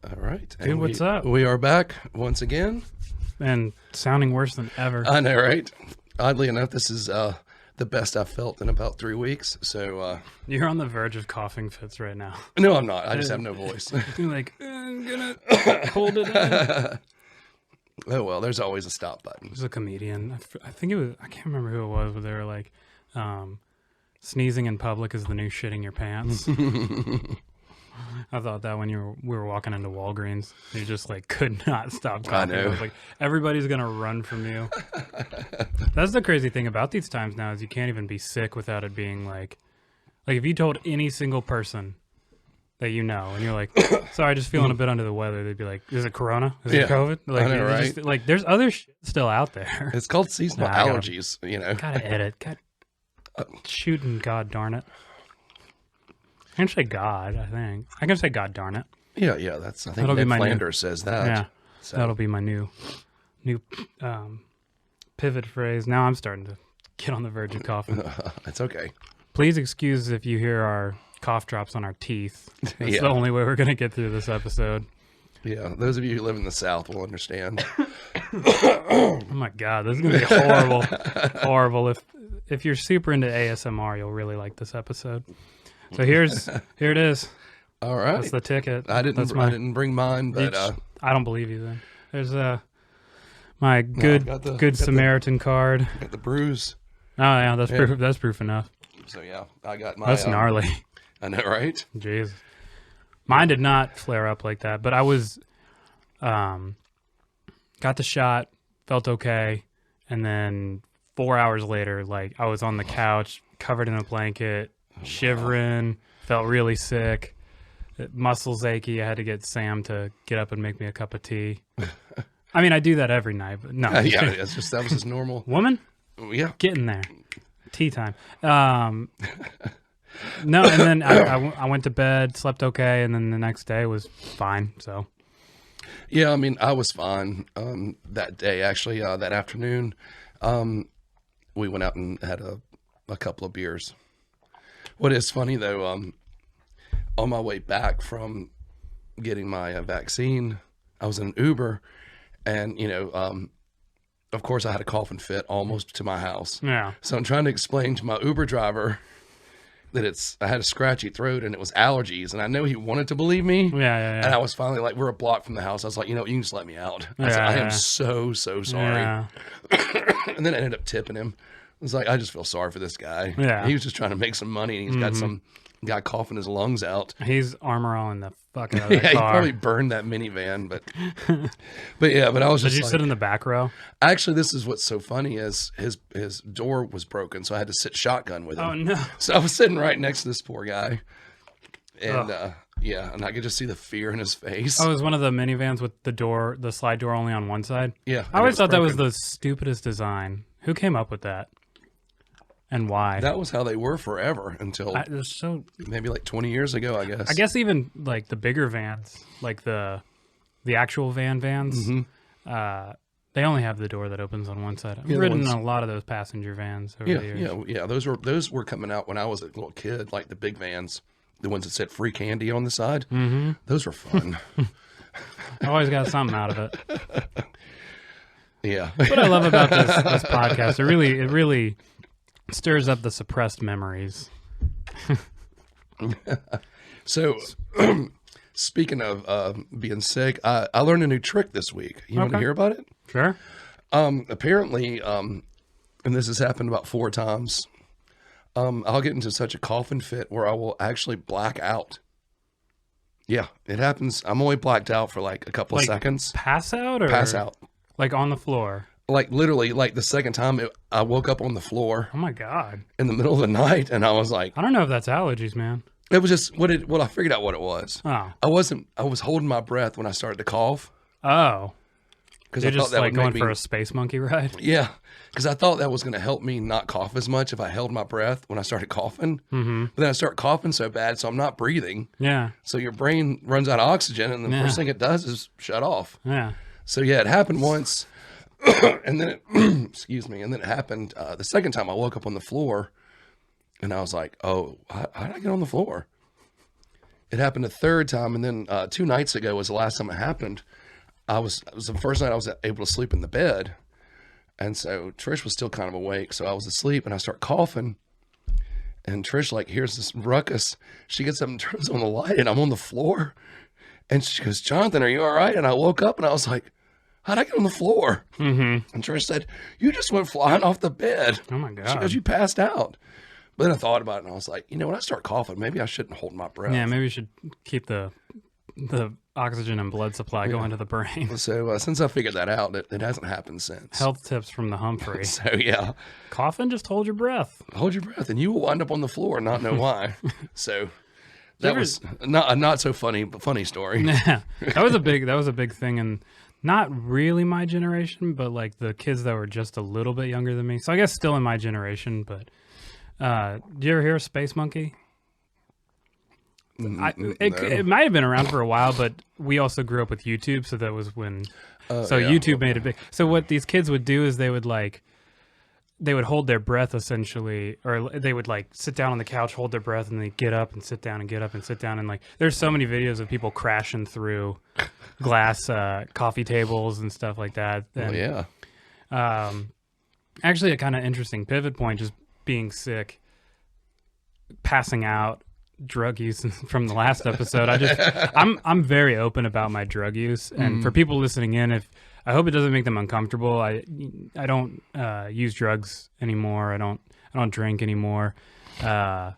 All right. Dude, what's up? We are back once again. And sounding worse than ever. I know, right? Oddly enough, this is the best I've felt in about 3 weeks. So You're on the verge of coughing fits right now. no, I'm not. I just have no voice. You're like, I'm gonna hold it in. Oh, well, there's always a stop button. There's a comedian. I think it was, I can't remember who it was, but they were like, sneezing in public is the new shitting your pants. I thought that when we were walking into Walgreens, you just like could not stop coughing. I know. Was like, everybody's gonna run from you. That's the crazy thing about these times now is you can't even be sick without it being like if you told any single person that you know and you're like, sorry, just feeling a bit under the weather, they'd be like, is it corona? Is it COVID? Like, I know, right? Just, like there's other shit still out there. It's called seasonal allergies, you know. Gotta edit. Shooting, god darn it. I can say God, I think. I can say God darn it. Yeah, that's, I think Ned Flanders says that. Yeah, so. that'll be my new pivot phrase. Now I'm starting to get on the verge of coughing. It's okay. Please excuse if you hear our cough drops on our teeth. That's the only way we're going to get through this episode. Yeah, those of you who live in the South will understand. Oh my God, this is going to be horrible. Horrible. If you're super into ASMR, you'll really like this episode. So here it is. All right. That's the ticket. I didn't bring mine, but I don't believe you then. There's my good Samaritan card. Got the bruise. Oh yeah, that's proof. That's proof enough. So yeah, I got my. That's gnarly. I know, right? Jeez. Mine did not flare up like that, but I was, got the shot, felt okay, and then 4 hours later, like I was on the couch, covered in a blanket, shivering, felt really sick, muscles achy. I had to get Sam to get up and make me a cup of tea. I mean, I do that every night, but no. Yeah, that was just normal. Woman? Yeah. Getting there. Tea time. No, and then I went to bed, slept okay, and then the next day was fine, so. Yeah, I mean, I was fine that day, actually. That afternoon, we went out and had a couple of beers. What is funny, though, on my way back from getting my vaccine, I was in an Uber, and, of course, I had a coughing fit almost to my house. Yeah. So I'm trying to explain to my Uber driver that I had a scratchy throat and it was allergies, and I know he wanted to believe me. Yeah. And I was finally like, we're a block from the house. I was like, you can just let me out. I said, I am so sorry. Yeah. And then I ended up tipping him. I was like, I just feel sorry for this guy. Yeah. He was just trying to make some money, and he's got some guy coughing his lungs out. He's armor all in the fuck out of that car. He probably burned that minivan, but I was just. Did you sit in the back row? Actually, this is what's so funny is his door was broken, so I had to sit shotgun with him. Oh no! So I was sitting right next to this poor guy, and and I could just see the fear in his face. Oh, it was one of the minivans with the slide door only on one side. Yeah, I always thought that was the stupidest design. Who came up with that? And why? That was how they were forever until maybe like 20 years ago, I guess. I guess even like the bigger vans, like the actual vans, they only have the door that opens on one side. I've ridden a lot of those passenger vans over the years. Yeah. Those were coming out when I was a little kid, like the big vans, the ones that said free candy on the side. Mm-hmm. Those were fun. I always got something out of it. Yeah. What I love about this podcast, it really stirs up the suppressed memories. So, speaking of being sick, I learned a new trick this week. You want to hear about it? Sure. Apparently, and this has happened about 4 times, I'll get into such a coughing fit where I will actually black out. Yeah, it happens. I'm only blacked out for like a couple of seconds. Pass out? Or pass out. Like on the floor? Like literally, like the second time I woke up on the floor. Oh my God. In the middle of the night, and I was like, I don't know if that's allergies, man. It was just I figured out what it was. Oh. I was holding my breath when I started to cough. Oh. Because I just like going for a space monkey ride? Yeah. Because I thought that was going to help me not cough as much if I held my breath when I started coughing. Mm-hmm. But then I start coughing so bad, so I'm not breathing. Yeah. So your brain runs out of oxygen, and the first thing it does is shut off. Yeah. So yeah, it happened once. And then excuse me, and then it happened the second time I woke up on the floor, and I was like, oh, how did I get on the floor? It happened a third time, and then 2 nights ago was the last time it happened. It was the first night I was able to sleep in the bed, and so Trish was still kind of awake, so I was asleep, and I start coughing, and Trish like hears this ruckus. She gets up and turns on the light, and I'm on the floor, and she goes, "Jonathan, are you all right?" And I woke up, and I was like, "How'd I get on the floor?" And Trish said, "You just went flying off the bed." Oh my God. She goes, "You passed out." But then I thought about it, and I was like, when I start coughing, maybe I shouldn't hold my breath. Yeah, maybe you should keep the oxygen and blood supply going to the brain. So since I figured that out, it hasn't happened since. Health tips from the Humphrey. So yeah, Coughing, just hold your breath. hold your breath, and you will wind up on the floor and not know why. So that was not a not so funny, but funny story. Yeah, that was a big thing, and not really my generation, but like the kids that were just a little bit younger than me. So I guess still in my generation. But do you ever hear of Space Monkey? It might have been around for a while, but we also grew up with YouTube, so that was when. YouTube made it big. So what these kids would do is they would hold their breath essentially, or they would like sit down on the couch, hold their breath, and they get up and sit down and get up and sit down. And like, there's so many videos of people crashing through glass coffee tables and stuff like that. And, actually, a kind of interesting pivot point, just being sick, passing out, drug use from the last episode. I'm very open about my drug use, and for people listening in, I hope it doesn't make them uncomfortable. I don't use drugs anymore. I don't drink anymore. I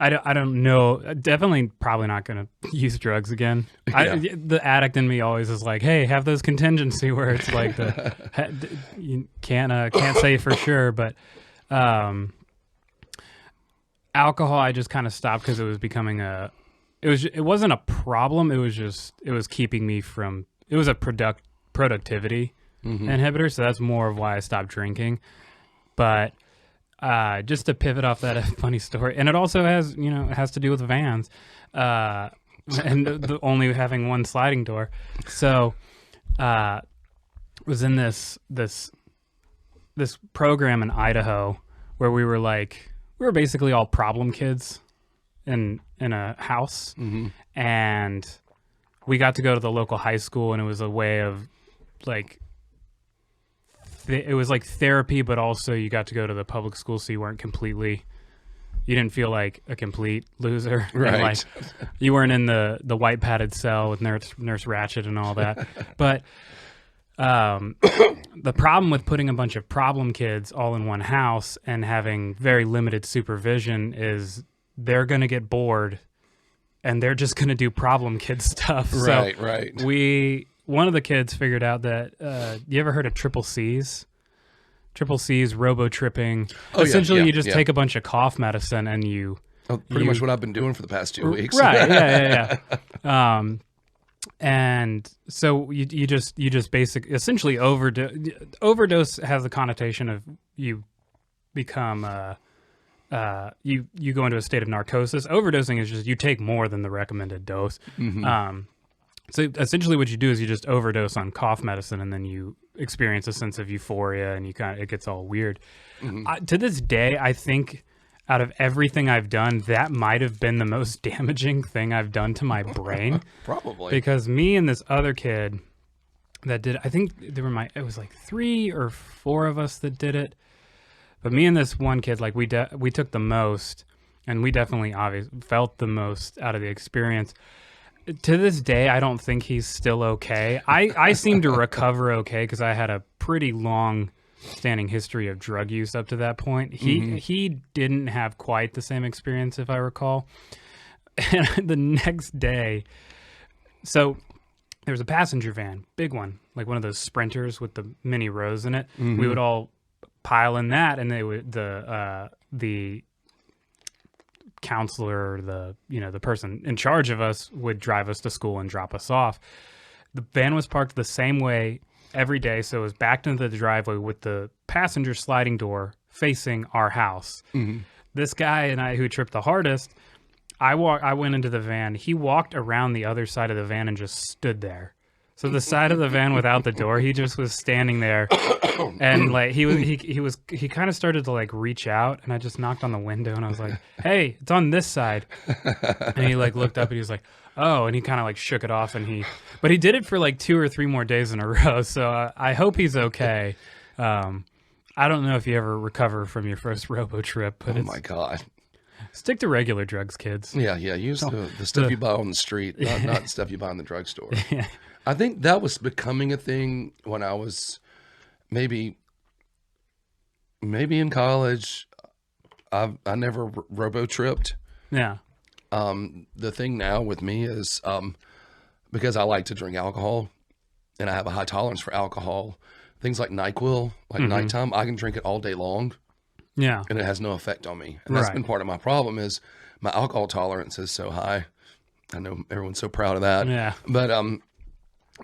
don't know. Definitely probably not going to use drugs again. Yeah. The addict in me always is like, hey, have those contingency where it's like you can't say for sure, but alcohol I just kind of stopped because it was becoming it wasn't a problem. It was keeping me from. It was a productivity inhibitor, so that's more of why I stopped drinking. But just to pivot off that funny story, and it also has it has to do with vans, and only having one sliding door. So was in this program in Idaho where we were basically all problem kids in a house, and we got to go to the local high school, and it was a way of like it was like therapy, but also you got to go to the public school, so you didn't feel like a complete loser. Right. And like you weren't in the white padded cell with Nurse Ratched and all that. But the problem with putting a bunch of problem kids all in one house and having very limited supervision is they're going to get bored and they're just going to do problem kid stuff. Right, so right. One of the kids figured out that, you ever heard of triple C's? Triple C's, robo-tripping. Essentially, you just take a bunch of cough medicine and you... pretty much what I've been doing for the past 2 weeks. Right, yeah. And so you just essentially overdose has the connotation of you become... you go into a state of narcosis. Overdosing is just you take more than the recommended dose. So essentially what you do is you just overdose on cough medicine, and then you experience a sense of euphoria, and it gets all weird. To this day, I think out of everything I've done, that might have been the most damaging thing I've done to my brain. Probably. Because me and this other kid that did, I think it was like 3 or 4 of us that did it. But me and this one kid, like we took the most, and we definitely obviously felt the most out of the experience. To this day, I don't think he's still okay. I seem to recover okay because I had a pretty long-standing history of drug use up to that point. He didn't have quite the same experience, if I recall. And the next day, so there was a passenger van, big one, like one of those Sprinters with the mini rows in it. We would all pile in that, and they would the counselor, the person in charge of us would drive us to school and drop us off. The van was parked the same way every day, so it was backed into the driveway with the passenger sliding door facing our house. This guy and I, who tripped the hardest, I went into the van. He walked around the other side of the van and just stood there, So the side of the van without the door, he just was standing there, and like he kind of started to like reach out, and I just knocked on the window, and I was like, "Hey, it's on this side," and he like looked up, and he was like, "Oh," and he kind of like shook it off, but he did it for like 2 or 3 more days in a row. So I hope he's okay. I don't know if you ever recover from your first robo trip, but Oh my God. stick to regular drugs, kids. Yeah. Use the stuff you buy on the street, not the stuff you buy in the drugstore. Yeah. I think that was becoming a thing when I was maybe in college. I never robo tripped. Yeah. The thing now with me is because I like to drink alcohol and I have a high tolerance for alcohol. Things like NyQuil, like nighttime, I can drink it all day long. Yeah. And it has no effect on me. And that's been part of my problem is my alcohol tolerance is so high. I know everyone's so proud of that. Yeah. But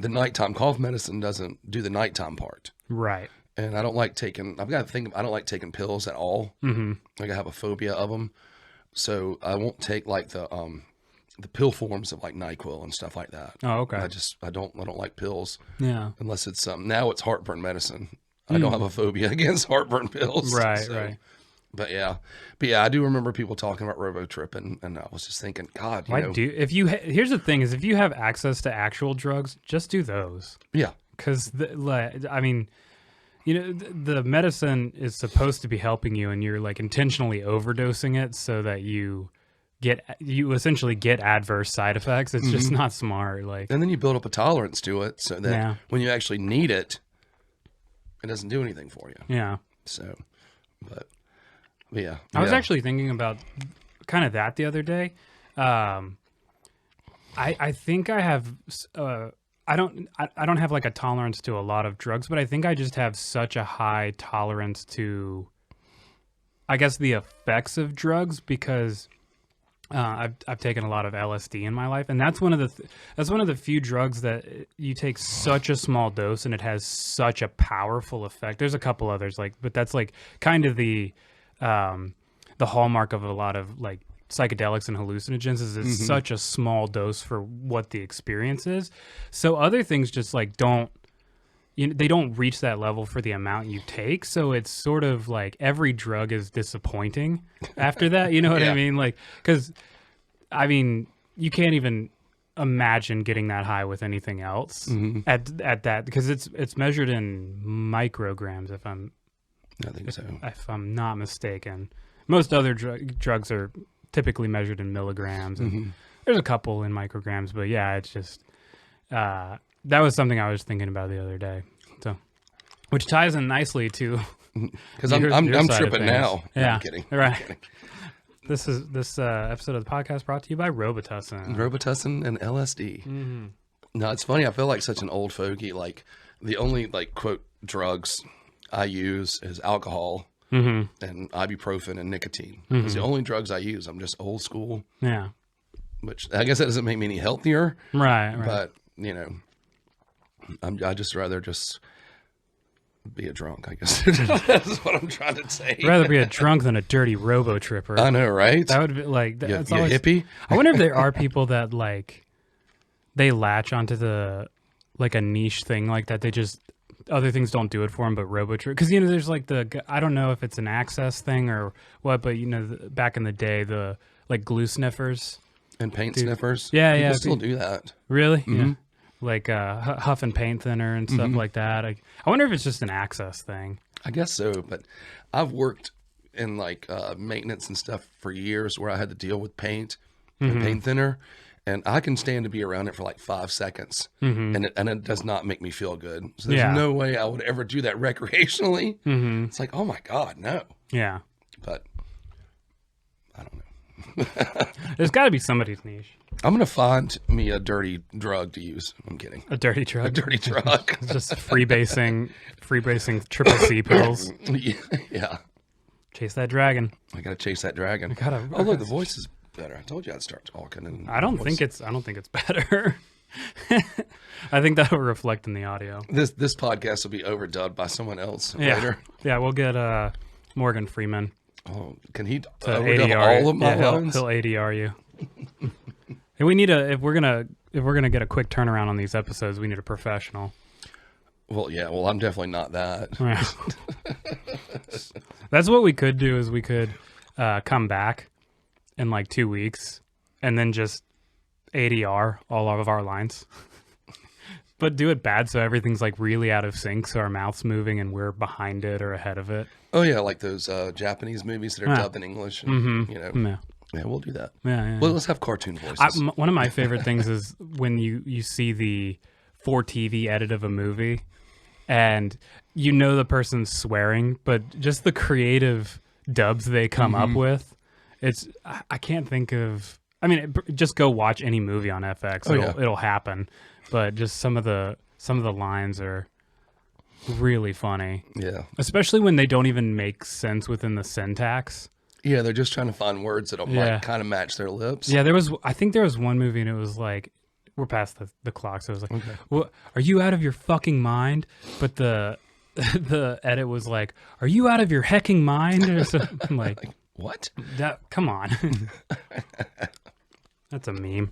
the nighttime cough medicine doesn't do the nighttime part. Right. And I don't like taking, I don't like taking pills at all. Mm-hmm. Like I have a phobia of them. So I won't take like the pill forms of like NyQuil and stuff like that. Oh, okay. I don't like pills. Yeah. Unless it's now it's heartburn medicine. I don't have a phobia against heartburn pills. Right, right. But yeah, I do remember people talking about robo-trip, and I was just thinking, God, here's the thing: is if you have access to actual drugs, just do those. Yeah, because I mean, the medicine is supposed to be helping you, and you're like intentionally overdosing it so that you essentially get adverse side effects. It's just not smart. Like, and then you build up a tolerance to it, so that when you actually need it, it doesn't do anything for you. Yeah. So, but yeah. I was actually thinking about kind of that the other day. I think I have I don't have like a tolerance to a lot of drugs, but I think I just have such a high tolerance to, I guess, the effects of drugs because I've taken a lot of LSD in my life, and that's one of the few drugs that you take such a small dose and it has such a powerful effect. There's a couple others but that's like kind of the hallmark of a lot of like psychedelics and hallucinogens is it's such a small dose for what the experience is. So other things just like they don't reach that level for the amount you take. So it's sort of like every drug is disappointing after that. You know what I mean? Like, because I mean, you can't even imagine getting that high with anything else at that, because it's measured in micrograms. If I'm not mistaken, most other drugs are typically measured in milligrams, and there's a couple in micrograms. But yeah, it's just. That was something I was thinking about the other day, so which ties in nicely to because I'm tripping now. Yeah, no, I'm kidding. Right. I'm kidding. This episode of the podcast brought to you by Robitussin. Robitussin and LSD. No, it's funny. I feel like such an old fogey. Like the only like quote drugs I use is alcohol and ibuprofen and nicotine. It's the only drugs I use. I'm just old school. Yeah. Which I guess that doesn't make me any healthier. Right. But I just rather just be a drunk, I guess. That's what I'm trying to say. I'd rather be a drunk than a dirty robo tripper. I know, right? That would be like that's always, hippie. I wonder if there are people that like they latch onto the like a niche thing like that. They just other things don't do it for them, but robo trip because there's like I don't know if it's an access thing or what, but back in the day the like glue sniffers and paint sniffers. Yeah, people still do that. Really? Yeah. Like huff and paint thinner and stuff like that. I wonder if it's just an access thing. I guess so, but I've worked in like maintenance and stuff for years where I had to deal with paint and paint thinner, and I can stand to be around it for like 5 seconds, and it does not make me feel good. So there's no way I would ever do that recreationally. It's like, oh my God, no. Yeah. But I don't know. There's got to be somebody's niche. I'm going to find me a dirty drug to use. I'm kidding. A dirty drug? A dirty drug. Just freebasing triple C pills. Yeah. Chase that dragon. I got to chase that dragon. Oh, look, the voice is better. I told you I'd start talking. And I don't think it's better. I think that will reflect in the audio. This podcast will be overdubbed by someone else later. Yeah, we'll get Morgan Freeman. Oh, can he overdub all of my lines? He'll ADR you. And we need if we're gonna gonna get a quick turnaround on these episodes, we need a professional. Well, yeah. Well, I'm definitely not that. Yeah. That's what we could do. Is we could come back in like 2 weeks and then just ADR all of our lines. But do it bad so everything's like really out of sync, so our mouth's moving and we're behind it or ahead of it. Oh yeah, like those Japanese movies that are dubbed in English. And, you know, yeah, we'll do that. Yeah. Well, let's have cartoon voices. One of my favorite things is when you see the for TV edit of a movie, and you know the person's swearing, but just the creative dubs they come up with. I can't think of. I mean, just go watch any movie on FX. It'll happen. But just some of the lines are really funny. Yeah. Especially when they don't even make sense within the syntax. Yeah, they're just trying to find words that'll like, kind of match their lips. Yeah, I think there was one movie and it was like, we're past the clock, so it was like, well, are you out of your fucking mind? But the edit was like, are you out of your hecking mind? Or something. I'm like, what? Come on. That's a meme.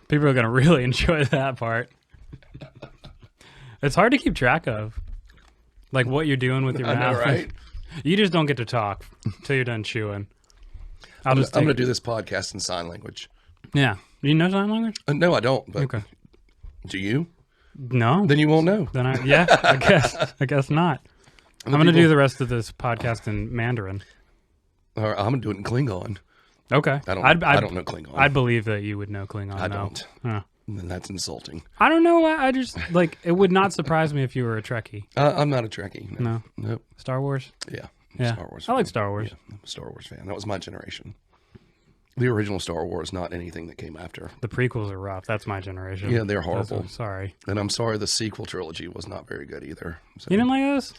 People are going to really enjoy that part. It's hard to keep track of. Like what you're doing with your mouth. Know, right? You just don't get to talk until you're done chewing. I'm going to do this podcast in sign language. Yeah. Do you know sign language? No, I don't. But okay. Do you? No. Then you won't know. Then I guess not. I'm going to do the rest of this podcast in Mandarin. Or I'm going to do it in Klingon. Okay. I don't know Klingon. I'd believe that you would know Klingon. I don't. Then that's insulting. I don't know why. I just, like, it would not surprise me if you were a Trekkie. I'm not a Trekkie. No. Nope. Star Wars? Yeah. Star Wars. I like Star Wars. Yeah, I'm a Star Wars fan. That was my generation. The original Star Wars, not anything that came after. The prequels are rough. That's my generation. Yeah, they're horrible. Sorry. And I'm sorry the sequel trilogy was not very good either. So, you didn't like those?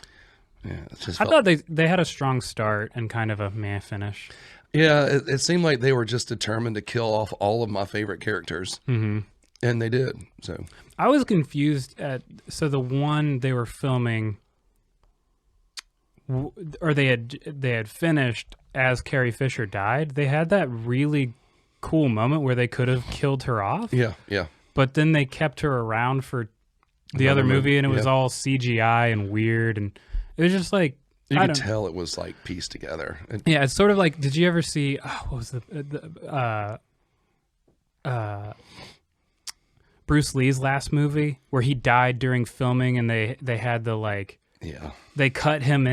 Yeah. I thought they had a strong start and kind of a meh finish. Yeah, it seemed like they were just determined to kill off all of my favorite characters. Mm-hmm. And they did. So I was confused so the one they were filming, or they had finished as Carrie Fisher died. They had that really cool moment where they could have killed her off. Yeah. But then they kept her around for the other movie, and it was all CGI and weird, and it was just like you could tell it was like pieced together. Yeah, it's sort of like. Did you ever see? What was Bruce Lee's last movie where he died during filming, and they had the like. Yeah. They cut him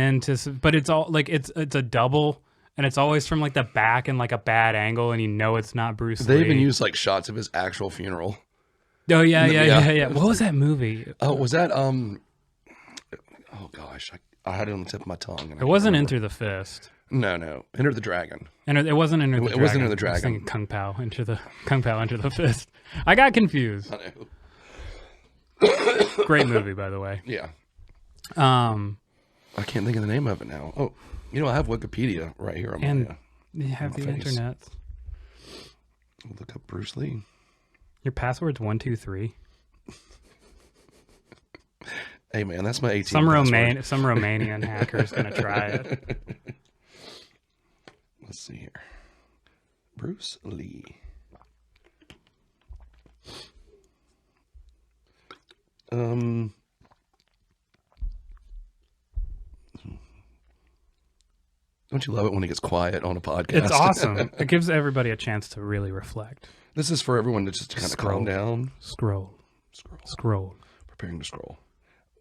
but it's all like it's a double, and it's always from like the back and like a bad angle, and you know it's not Bruce Lee. They even used like shots of his actual funeral. Oh yeah. What was that movie? Oh, was that oh gosh, I had it on the tip of my tongue. It wasn't Enter the Fist. No, Enter the Dragon. It wasn't Enter the Dragon. It wasn't Enter the Dragon. I was thinking Kung Pao, Enter the Fist. I got confused. I know. Great movie, by the way. Yeah. I can't think of the name of it now. Oh, I have Wikipedia right here. You have the internet. I'll look up Bruce Lee. Your password's 123. Hey man, that's my ATM Some password. Some Romanian hacker's gonna try it. Let's see here. Bruce Lee. Don't you love it when it gets quiet on a podcast? It's awesome. It gives everybody a chance to really reflect. This is for everyone to just kind of calm down. Scroll. Preparing to scroll.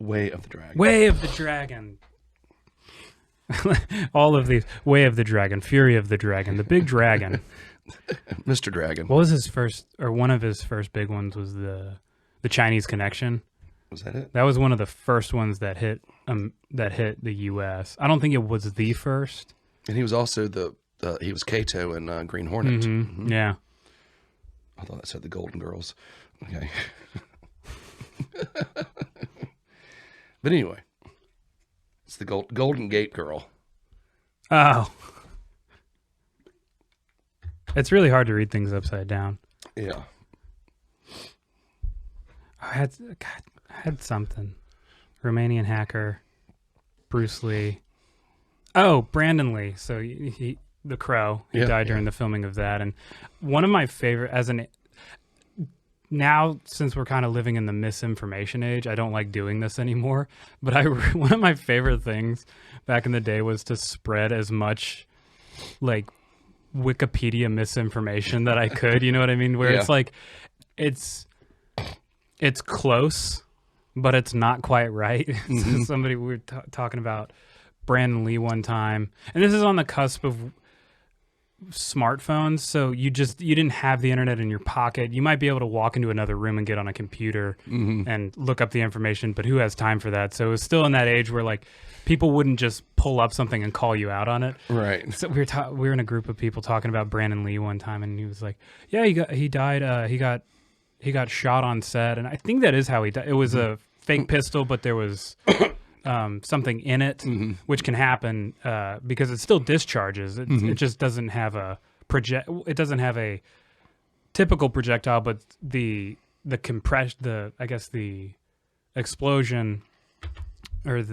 Way of the Dragon. Way of the Dragon. All of these. Way of the Dragon. Fury of the Dragon. The Big Dragon. Mr. Dragon. What was his first, or one of his first big ones was the Chinese Connection. Was that it? That was one of the first ones that hit the U.S. I don't think it was the first. And he was also he was Kato in Green Hornet. Mm-hmm. Mm-hmm. Yeah. I thought that said the Golden Girls. Okay. But anyway, it's the Golden Gate Girl. Oh. It's really hard to read things upside down. Yeah. I had something. Romanian hacker, Bruce Lee. Oh, Brandon Lee. So The Crow. He Yeah, died during the filming of that. And one of my favorite, now, since we're kind of living in the misinformation age, I don't like doing this anymore. But one of my favorite things back in the day was to spread as much like Wikipedia misinformation that I could. You know what I mean? Where Yeah. it's like, it's close, but it's not quite right. Somebody we were talking about Brandon Lee one time, and this is on the cusp of smartphones, so you didn't have the internet in your pocket. You might be able to walk into another room and get on a computer and look up the information, but who has time for that? So it was still in that age where like people wouldn't just pull up something and call you out on it. Right. So we were in a group of people talking about Brandon Lee one time, and he was like, "Yeah, he died. He got shot on set," and I think that is how he died. It was a fake pistol, but there was something in it, which can happen because it still discharges. It just doesn't have a It doesn't have a typical projectile, but the explosion or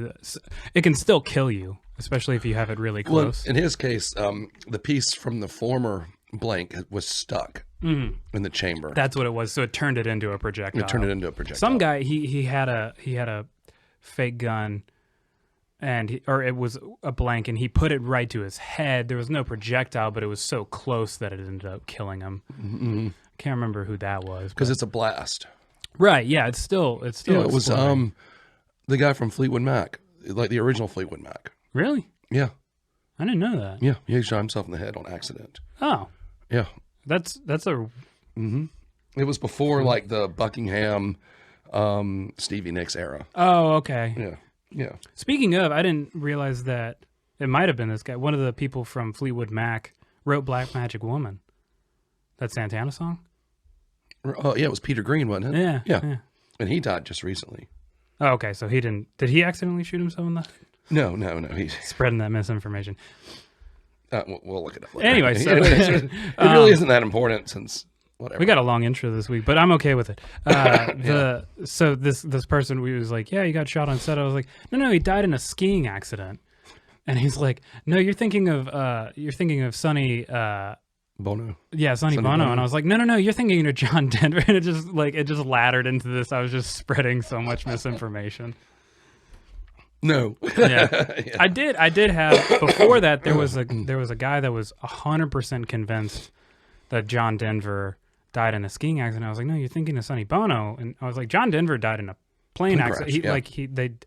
it can still kill you, especially if you have it really close. Well, in his case, the piece from the former blank was stuck in the chamber. That's what it was. So it turned it into a projectile. It turned it into a projectile. Some guy he had a fake gun, or it was a blank, and he put it right to his head. There was no projectile, but it was so close that it ended up killing him. Can't remember who that was because it's a blast. Right? Yeah, it's still. Yeah, it was the guy from Fleetwood Mac, like the original Fleetwood Mac. Really? Yeah. I didn't know that. Yeah, he shot himself in the head on accident. Oh. Yeah. That's a. It was before like the Buckingham, Stevie Nicks era. Oh, okay. Yeah. Yeah. Speaking of, I didn't realize that it might have been this guy. One of the people from Fleetwood Mac wrote "Black Magic Woman." That Santana song. Oh yeah, it was Peter Green, wasn't it? Yeah. Yeah. And he died just recently. Oh, okay. So he didn't. Did he accidentally shoot himself in the head? No. He's Spreading that misinformation. we'll look it up later. Anyway, so it really isn't that important since whatever. we got a long intro this week, but I'm okay with it. So this person, we was like, yeah, he got shot on set. I was like, no, he died in a skiing accident. And he's like, no, you're thinking of Sonny. Bono. Yeah, Sonny Bono. And I was like, no, you're thinking of John Denver. And it just laddered into this. I was just spreading so much misinformation. No. Yeah. I did have before that there was a guy that was 100% convinced that John Denver died in a skiing accident. I was like, no, you're thinking of Sonny Bono. And I was like, John Denver died in a plane accident.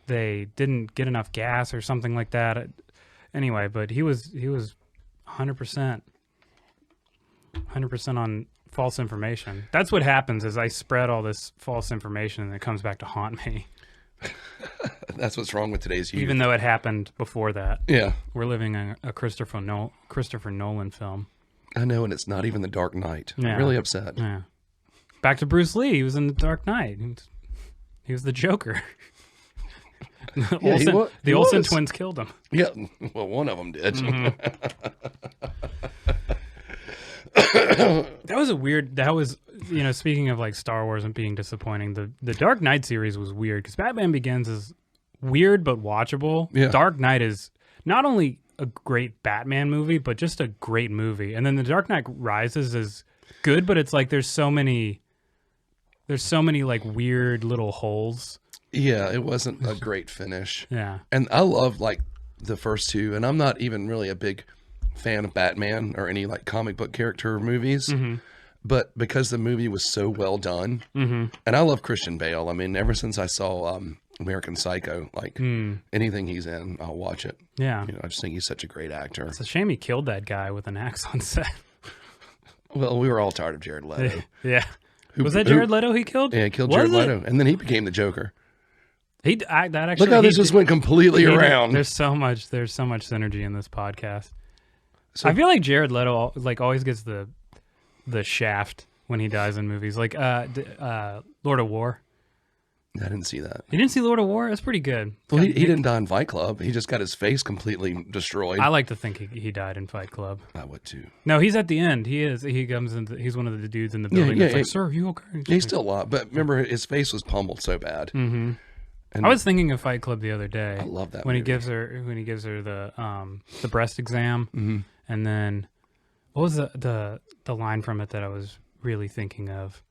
They didn't get enough gas or something like that. Anyway, but he was 100% on false information. That's what happens is I spread all this false information and it comes back to haunt me. That's what's wrong with today's youth. Even though it happened before that. Yeah. We're living in a Christopher Nolan film. I know, and it's not even The Dark Knight. Yeah. I'm really upset. Yeah. Back to Bruce Lee. He was in The Dark Knight. He was the Joker. The Olsen twins killed him. Yeah, well, one of them did. That was, speaking of like Star Wars and being disappointing, the Dark Knight series was weird because Batman Begins is weird but watchable. Yeah. Dark Knight is not only a great Batman movie, but just a great movie. And then the Dark Knight Rises is good, but it's like there's so many like weird little holes. Yeah, it wasn't a great finish. Yeah. And I love like the first two, and I'm not even really a big fan of Batman or any like comic book character movies, but because the movie was so well done, and I love Christian Bale. I mean, ever since I saw American Psycho, like anything he's in, I'll watch it. Yeah. I just think he's such a great actor. It's a shame he killed that guy with an axe on set. Well, we were all tired of Jared Leto. Yeah. Was that Jared Leto he killed? Yeah, he killed Jared Leto, and then he became the Joker. Look how this just went completely around. There's so much synergy in this podcast. So, I feel like Jared Leto like always gets the shaft when he dies in movies, like Lord of War. I didn't see that. You didn't see Lord of War? That's pretty good. Well, he didn't die in Fight Club. He just got his face completely destroyed. I like to think he died in Fight Club. I would too. No, he's at the end. He comes in. He's one of the dudes in the building. Yeah, that's like, sir, you okay? He's still alive, but remember his face was pummeled so bad. Mm-hmm. And I was thinking of Fight Club the other day. I love that when movie. he gives her the breast exam, And then what was the line from it that I was really thinking of?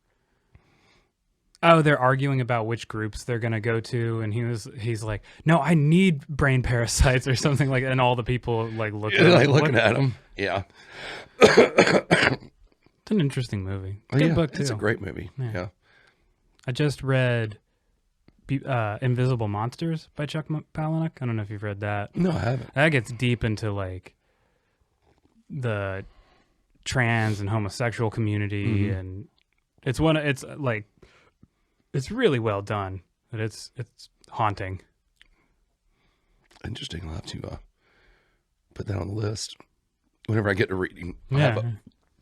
Oh, they're arguing about which groups they're gonna go to, and he's like, "No, I need brain parasites" or something like that. And all the people like look at him, like looking at him. Yeah. It's an interesting movie. Good book too. It's a great movie. Yeah. I just read Invisible Monsters by Chuck Palahniuk. I don't know if you've read that. No, I haven't. That gets deep into like the trans and homosexual community, and it's really well done, but it's haunting. Interesting. I'll have to put that on the list whenever I get to reading. Yeah.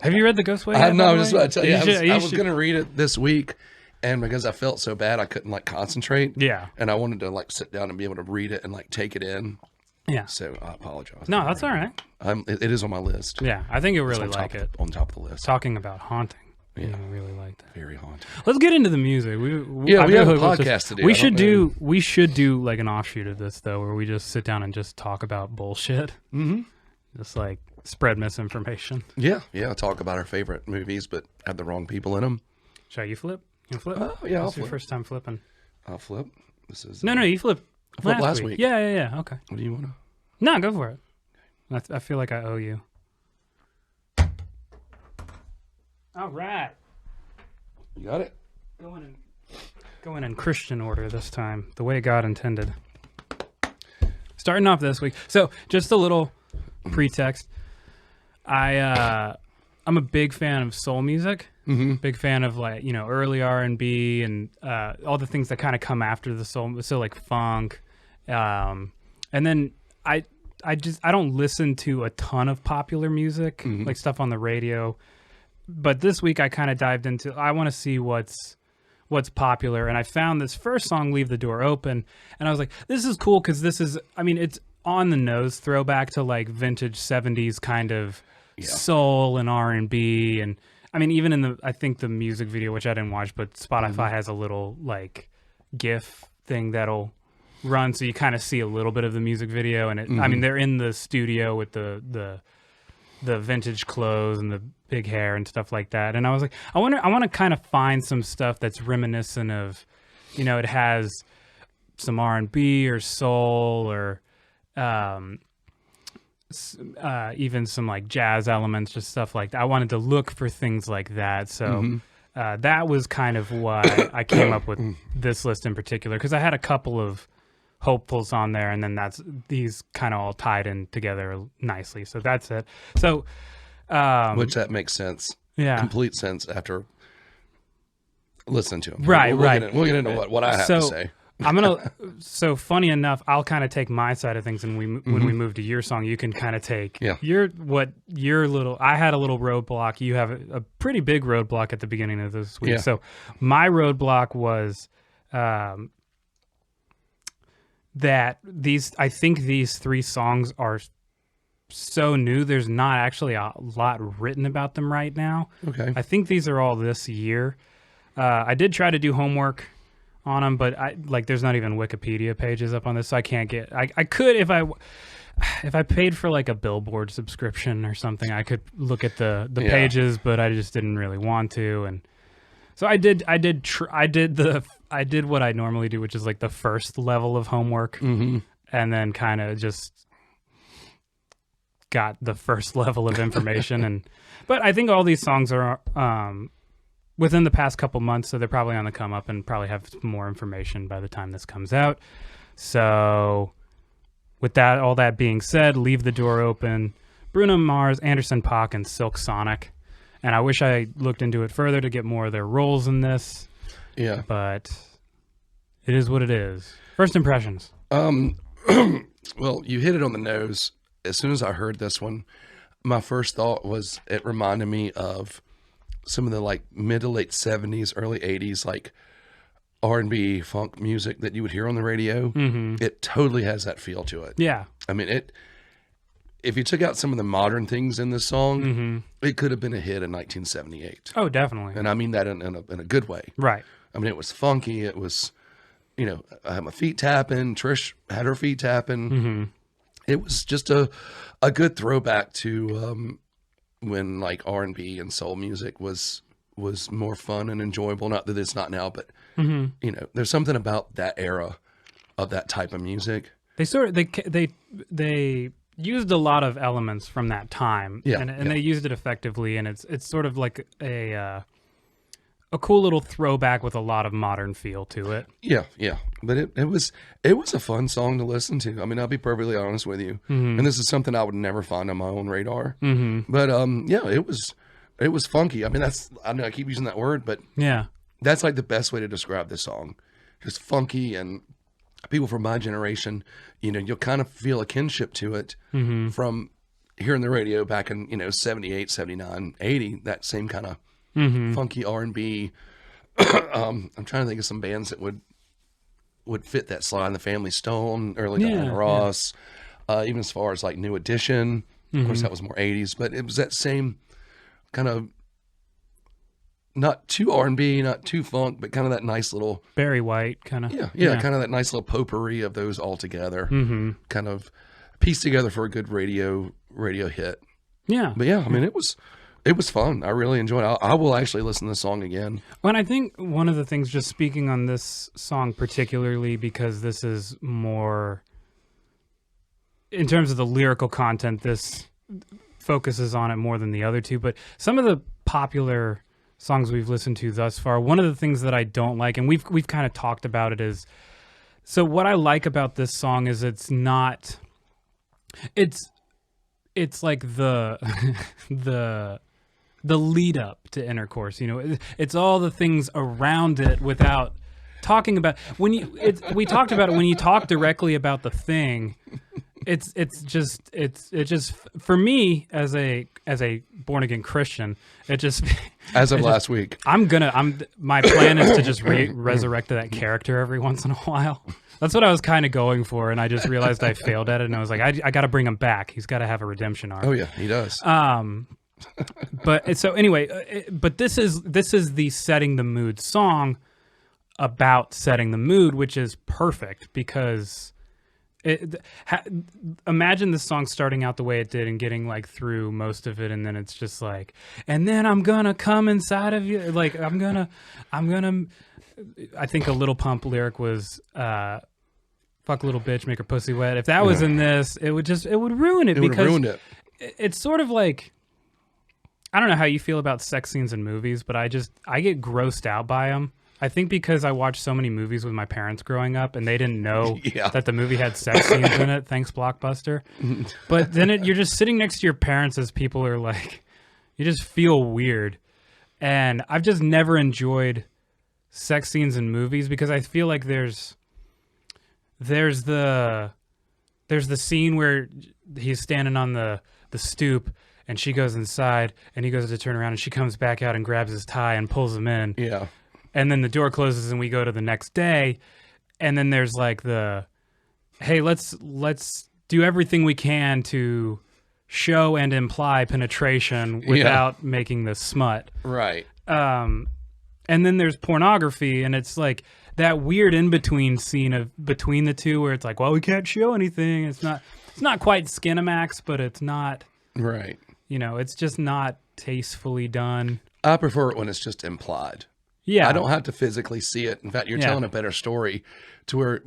Have you read The Ghostway? I know. I was just about to tell you. I was should. going to read it this week, and because I felt so bad, I couldn't like concentrate. Yeah. And I wanted to like sit down and be able to read it and like take it in. Yeah. So I apologize. No, that's all right. It is on my list. Yeah, I think you'll really like it. On top of the list. Talking about haunting. Yeah. You really like that. Very haunting. Let's get into the music. We have a podcast to do. We should do like an offshoot of this though, where we just sit down and just talk about bullshit. Mm-hmm. Just like spread misinformation. Yeah. Talk about our favorite movies, but have the wrong people in them. Shall you flip? You flip? Oh yeah, I'll This flip. Your first time flipping. I'll flip. This is No, you flipped. I flipped last week. Yeah. Okay. What do you want to? No, go for it. I feel like I owe you. All right. You got it. Going in Christian order this time, the way God intended. Starting off this week. So, just a little pretext. I'm a big fan of soul music. Mm-hmm. Big fan of like, early R&B and all the things that kind of come after the soul. So like funk. And then I don't listen to a ton of popular music, like stuff on the radio. But this week I kind of dived into, I want to see what's popular. And I found this first song, Leave the Door Open. And I was like, this is cool because it's on the nose throwback to like vintage 70s kind of soul and R&B. And I mean, even I think the music video, which I didn't watch, but Spotify has a little like GIF thing that'll run. So you kind of see a little bit of the music video. And I mean, they're in the studio with the vintage clothes and the big hair and stuff like that. And I was like, I want to kind of find some stuff that's reminiscent of, it has some R&B or soul or even some like jazz elements, just stuff like that. I wanted to look for things like that. So that was kind of why I came up with this list in particular, because I had a couple of hopefuls on there, and then these kind of all tied in together nicely. So that's it. So which that makes sense. Yeah. Complete sense after listening to them. Right. We'll get into what I have to say. So funny enough, I'll kind of take my side of things, and when we move to your song, you can kind of take I had a little roadblock. You have a pretty big roadblock at the beginning of this week. Yeah. So my roadblock was that I think these three songs are so new. There's not actually a lot written about them right now. Okay. I think these are all this year. I did try to do homework on them, but there's not even Wikipedia pages up on this, so I can't get. I could if I paid for like a Billboard subscription or something, I could look at the pages, but I just didn't really want to, and so I did what I normally do, which is like the first level of homework, and then kind of just got the first level of information, but I think all these songs are within the past couple months, so they're probably on the come up and probably have more information by the time this comes out. So with all that being said, Leave the Door Open, Bruno Mars, Anderson .Paak, and Silk Sonic. And I wish I looked into it further to get more of their roles in this. Yeah. But it is what it is. First impressions. Well, you hit it on the nose. As soon as I heard this one, my first thought was it reminded me of some of the like mid to late 70s, early 80s, like R&B funk music that you would hear on the radio. It totally has that feel to it. Yeah. I mean, if you took out some of the modern things in this song, it could have been a hit in 1978. Oh, definitely. And I mean that in a good way. Right. I mean, it was funky. It was, I had my feet tapping. Trish had her feet tapping. it was just a good throwback to when like R&B and soul music was more fun and enjoyable. Not that it's not now, but there's something about that era of that type of music. They used a lot of elements from that time, and they used it effectively, and it's sort of like a cool little throwback with a lot of modern feel to it. Yeah. But it was a fun song to listen to. I mean, I'll be perfectly honest with you. And this is something I would never find on my own radar. But it was funky. I mean, I know I keep using that word, but that's like the best way to describe this song. Just funky, and people from my generation, you'll kind of feel a kinship to it from hearing the radio back in 78, 79, 80, that same kind of funky R&B. I'm trying to think of some bands that would fit that slide. The Family Stone, early Diana Ross, even as far as like New Edition. Of course, that was more 80s, but it was that same kind of, not too R&B, not too funk, but kind of that nice little Barry White kind of. Yeah, kind of that nice little potpourri of those all together, kind of pieced together for a good radio hit. Yeah, but I mean, it was fun. I really enjoyed it. I will actually listen to the song again. Well, and I think one of the things, just speaking on this song particularly, because this is more, in terms of the lyrical content, this focuses on it more than the other two, but some of the popular songs we've listened to thus far, one of the things that I don't like, and we've kind of talked about it, is, so what I like about this song is it's like the lead up to intercourse. It's all the things around it without talking about, we talked about it when you talk directly about the thing. It's just for me as a born again Christian, it just as of last week, my plan is to just resurrect that character every once in a while. That's what I was kind of going for, and I just realized I failed at it, and I was like, I got to bring him back. He's got to have a redemption arc. Oh yeah, he does. But so anyway, but this is the setting the mood song about setting the mood, which is perfect because imagine this song starting out the way it did and getting like through most of it, and then it's just like, and then I'm gonna come inside of you, like I'm gonna. I think a Little Pump lyric was, "Fuck a little bitch, make her pussy wet." If that was in this, it would ruin it. It would have ruined it. It's sort of like, I don't know how you feel about sex scenes in movies, but I get grossed out by them. I think because I watched so many movies with my parents growing up, and they didn't know that the movie had sex scenes in it. Thanks, Blockbuster. But then you're just sitting next to your parents as people are like, you just feel weird. And I've just never enjoyed sex scenes in movies because I feel like there's the scene where he's standing on the stoop and she goes inside and he goes to turn around and she comes back out and grabs his tie and pulls him in. Yeah. And then the door closes and we go to the next day. And then there's like hey, let's do everything we can to show and imply penetration without making this smut. Right. And then there's pornography, and it's like that weird in-between scene of between the two where it's like, well, we can't show anything. It's not quite Skinamax, but it's not right. It's just not tastefully done. I prefer it when it's just implied. Yeah. I don't have to physically see it. In fact, you're telling a better story to where,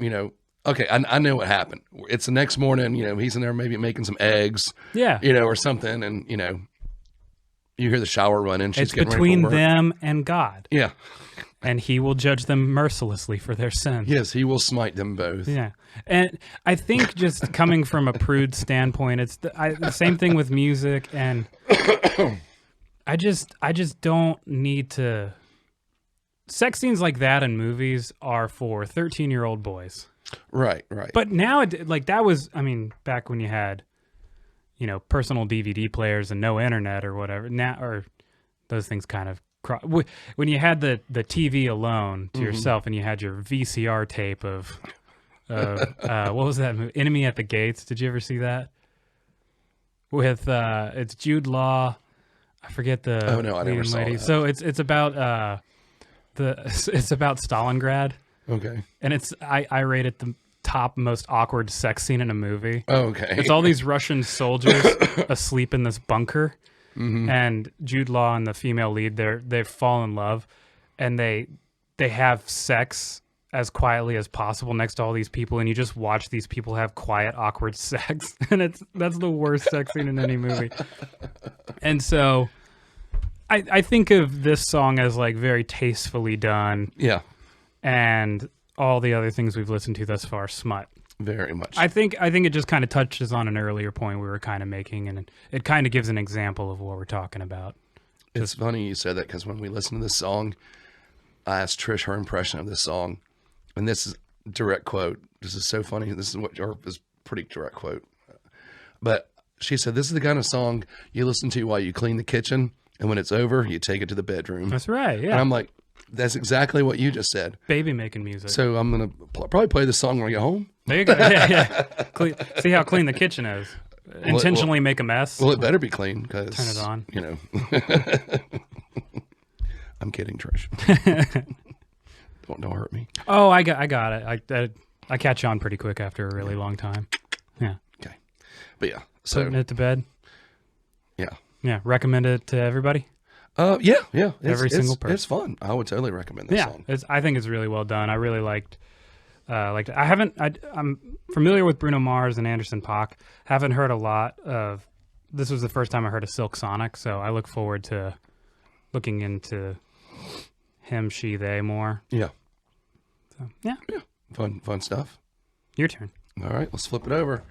okay, I know what happened. It's the next morning, he's in there maybe making some eggs, or something. And, you hear the shower running. She's getting between ready for work. Them and God. Yeah. And he will judge them mercilessly for their sins. Yes, he will smite them both. Yeah. And I think just coming from a prude standpoint, it's the same thing with music. And I just don't need to. Sex scenes like that in movies are for 13-year-old boys. Right. But now, that was, back when you had, personal DVD players and no internet or whatever. Now, or those things kind of, when you had the TV alone to yourself and you had your VCR tape of what was that movie? Enemy at the Gates. Did you ever see that? With, it's Jude Law. I forget the I never saw lady. that. So it's about it's about Stalingrad. Okay. And I rate it top most awkward sex scene in a movie. Okay. It's all these Russian soldiers asleep in this bunker, and Jude Law and the female lead, they fall in love, and they have sex as quietly as possible next to all these people, and you just watch these people have quiet, awkward sex, and that's the worst sex scene in any movie. And so I think of this song as like very tastefully done. Yeah. And all the other things we've listened to thus far, smut. Very much. I think it just kind of touches on an earlier point we were kind of making, and it kind of gives an example of what we're talking about. It's funny you said that, because when we listened to this song, I asked Trish her impression of this song, and this is direct quote. This is so funny. This is what is pretty direct quote. But she said, "This is the kind of song you listen to while you clean the kitchen, and when it's over, you take it to the bedroom." That's right. Yeah. And I'm like, that's exactly what you just said. Baby making music. So I'm gonna probably play this song when I get home. There you go. Yeah. See how clean the kitchen is. Intentionally make a mess. Well, it better be clean, because Turn it on. You know. I'm kidding, Trish. Don't hurt me. Oh, I got it. I catch on pretty quick after a really long time. Yeah. Okay. But yeah. So Putting it to bed. yeah. Yeah. Recommend it to everybody. Yeah. Every single person. It's fun. I would totally recommend this song. I think it's really well done. I really liked. I'm familiar with Bruno Mars and Anderson .Paak. Haven't heard a lot of. This was the first time I heard of Silk Sonic, so I look forward to looking into him, she, they more. Yeah. So yeah. Fun stuff. Your turn. All right, let's flip it over.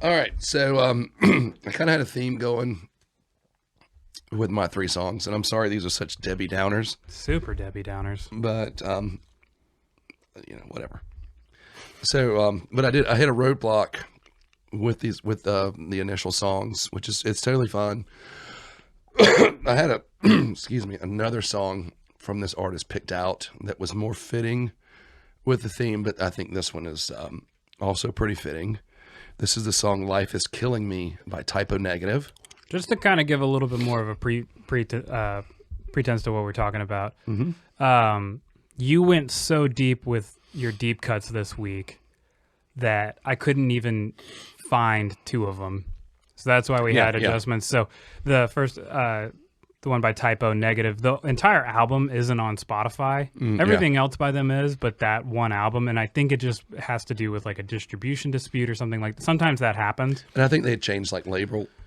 All right, so I kind of had a theme going with my 3 songs, and I'm sorry these are such Debbie Downers. Super Debbie Downers. But whatever. So, but I hit a roadblock with the initial songs, which it's totally fun. I had another song from this artist picked out that was more fitting with the theme, but I think this one is also pretty fitting. This is the song "Life Is Killing Me" by Typo Negative. Just to kind of give a little bit more of a pretense to what we're talking about. Mm-hmm. You went so deep with your deep cuts this week that I couldn't even find 2 of them. So that's why we had adjustments. So the first, the one by Typo Negative, the entire album isn't on Spotify. Everything else by them is, but that one album. And I think it just has to do with like a distribution dispute or something like that. Sometimes that happens. And I think they changed like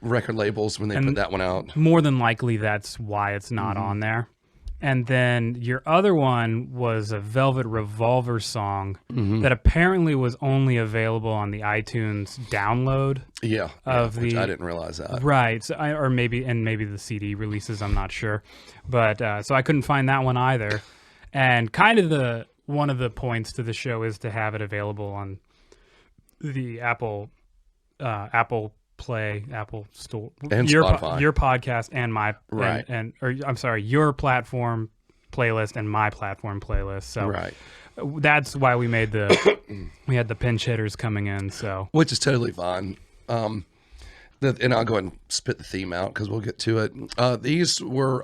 record labels when they put that one out. More than likely, that's why it's not on there. And then your other one was a Velvet Revolver song that apparently was only available on the iTunes download. Which I didn't realize that. Right. So maybe the CD releases, I'm not sure. But so I couldn't find that one either. And kind of one of the points to the show is to have it available on the Apple Play, Apple Store, and Spotify, your podcast, and my right, your platform playlist and my platform playlist. So right, that's why we made we had the pinch hitters coming in. So which is totally fine. And I'll go ahead and spit the theme out because we'll get to it. These were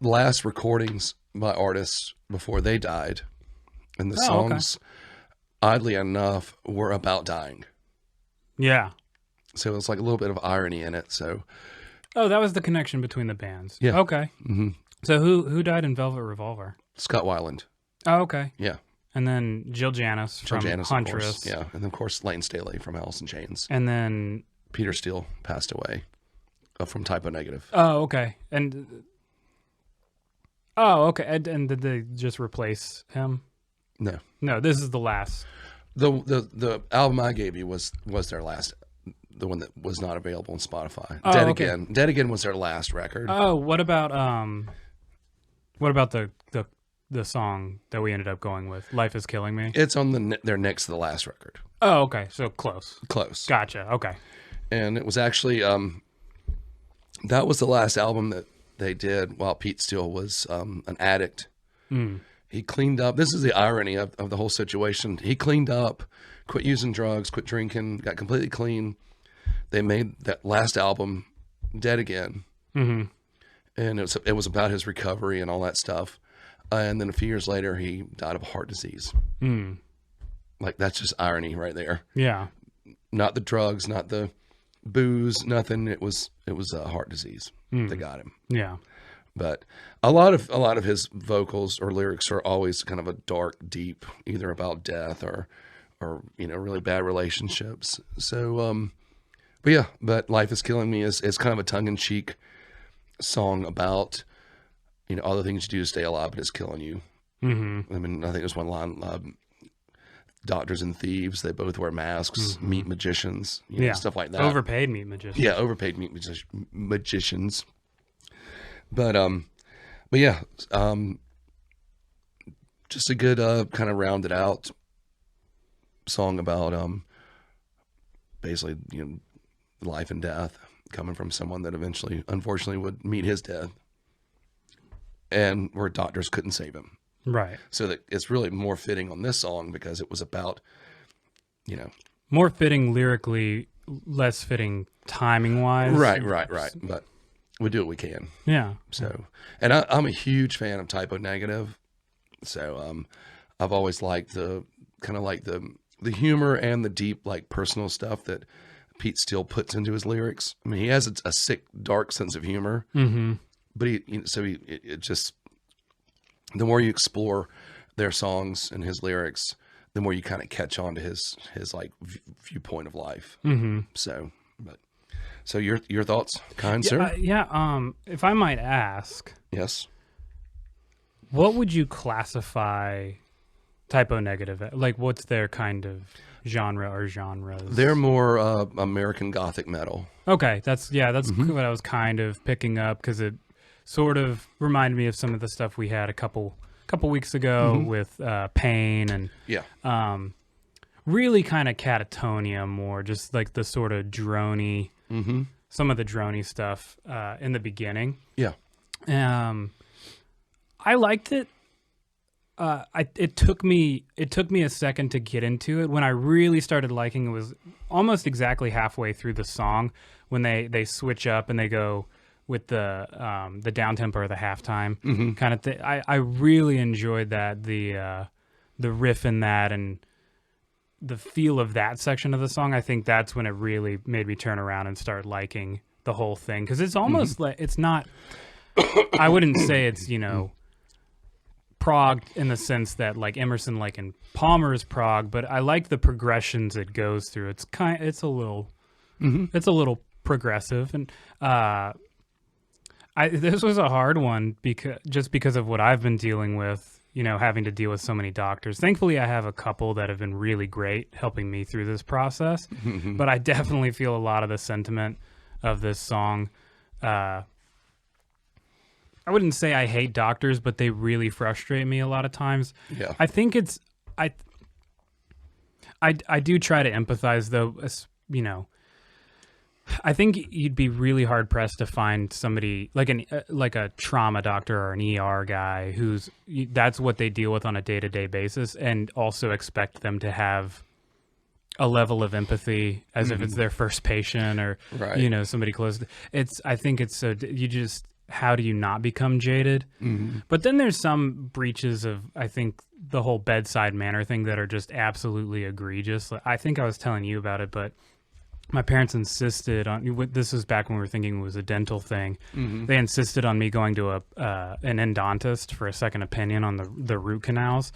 last recordings by artists before they died, and the songs, oddly enough, were about dying. Yeah. So it's like a little bit of irony in it. So. Oh, that was the connection between the bands. Yeah. Okay. Mm-hmm. So who died in Velvet Revolver? Scott Weiland. Oh, okay. Yeah. And then Jill Janis from Huntress. Yeah. And then, of course, Lane Staley from Alice in Chains. And then Peter Steele passed away from Typo Negative. Oh, okay. And and did they just replace him? No. No, this is the last. The album I gave you was their last, the one that was not available on Spotify. Oh, Dead okay. Again. Dead Again was their last record. Oh, what about the song that we ended up going with? Life Is Killing Me. It's on their next to the last record. Oh, okay. So close. Close. Gotcha. Okay. And it was actually that was the last album that they did while Pete Steele was an addict. He cleaned up. This is the irony of the whole situation. He cleaned up, quit using drugs, quit drinking, got completely clean. They made that last album, Dead Again. Mm-hmm. And it was about his recovery and all that stuff. And then a few years later, he died of heart disease. Like, that's just irony right there. Yeah. Not the drugs, not the booze, nothing. It was a heart disease that got him. Yeah. But a lot of his vocals or lyrics are always kind of a dark, deep, either about death or really bad relationships. So, but Life is Killing Me is kind of a tongue in cheek song about, all the things you do to stay alive, but it's killing you. Mm-hmm. I mean, I think there's one line, doctors and thieves, they both wear masks, meat magicians, stuff like that. Overpaid meat magicians. Yeah, overpaid meat magicians. But yeah, just a good kind of rounded out song about basically life and death, coming from someone that eventually, unfortunately, would meet his death, and where doctors couldn't save him. Right. So that it's really more fitting on this song because it was about, more fitting lyrically, less fitting timing wise. Right. But we do what we can. Yeah. So, and I'm a huge fan of Typo Negative. So, I've always liked the humor and the deep, like, personal stuff that Pete Steele puts into his lyrics. I mean, he has a sick, dark sense of humor, but it just, the more you explore their songs and his lyrics, the more you kind of catch on to his like viewpoint of life. Mm-hmm. So your thoughts, kind sir? If I might ask, yes. What would you classify Typo Negative as? Like, what's their kind of genre or genres? They're more American Gothic metal. Okay, that's what I was kind of picking up, because it sort of reminded me of some of the stuff we had a couple weeks ago with Pain and really kind of Catatonia, more just like the sort of drony, some of the drony stuff in the beginning. Yeah. I liked it. It took me a second to get into it. When I really started liking it was almost exactly halfway through the song, when they switch up and they go with the down tempo or the halftime kind of thing. I really enjoyed that, the riff in that and the feel of that section of the song. I think that's when it really made me turn around and start liking the whole thing, because it's almost like, it's not, I wouldn't say it's prog in the sense that like Emerson, like in Palmer's prog, but I like the progressions it goes through. It's a little progressive, and this was a hard one because of what I've been dealing with, having to deal with so many doctors. Thankfully, I have a couple that have been really great helping me through this process, but I definitely feel a lot of the sentiment of this song. I wouldn't say I hate doctors, but they really frustrate me a lot of times. Yeah. I think I do try to empathize, though, I think you'd be really hard pressed to find somebody like a trauma doctor or an ER guy that's what they deal with on a day-to-day basis, and also expect them to have a level of empathy as if it's their first patient or somebody close. I think it's so how do you not become jaded? But then there's some breaches of, I think, the whole bedside manner thing that are just absolutely egregious. I think I was telling you about it, but my parents insisted on, this was back when we were thinking it was a dental thing. They insisted on me going to an endodontist for a second opinion on the root canals.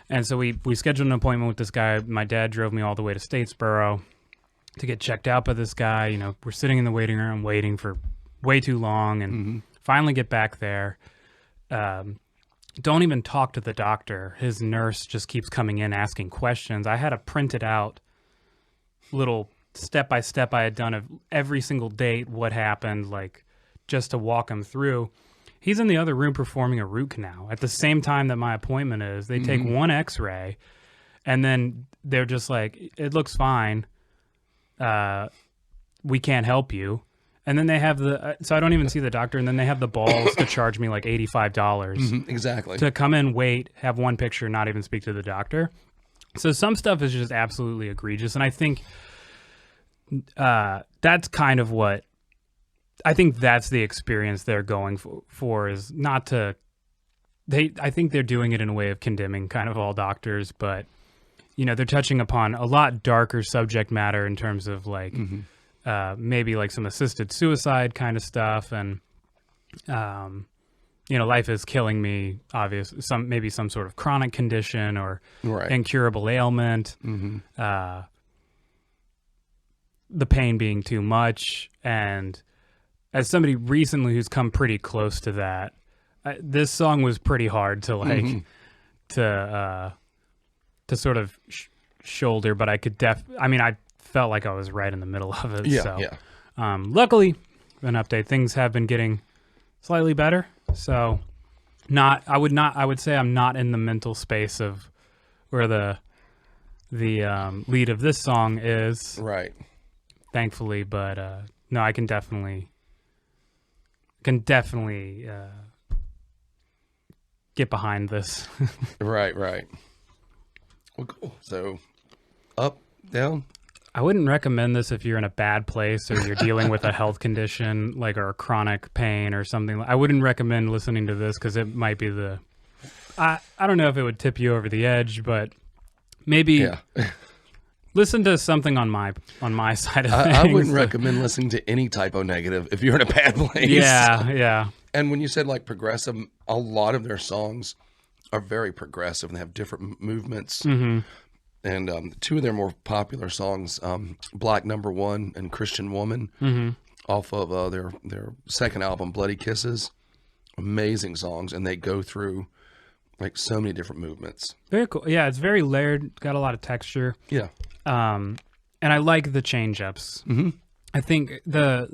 And so we scheduled an appointment with this guy. My dad drove me all the way to Statesboro to get checked out by this guy. We're sitting in the waiting room waiting for way too long, and finally get back there. Don't even talk to the doctor. His nurse just keeps coming in asking questions. I had a printed out little step-by-step I had done of every single date, what happened, like, just to walk him through. He's in the other room performing a root canal at the same time that my appointment is. They take one x-ray, and then they're just like, it looks fine. We can't help you. And then they have so I don't even see the doctor, and then they have the balls to charge me like $85. Exactly. To come in, wait, have one picture, not even speak to the doctor. So some stuff is just absolutely egregious, and I think that's kind of what I think that's the experience they're going for is not to. I think they're doing it in a way of condemning kind of all doctors, but they're touching upon a lot darker subject matter in terms of like maybe like some assisted suicide kind of stuff, and life is killing me. Obvious, maybe some sort of chronic condition or incurable ailment. The pain being too much, and as somebody recently who's come pretty close to that, this song was pretty hard to like to sort of shoulder, but I could I felt like I was right in the middle of it. Luckily, an update, things have been getting slightly better. So I would say I'm not in the mental space of where the lead of this song is. Right. Thankfully, but no, I can definitely get behind this. Right. Well, cool. So, up, down. I wouldn't recommend this if you're in a bad place or you're dealing with a health condition like or chronic pain or something. I wouldn't recommend listening to this because it might be I don't know if it would tip you over the edge, but maybe listen to something on my side of things. I wouldn't recommend listening to any Typo Negative if you're in a bad place. Yeah. And when you said like progressive, a lot of their songs are very progressive and they have different movements. And two of their more popular songs, Black Number One and Christian Woman, off of their second album, Bloody Kisses. Amazing songs, and they go through like so many different movements. Very cool. Yeah, it's very layered, got a lot of texture. Yeah. And I like the change-ups. I think I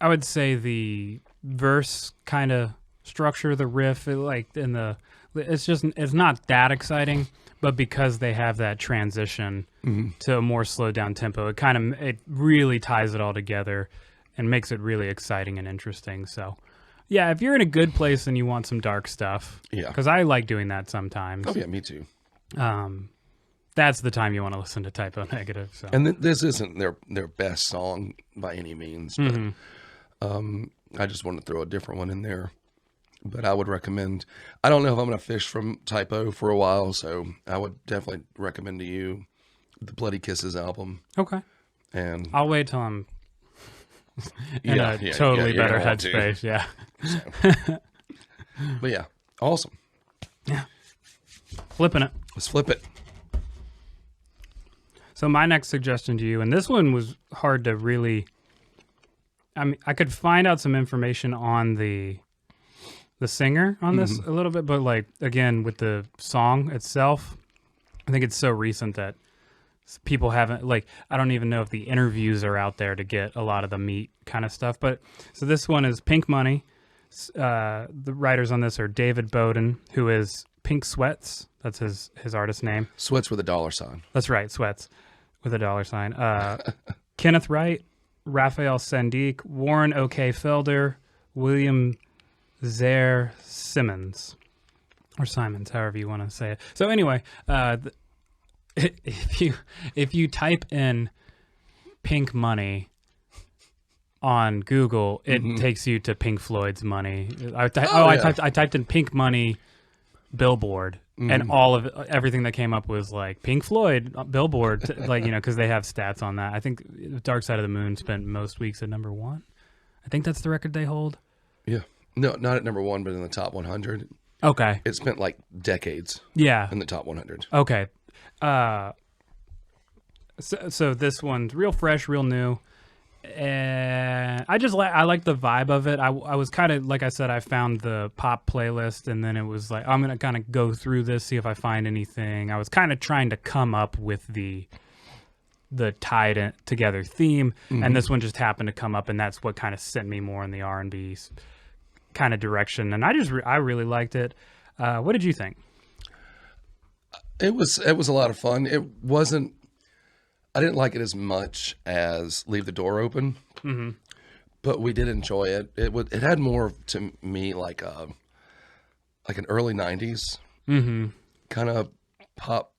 would say the verse kind of structure, the riff, it's not that exciting, but because they have that transition to a more slowed down tempo, it really ties it all together and makes it really exciting and interesting. So yeah, if you're in a good place and you want some dark stuff, because I like doing that sometimes. Oh yeah, me too. That's the time you want to listen to Typo Negative. So. And this isn't their best song by any means, but I just wanted to throw a different one in there. But I would recommend, I don't know if I'm going to fish from Typo for a while, so I would definitely recommend to you the Bloody Kisses album. Okay. And I'll wait till I'm in a totally better headspace. Yeah. So. But yeah, awesome. Yeah. Flipping it. Let's flip it. So my next suggestion to you, and this one was hard to really, I could find out some information on the singer on this a little bit, but like, again, with the song itself, I think it's so recent that people haven't, like, I don't even know if the interviews are out there to get a lot of the meat kind of stuff. But so this one is Pink Money. The writers on this are David Bowden, who is Pink Sweats. That's his artist name. Sweats with a $sign. That's right, Sweats with a $sign. Kenneth Wright, Raphael Sendik, Warren O.K. Felder, William Zare Simmons, or Simons, however you want to say it. So anyway, if you type in Pink Money on Google, it takes you to Pink Floyd's Money. I typed in Pink Money Billboard, and everything that came up was like Pink Floyd Billboard, like, because they have stats on that. I think Dark Side of the Moon spent most weeks at number 1. I think that's the record they hold. Yeah. No, not at number 1, but in the top 100. Okay. It spent like decades. Yeah. In the top 100. Okay. So this one's real fresh, real new. And I like the vibe of it. I was kind of, like I said, I found the pop playlist, and then it was like, I'm going to kind of go through this, see if I find anything. I was kind of trying to come up with the tied together theme, and this one just happened to come up, and that's what kind of sent me more in the R&B kind of direction. And I really liked it. What did you think? It was a lot of fun. I didn't like it as much as Leave the Door Open, but we did enjoy it. It had more to me like an early 90s kind of pop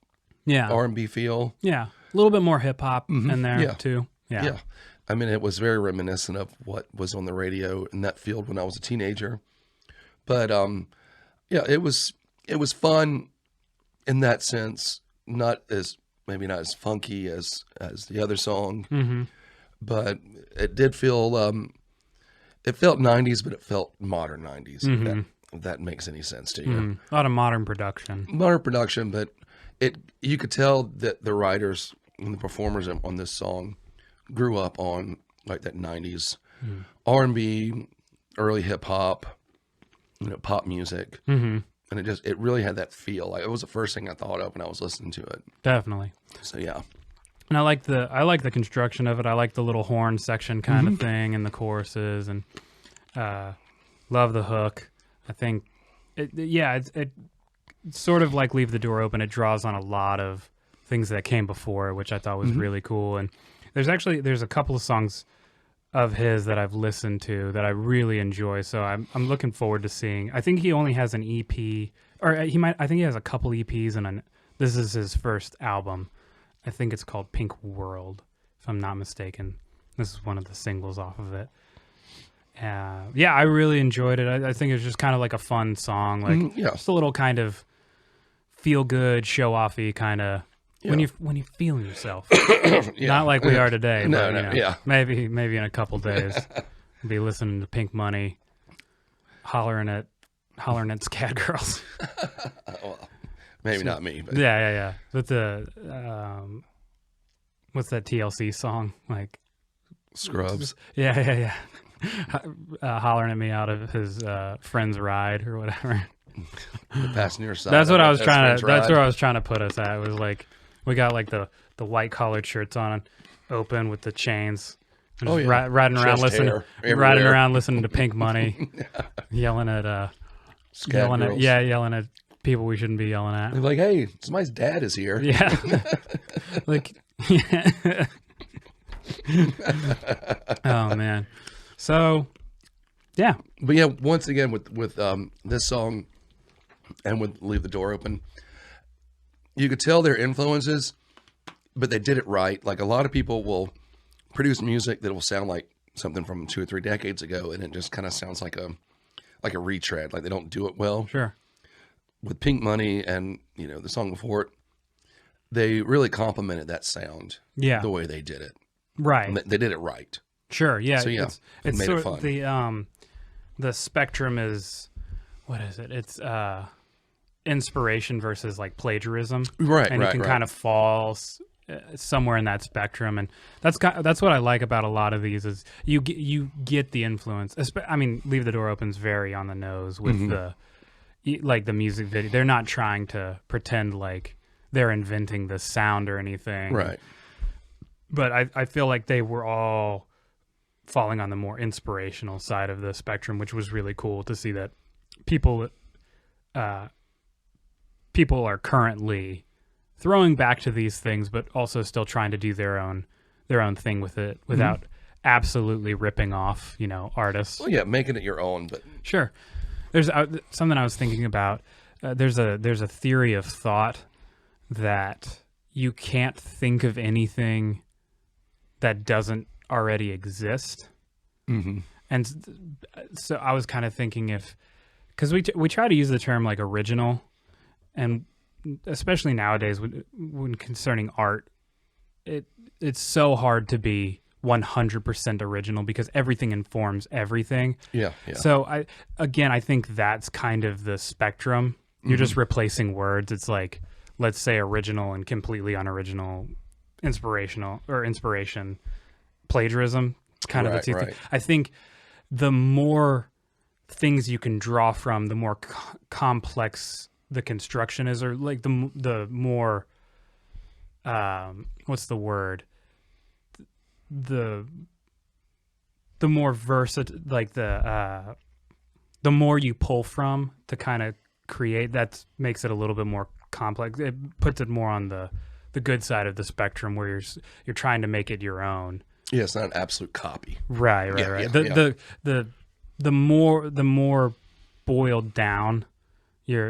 R&B feel. Yeah, a little bit more hip hop in there too. Yeah. I mean, it was very reminiscent of what was on the radio in that field when I was a teenager. But it was fun in that sense. not as maybe not as funky as the other song, Mm-hmm. but it did feel it felt 90s, but it felt modern 90s. Mm-hmm. If that makes any sense to you. Mm-hmm. A lot of modern production. Modern production, but you could tell that the writers and the performers on this song grew up on like that 90s R&B, early hip hop, pop music. Mm-hmm. And it really had that feel. Like it was the first thing I thought of when I was listening to it. Definitely. So yeah. And I like the construction of it. I like the little horn section kind of thing and the choruses, and love the hook. I think it's sort of like Leave the Door Open. It draws on a lot of things that came before, which I thought was really cool. And there's a couple of songs of his that I've listened to that I really enjoy. So I'm looking forward to seeing. I think he only has an EP, or I think he has a couple EPs, and this is his first album. I think it's called Pink World, if I'm not mistaken. This is one of the singles off of it. Yeah, I really enjoyed it. I think it was just kind of like a fun song, like just a little kind of feel good, show offy kind of when you're feeling yourself. Not like we are today. No, but, maybe in a couple days, we'll be listening to Pink Money, hollering at Scat Girls. Well, maybe not me, but yeah. With the what's that TLC song like? Scrubs. Yeah. Hollering at me out of his friend's ride or whatever. The passenger side. That's what I was trying to. That's where I was trying to put us at. It was like we got like the white collared shirts on, open with the chains. And riding around listening to Pink Money, yelling at yelling at people we shouldn't be yelling at. They're like, hey, somebody's dad is here. Yeah, like. Oh man. So, yeah. But yeah, once again with this song and with Leave the Door Open, you could tell their influences, but they did it right. Like a lot of people will produce music that will sound like something from 2 or 3 decades ago, and it just kind of sounds like a retread. Like they don't do it well. Sure. With Pink Money and the song before it, they really complemented that sound. Yeah. The way they did it. Right. And they did it right. Sure. Yeah. So yeah, it's made sort it fun. of the spectrum is, what is it? It's inspiration versus like plagiarism. Right. And you can kind of fall somewhere in that spectrum, and that's what I like about a lot of these is you get the influence. I mean, Leave the Door Open's very on the nose with the music video. They're not trying to pretend like they're inventing the sound or anything. Right. But I feel like they were all falling on the more inspirational side of the spectrum, which was really cool to see that people are currently throwing back to these things, but also still trying to do their own thing with it without absolutely ripping off, artists. Well, yeah, making it your own, but sure. There's something I was thinking about. There's a theory of thought that you can't think of anything that doesn't already exist. Mm-hmm. And so I was kind of thinking because we try to use the term like original, and especially nowadays when concerning art, it's so hard to be 100% original because everything informs everything. Yeah. So I think that's kind of the spectrum. You're just replacing words. It's like, let's say original and completely unoriginal, inspiration, plagiarism. It's kind of the two things. I think the more things you can draw from, the more complex the construction is, or like the more what's the word? The more versatile, like the more you pull from to kind of create, that makes it a little bit more complex. It puts it more on the good side of the spectrum where you're trying to make it your own. Yeah, it's not an absolute copy. Right. The more boiled down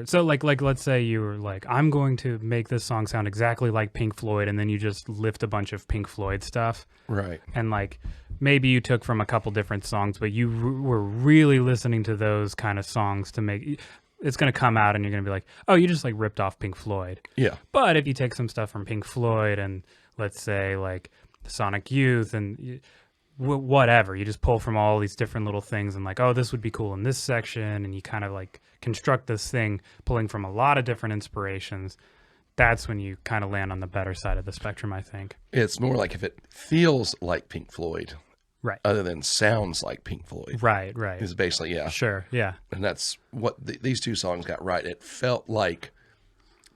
so like let's say you were like, I'm going to make this song sound exactly like Pink Floyd, and then you just lift a bunch of Pink Floyd stuff. Right. And like maybe you took from a couple different songs, but you were really listening to those kind of songs to make. it's going to come out and you're going to be like, oh, you just like ripped off Pink Floyd. Yeah. But if you take some stuff from Pink Floyd and let's say like Sonic Youth and whatever, you just pull from all these different little things and like, oh, this would be cool in this section. And you kind of like construct this thing pulling from a lot of different inspirations. That's when you kind of land on the better side of the spectrum, I think. It's more like if it feels like Pink Floyd, right, other than sounds like Pink Floyd. Right. Is basically, yeah. Sure, yeah. And that's what these two songs got right. It felt like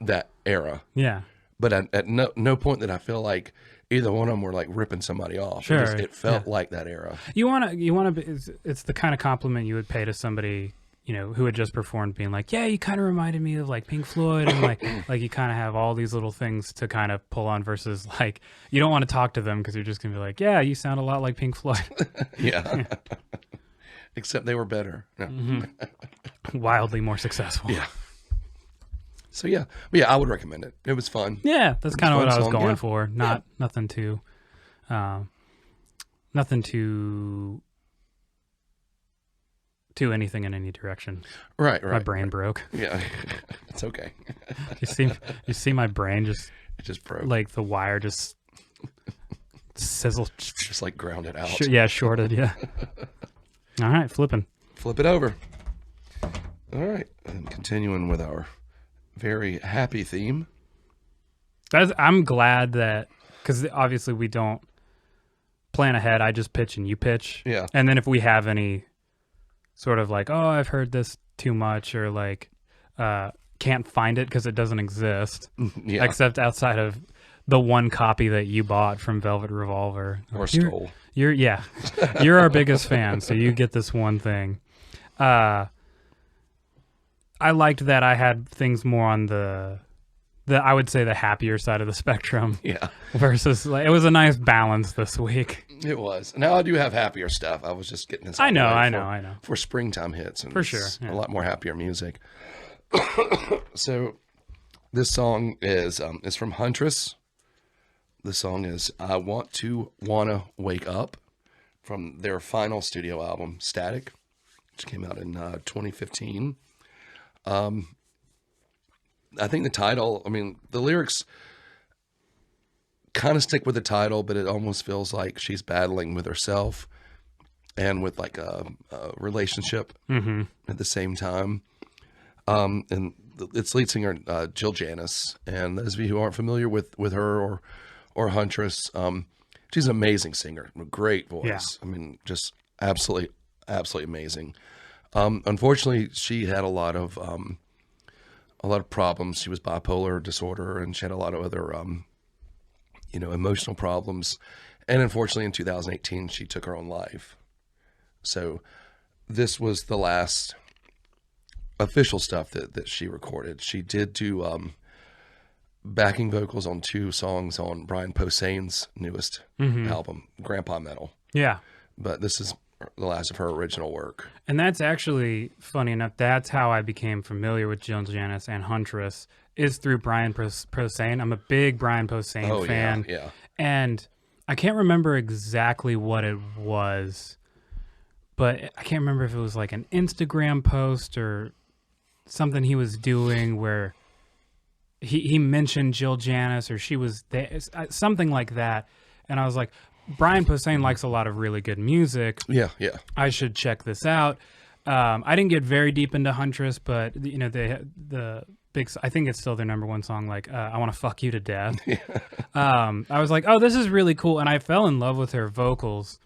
that era. Yeah. But at no point did I feel like either one of them were like ripping somebody off. Sure. It felt like that era. You want to be, it's the kind of compliment you would pay to somebody, you know, who had just performed, being like, yeah, you kind of reminded me of like Pink Floyd, and like you kind of have all these little things to kind of pull on, versus like you don't want to talk to them because you're just gonna be like, yeah, you sound a lot like Pink Floyd. Yeah. Except they were better. No. Wildly more successful. Yeah. So yeah, I would recommend it. It was fun. Yeah, that's kind of what I was going for. Yeah. Nothing to anything in any direction. Right. My brain broke. Yeah, it's okay. You see my brain It just broke. like the wire just sizzled. Just like ground it out. Shorted. Yeah. All right, flipping. Flip it over. All right, and continuing with our very happy theme. I'm glad that, because obviously we don't plan ahead. I just pitch and you pitch. Yeah. And then if we have any sort of like, oh, I've heard this too much, or like can't find it because it doesn't exist, Yeah. except outside of the one copy that you bought from Velvet Revolver. Or stole. You're our biggest fan, so you get this one thing. I liked that I had things more on the I would say the happier side of the spectrum. Yeah. Versus, like, it was a nice balance this week. It was. Now I do have happier stuff. I was just getting this. I know. For springtime hits, and For sure, it's yeah. a lot more happier music. So, this song is from Huntress. The song is "I Wanna Wake Up" from their final studio album, Static, which came out in 2015. I think the title, the lyrics kind of stick with the title, but it almost feels like she's battling with herself and with like a relationship at the same time. And its lead singer, Jill Janis, and those of you who aren't familiar with her or Huntress, she's an amazing singer, a great voice. Yeah. Just absolutely amazing. Unfortunately, she had a lot of problems. She was bipolar disorder, and she had a lot of other, emotional problems. And unfortunately, in 2018, she took her own life. So this was the last official stuff that she recorded. She did do backing vocals on 2 songs on Brian Posehn's newest album, Grandpa Metal. Yeah. But this is the last of her original work. And that's actually, funny enough, that's how I became familiar with Jill Janis and Huntress, is through Brian Posehn. I'm a big Brian Posehn fan. Yeah. And I can't remember exactly what it was, but I can't remember if it was like an Instagram post or something he was doing where he mentioned Jill Janis, or she was there, something like that. And I was like, Brian Posehn likes a lot of really good music. Yeah. I should check this out. I didn't get very deep into Huntress, but the big, I think it's still their number one song, like I Want to Fuck You to Death. I was like, oh, this is really cool. And I fell in love with her vocals.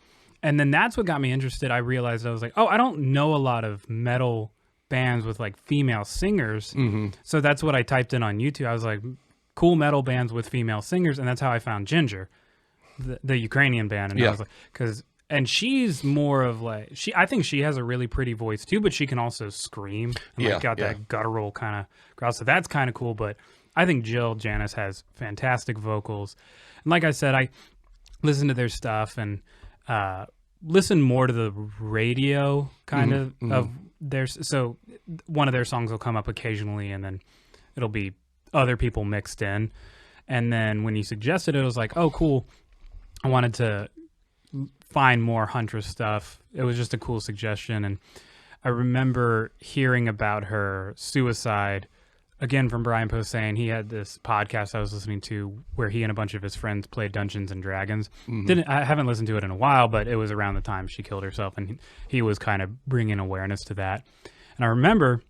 And then that's what got me interested. I realized, I was like, oh, I don't know a lot of metal bands with like female singers. So that's what I typed in on YouTube. I was like, cool metal bands with female singers. And that's how I found Ginger, the Ukrainian band. And I was like, and she's more of like, I think she has a really pretty voice too, but she can also scream and got that guttural kind of growl. So that's kind of cool. But I think Jill Janis has fantastic vocals. And like I said, I listen to their stuff and listen more to the radio kind of theirs. So one of their songs will come up occasionally, and then it'll be other people mixed in. And then when you suggested it, I was like, oh, cool. I wanted to find more Huntress stuff. It was just a cool suggestion. And I remember hearing about her suicide again from Brian Posehn. He had this podcast I was listening to where he and a bunch of his friends played Dungeons and Dragons. I haven't listened to it in a while, but it was around the time she killed herself, and he was kind of bringing awareness to that. And I remember,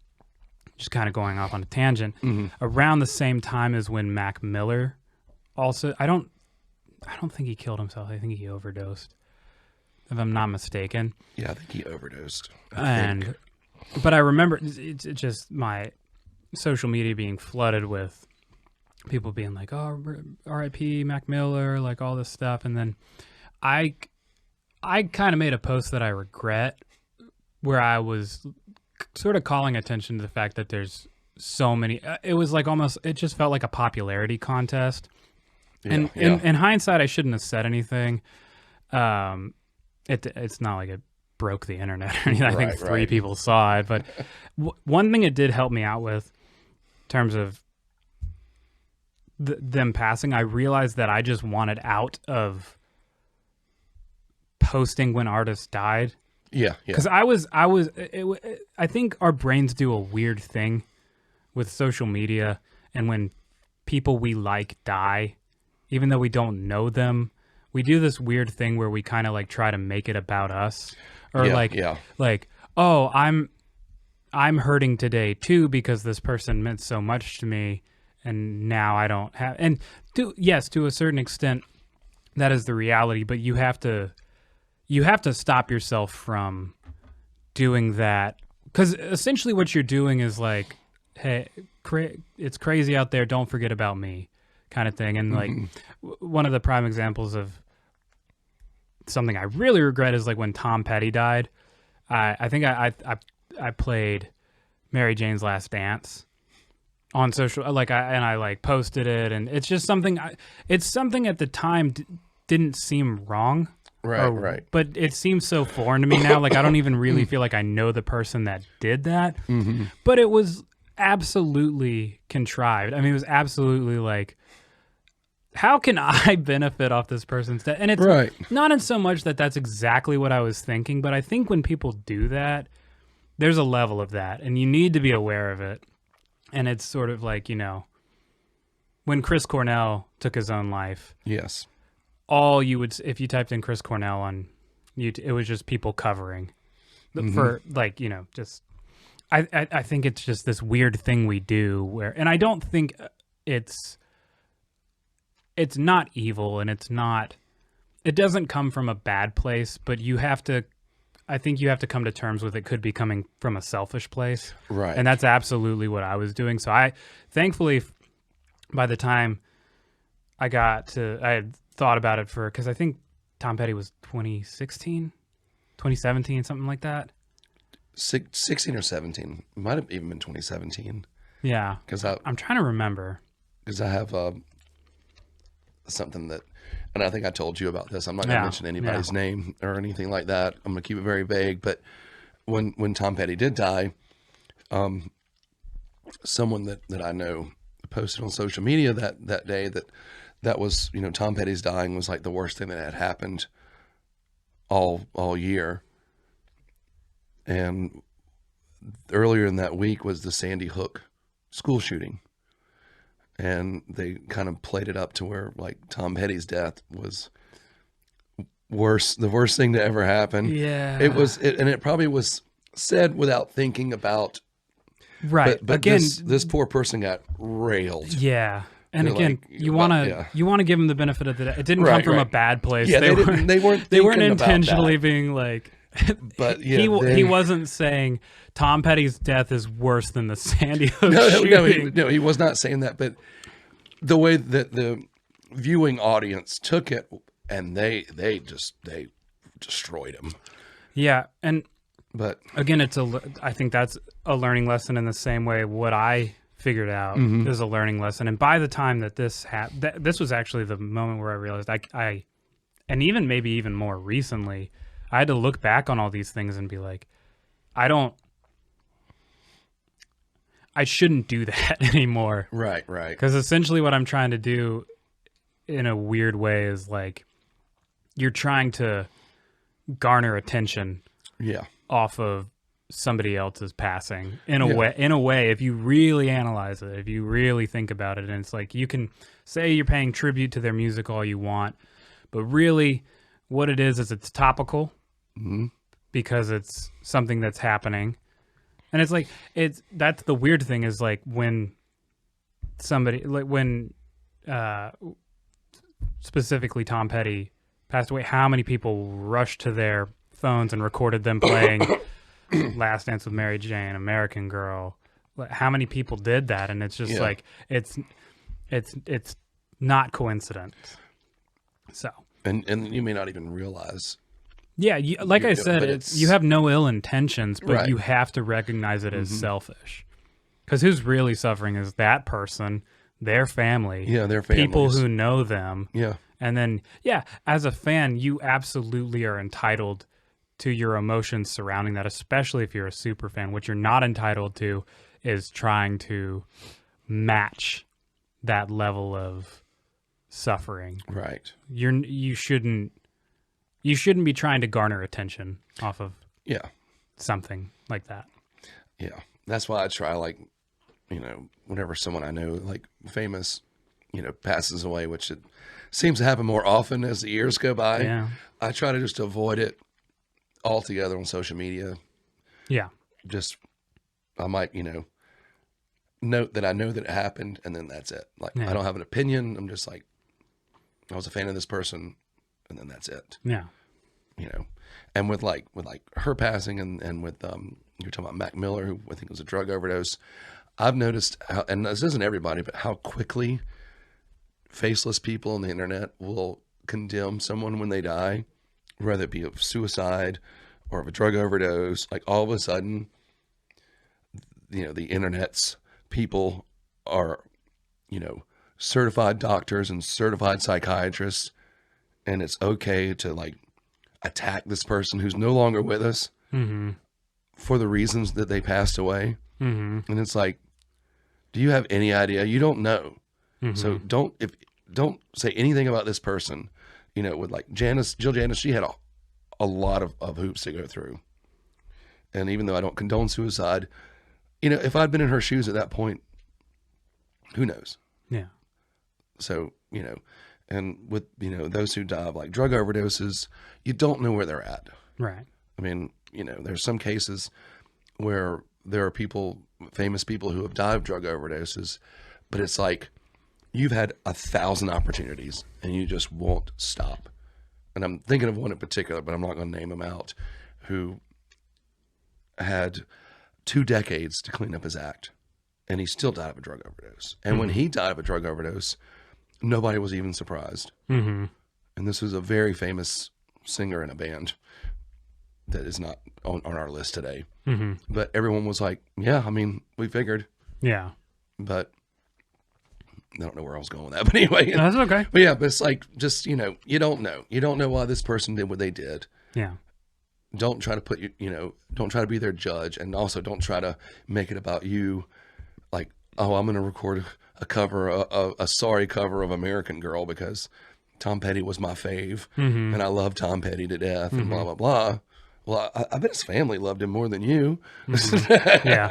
just kind of going off on a tangent, around the same time as when Mac Miller also, I don't think he killed himself. I think he overdosed, if I'm not mistaken. Yeah, I think he overdosed. But I remember it's just my social media being flooded with people being like, "Oh, R.I.P. Mac Miller," like all this stuff, and then I kind of made a post that I regret, where I was sort of calling attention to the fact that there's so many. It was like it just felt like a popularity contest. And in hindsight, I shouldn't have said anything. It's not like it broke the internet or anything. I think three people saw it. But one thing it did help me out with, in terms of them passing, I realized that I just wanted out of posting when artists died. Yeah. Because I think our brains do a weird thing with social media, and when people we like die, even though we don't know them, we do this weird thing where we kind of like try to make it about us, or like, oh, I'm hurting today too because this person meant so much to me, and now I don't have. And to a certain extent, that is the reality. But you have to stop yourself from doing that, because essentially what you're doing is like, hey, it's crazy out there. Don't forget about me, kind of thing. And like one of the prime examples of something I really regret is like when Tom Petty died. I think I played Mary Jane's Last Dance on social, like I posted it, and it's just something. It's something at the time didn't seem wrong. Right. But it seems so foreign to me now. Like I don't even really feel like I know the person that did that. But it was absolutely contrived. I mean, it was absolutely like, how can I benefit off this person's death? And it's not in so much that that's exactly what I was thinking, but I think when people do that, there's a level of that, and you need to be aware of it. And it's sort of like, when Chris Cornell took his own life. Yes. All you would, if you typed in Chris Cornell on YouTube, it was just people covering for like, just, I think it's just this weird thing we do where, and I don't think it's not evil, and it doesn't come from a bad place, but I think you have to come to terms with it could be coming from a selfish place. Right. And that's absolutely what I was doing. So thankfully, by the time I had thought about it because I think Tom Petty was 2016, 2017, something like that. 16 or 17. It might have even been 2017. Yeah. Because I'm trying to remember. Because I have something that, and I think I told you about this. I'm not going to mention anybody's name or anything like that. I'm going to keep it very vague. But when Tom Petty did die, someone that I know posted on social media that day that was, Tom Petty's dying was like the worst thing that had happened all year. And earlier in that week was the Sandy Hook school shooting. And they kind of played it up to where like Tom Petty's death was the worst thing to ever happen. Yeah. And it probably was said without thinking about. Right. But again, this poor person got railed. Yeah. And They're again, like, you want to give them the benefit of the doubt. It didn't come from a bad place. Yeah, they weren't intentionally being like. But yeah, he wasn't saying Tom Petty's death is worse than the Sandy Hook shooting. No, he was not saying that. But the way that the viewing audience took it, and they destroyed him. Yeah, but again, I think that's a learning lesson in the same way what I figured out is a learning lesson. And by the time that this happened, this was actually the moment where I realized I and maybe even more recently, I had to look back on all these things and be like, I shouldn't do that anymore. Right. Because essentially what I'm trying to do in a weird way is like, you're trying to garner attention off of somebody else's passing in a way, if you really analyze it, if you really think about it. And it's like, you can say you're paying tribute to their music all you want, but really what it is it's topical because it's something that's happening. And it's like, that's the weird thing is like when somebody, like when specifically Tom Petty passed away, how many people rushed to their phones and recorded them playing Last Dance with Mary Jane, American Girl. How many people did that? And it's just like, it's not coincidence. So, and you may not even realize. Yeah, like I said, you have no ill intentions, but you have to recognize it as selfish. Because who's really suffering is that person, their family, their families. People who know them. Yeah. And then, as a fan, you absolutely are entitled to your emotions surrounding that, especially if you're a super fan. What you're not entitled to is trying to match that level of suffering. Right. You shouldn't be trying to garner attention off of something like that. Yeah. That's why I try, like, whenever someone I know, like famous, passes away, which it seems to happen more often as the years go by. Yeah. I try to just avoid it altogether on social media. Yeah. Just, I might, note that I know that it happened, and then that's it. Like, I don't have an opinion. I'm just like, I was a fan of this person, and then that's it. Yeah. And with her passing and with, you're talking about Mac Miller, who I think was a drug overdose. I've noticed how, and this isn't everybody, but how quickly faceless people on the internet will condemn someone when they die, whether it be of suicide or of a drug overdose. Like, all of a sudden, the internet's people are, certified doctors and certified psychiatrists, and it's okay to like attack this person who's no longer with us for the reasons that they passed away. And it's like, do you have any idea? You don't know. So don't say anything about this person. With like Jill Janis, she had a lot of hoops to go through. And even though I don't condone suicide, if I'd been in her shoes at that point, who knows? Yeah. So, and with, those who die of like drug overdoses, you don't know where they're at. Right. I mean, there's some cases where there are famous people who have died of drug overdoses, but it's like, you've had 1,000 opportunities and you just won't stop. And I'm thinking of one in particular, but I'm not going to name him out, who had 2 decades to clean up his act, and he still died of a drug overdose. And when he died of a drug overdose, nobody was even surprised. And this was a very famous singer in a band that is not on our list today. But everyone was like, yeah, I mean, we figured. Yeah. But I don't know where I was going with that. But anyway. No, that's okay. But yeah, but it's like, just, you don't know. You don't know why this person did what they did. Yeah. Don't try to put, don't try to be their judge. And also don't try to make it about you. Like, oh, I'm going to record a cover, a sorry cover of American Girl because Tom Petty was my fave. And I love Tom Petty to death and blah, blah, blah. Well, I bet his family loved him more than you. Yeah.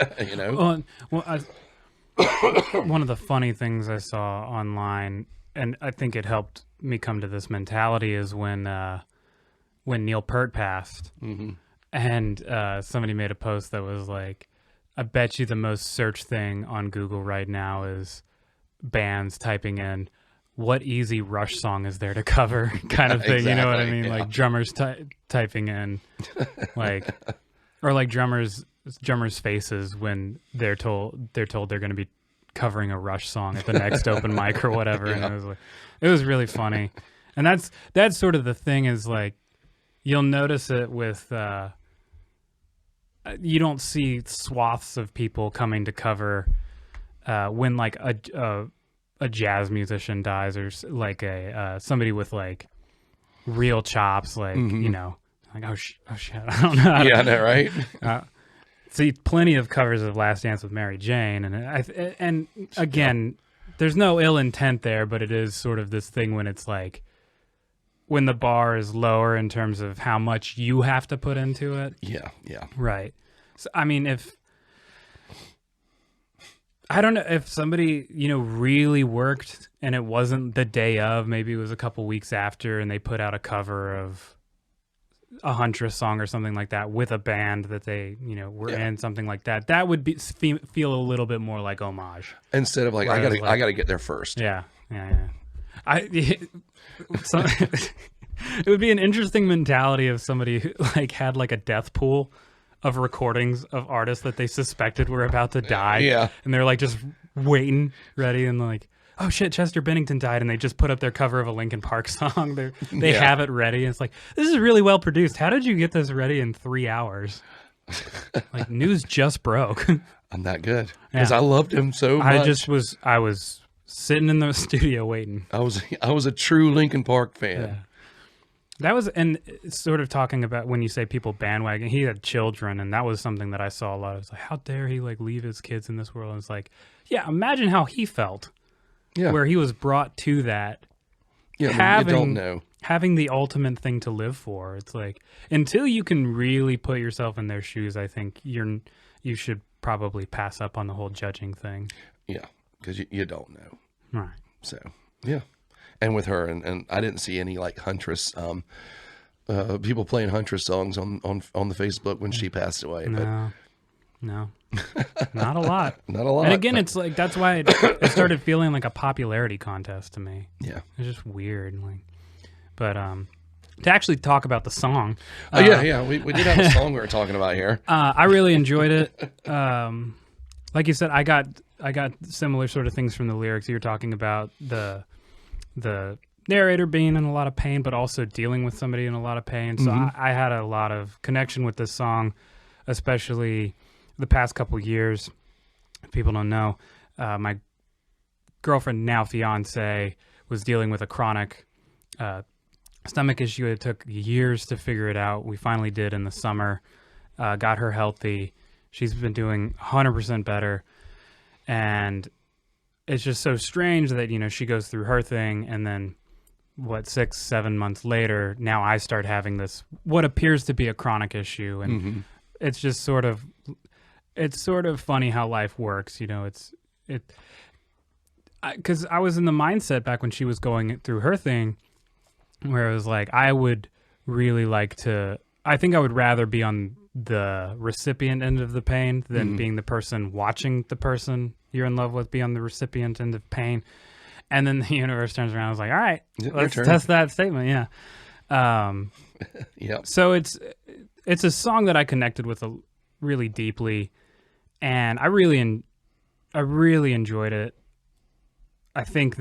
One of the funny things I saw online, and I think it helped me come to this mentality, is when Neil Peart passed, and somebody made a post that was like, I bet you the most searched thing on Google right now is bands typing in, what easy Rush song is there to cover, kind of thing. Exactly, you know what I mean? Yeah. Like drummers typing in, like, or like drummers' faces when they're told they're going to be covering a Rush song at the next open mic or whatever. Yeah. And it was really funny. And that's sort of the thing, is like, you'll notice it with, you don't see swaths of people coming to cover when like a jazz musician dies, or like somebody with like real chops, like, like, oh shit, I don't know. Yeah, I know, right? See plenty of covers of Last Dance with Mary Jane, and again, there's no ill intent there, but it is sort of this thing when it's like, when the bar is lower in terms of how much you have to put into it. Yeah, yeah. Right. So, I mean, if I don't know if somebody, really worked and it wasn't the day of, maybe it was a couple weeks after and they put out a cover of a Huntress song or something like that with a band that they, were in, something like that. That would be feel a little bit more like homage. Instead of like, I gotta get there first. Yeah. So, it would be an interesting mentality if somebody who, like, had like a death pool of recordings of artists that they suspected were about to die. Yeah. And they're like just waiting, ready, and like, oh shit, Chester Bennington died, and they just put up their cover of a Linkin Park song. They have it ready, and it's like, this is really well produced. How did you get this ready in 3 hours? Like, news just broke. I'm that good because I loved him so much. I was sitting in the studio waiting. I was a true Linkin Park fan. Yeah. That was, and sort of talking about when you say people bandwagon, he had children, and that was something that I saw a lot. I was like, how dare he like leave his kids in this world? And it's like, yeah, imagine how he felt. Yeah. Where he was brought to that. Yeah, you don't know. Having the ultimate thing to live for. It's like, until you can really put yourself in their shoes, I think you should probably pass up on the whole judging thing. Yeah, because you don't know. Right. So, yeah. And with her, and I didn't see any like Huntress, people playing Huntress songs on the Facebook when she passed away. No, not a lot. Not a lot. And again, it's like, that's why it started feeling like a popularity contest to me. Yeah. It's just weird. Like, but to actually talk about the song. We did have a song we were talking about here. I really enjoyed it. Like you said, I got similar sort of things from the lyrics. You were talking about the narrator being in a lot of pain, but also dealing with somebody in a lot of pain. So I had a lot of connection with this song, especially the past couple years. If people don't know, my girlfriend, now fiance, was dealing with a chronic stomach issue. It took years to figure it out. We finally did in the summer, got her healthy. She's been doing 100% better. And it's just so strange that, she goes through her thing, and then 6-7 months later, now I start having this, what appears to be a chronic issue. And it's just sort of funny how life works. Because I was in the mindset back when she was going through her thing where it was like, I would really like to, I think I would rather be on the recipient end of the pain than being the person watching the person you're in love with be on the recipient end of pain. And then the universe turns around and is like, all right, let's test that statement. Yeah. Yep. So it's a song that I connected with really deeply, and I really enjoyed it. I think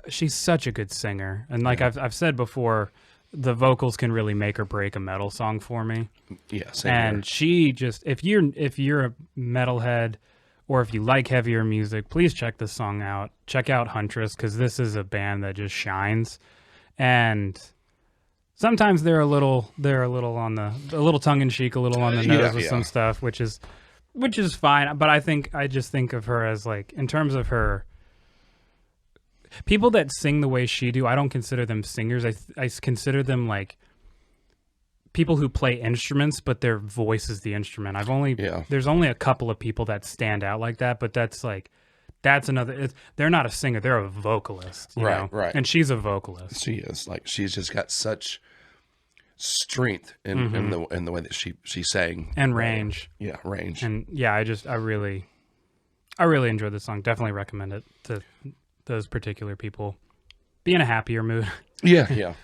she's such a good singer. And like I've said before, the vocals can really make or break a metal song for me. Yeah, same and here. She just, if you're a metalhead or if you like heavier music, please check this song out. Check out Huntress, because this is a band that just shines. And sometimes they're a little on a little tongue in cheek, a little on the nose with some stuff, which is fine. But I just think of her as, like, in terms of her, people that sing the way she do, I don't consider them singers. I consider them like people who play instruments, but their voice is the instrument. There's only a couple of people that stand out like that, but that's another. They're not a singer; they're a vocalist. You know? Right. And she's a vocalist. She is, like, she's just got such strength in the way that she sang and range. Yeah, range. And yeah, I really enjoyed this song. Definitely recommend it to those particular people. Be in a happier mood. Yeah.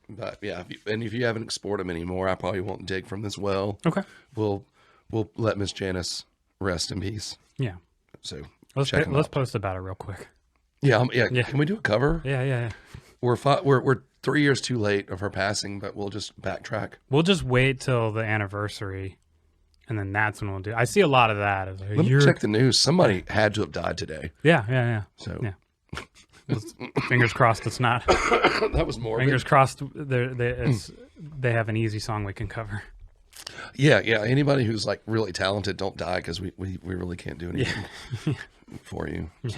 But yeah, if you haven't explored them anymore, I probably won't dig from this well. Okay. We'll let Miss Janice rest in peace. Yeah. So let's post about it real quick. Yeah. Can we do a cover? Yeah. We're 3 years too late of her passing, but we'll just backtrack. We'll just wait till the anniversary, and then that's when we'll do. I see a lot of that. Like, Let me check the news. Somebody had to have died today. Yeah. So yeah. Fingers crossed it's not. That was morbid. Fingers crossed they have an easy song we can cover. Yeah. Anybody who's like really talented, don't die, because we really can't do anything for you. So.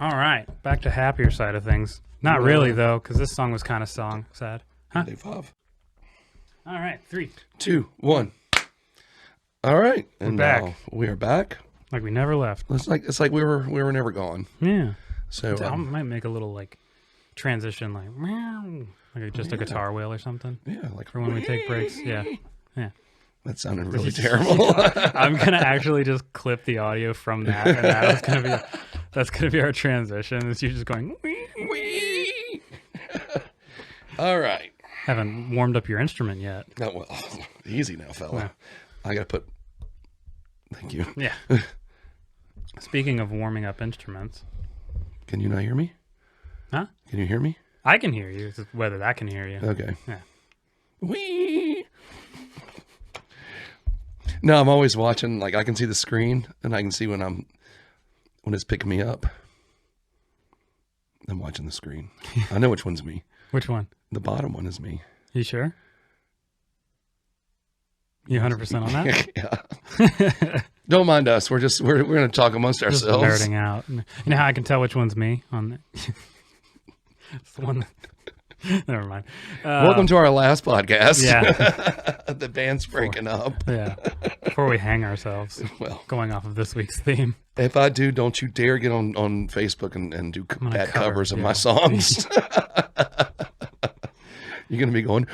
All right. Back to happier side of things. Not really though, because this song was kind of sad. Huh? Day 5. All right, 3, 2, 1. All right, and back. now we are back. Like we never left. It's like we were never gone. Yeah. So I might make a little like transition, like meow, like just a guitar wheel or something. yeah, like For when we take breaks. Yeah. Yeah. that sounded really terrible. I'm gonna actually just clip the audio from that, and that's gonna be our transition. Is you just going. Wee. All right. Haven't warmed up your instrument yet. Oh, well, easy now, fella. Yeah. I gotta put. Thank you. Yeah. Speaking of warming up instruments, Can you not hear me? huh? Can you hear me? I can hear you. It's just whether that can hear you. Okay. Yeah. Wee. No, I'm always watching. Like I can see the screen, and I can see when it's picking me up. I'm watching the screen. I know which one's me. Which one? The bottom one is me. You sure? You 100% on that? Yeah. Don't mind us. We're going to talk amongst Just ourselves. nerding out. You know how I can tell which one's me on the it's the one that, never mind. Welcome to our last podcast. Yeah. The band's breaking up. Yeah. Before we hang ourselves, Well, going off of this week's theme. if I do, don't you dare get on Facebook and do gonna bad cover, covers of yeah. my songs. You're going to be going,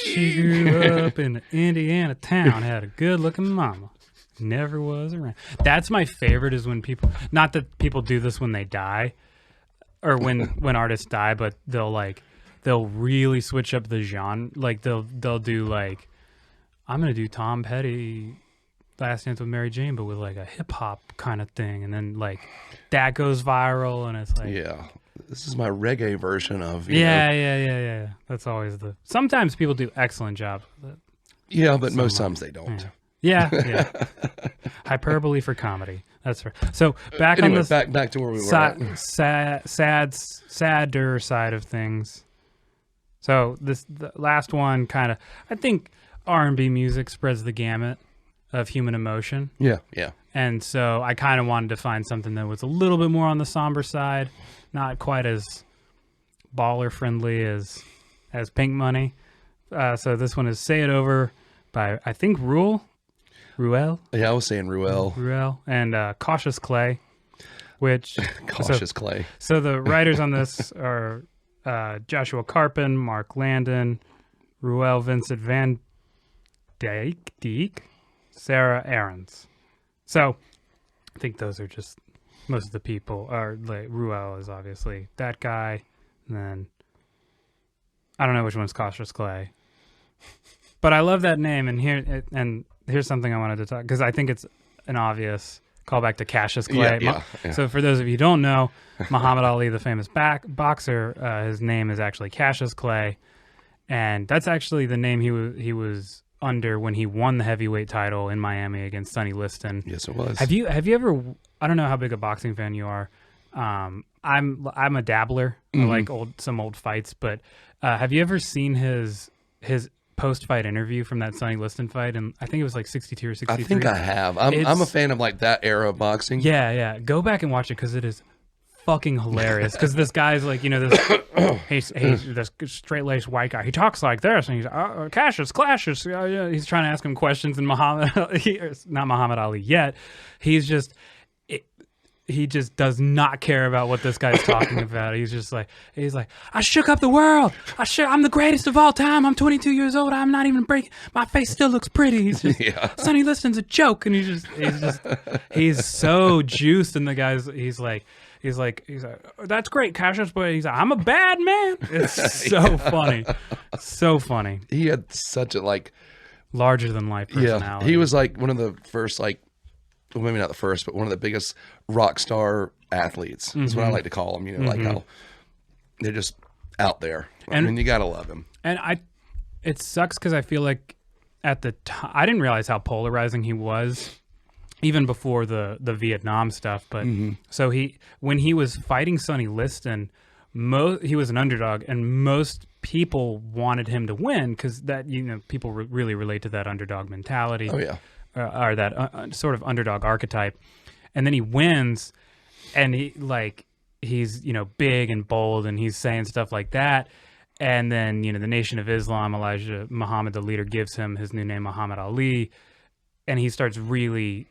She grew up in an Indiana town, had a good-looking mama. Never was around. That's my favorite is when people, not that people do this when they die, or when artists die, but they'll really switch up the genre. Like they'll do like, I'm gonna do Tom Petty, Last Dance with Mary Jane, but with like a hip hop kind of thing, and then like that goes viral, and it's like, yeah, this is my reggae version of, yeah. That's always sometimes people do excellent jobs with it. Yeah, but most times they don't. Yeah. Hyperbole for comedy. That's right. So back Anyway, on this back to where we were at. sadder side of things. So the last one kind of, I think R&B music spreads the gamut of human emotion. Yeah. And so I kind of wanted to find something that was a little bit more on the somber side, not quite as baller friendly as Pink Money. So this one is Say It Over by, I think, Ruel. Yeah, I was saying Ruel. And Cautious Clay, which Cautious Clay. So the writers on this are Joshua Carpin, Mark Landon, Ruel Vincent Van Dyke, Sarah Aarons. So I think those are just most of the people. Are like Ruel is obviously that guy, and then I don't know which one's Cautious Clay, but I love that name. And here's something I wanted to talk, because I think it's an obvious callback to Cassius Clay. Yeah. So for those of you who don't know, Muhammad Ali, the famous boxer, his name is actually Cassius Clay, and that's actually the name he was under when he won the heavyweight title in Miami against Sonny Liston. Yes, it was. Have you ever? I don't know how big a boxing fan you are. I'm a dabbler. Mm-hmm. I like some old fights, but have you ever seen his post-fight interview from that Sonny Liston fight? And I think it was like 62 or 63. I think I have. I'm a fan of like that era of boxing. Yeah. Go back and watch it because it is fucking hilarious. Because this guy's like, he's this straight-laced white guy. He talks like this, and he's Cassius. He's trying to ask him questions, and not Muhammad Ali yet. He just does not care about what this guy's talking about. He's like, I shook up the world. I'm the greatest of all time. I'm 22 years old. I'm not even breaking. My face still looks pretty. He's just, Sonny Liston's a joke. And he's so juiced. And the guy's, he's like, that's great, Cassius, but he's like, I'm a bad man. It's so funny. So funny. He had such a larger than life personality. Yeah, he was like one of the first, well, maybe not the first, but one of the biggest rock star athletes. That's what I like to call them. Like how they're just out there. I mean, you gotta love him. And it sucks because I feel like at the time I didn't realize how polarizing he was, even before the Vietnam stuff. But so when he was fighting Sonny Liston, he was an underdog, and most people wanted him to win because that people really relate to that underdog mentality. Oh yeah. Or that sort of underdog archetype, and then he wins, and he he's, big and bold, and he's saying stuff like that. And then, the Nation of Islam, Elijah Muhammad, the leader, gives him his new name, Muhammad Ali. And he starts really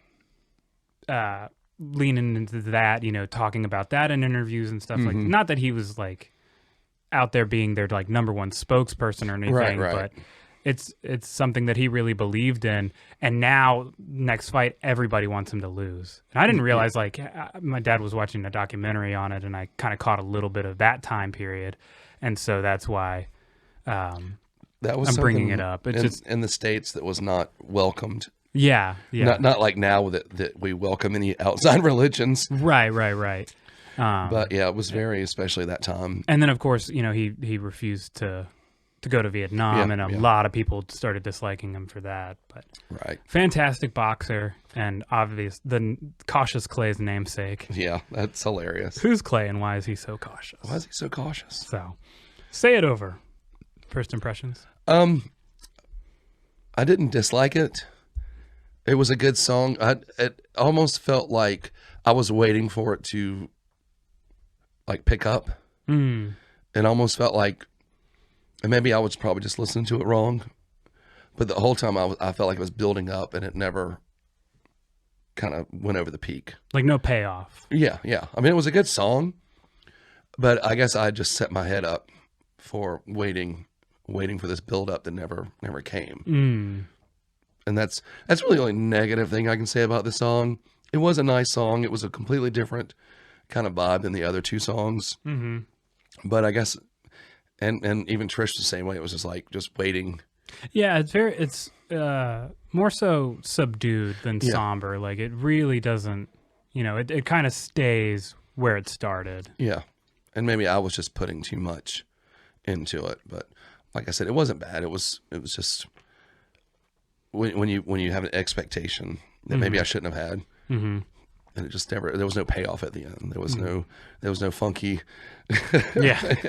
leaning into that, talking about that in interviews and stuff. Like, not that he was like out there being their like number one spokesperson or anything, right. but it's something that he really believed in. And now, next fight, everybody wants him to lose. And I didn't realize, like, my dad was watching a documentary on it, and I kind of caught a little bit of that time period. And so that's why that was I'm bringing it up. It's just in the States that was not welcomed. Yeah. Not like now that we welcome any outside religions. Right. But yeah, it was very, especially that time. And then, of course, he refused to go to Vietnam, and a lot of people started disliking him for that. But fantastic boxer, and obvious the Cautious Clay's namesake. Yeah, that's hilarious. Who's Clay, and why is he so cautious? Why is he so cautious? So, say it over. First impressions. I didn't dislike it. It was a good song. It almost felt like I was waiting for it to like pick up. It almost felt like, and maybe I was probably just listening to it wrong, but the whole time I felt like it was building up, and it never kind of went over the peak. Like no payoff. Yeah. I mean, it was a good song, but I guess I just set my head up for waiting for this build up that never came. And that's really the only negative thing I can say about this song. It was a nice song. It was a completely different kind of vibe than the other two songs. But I guess, and even Trish the same way. It was just waiting. Yeah, it's more so subdued than somber. Like it really doesn't, it kind of stays where it started. Yeah, and maybe I was just putting too much into it. But like I said, it wasn't bad. It was just when you have an expectation that maybe I shouldn't have had. And it just never, there was no payoff at the end. There was no funky, there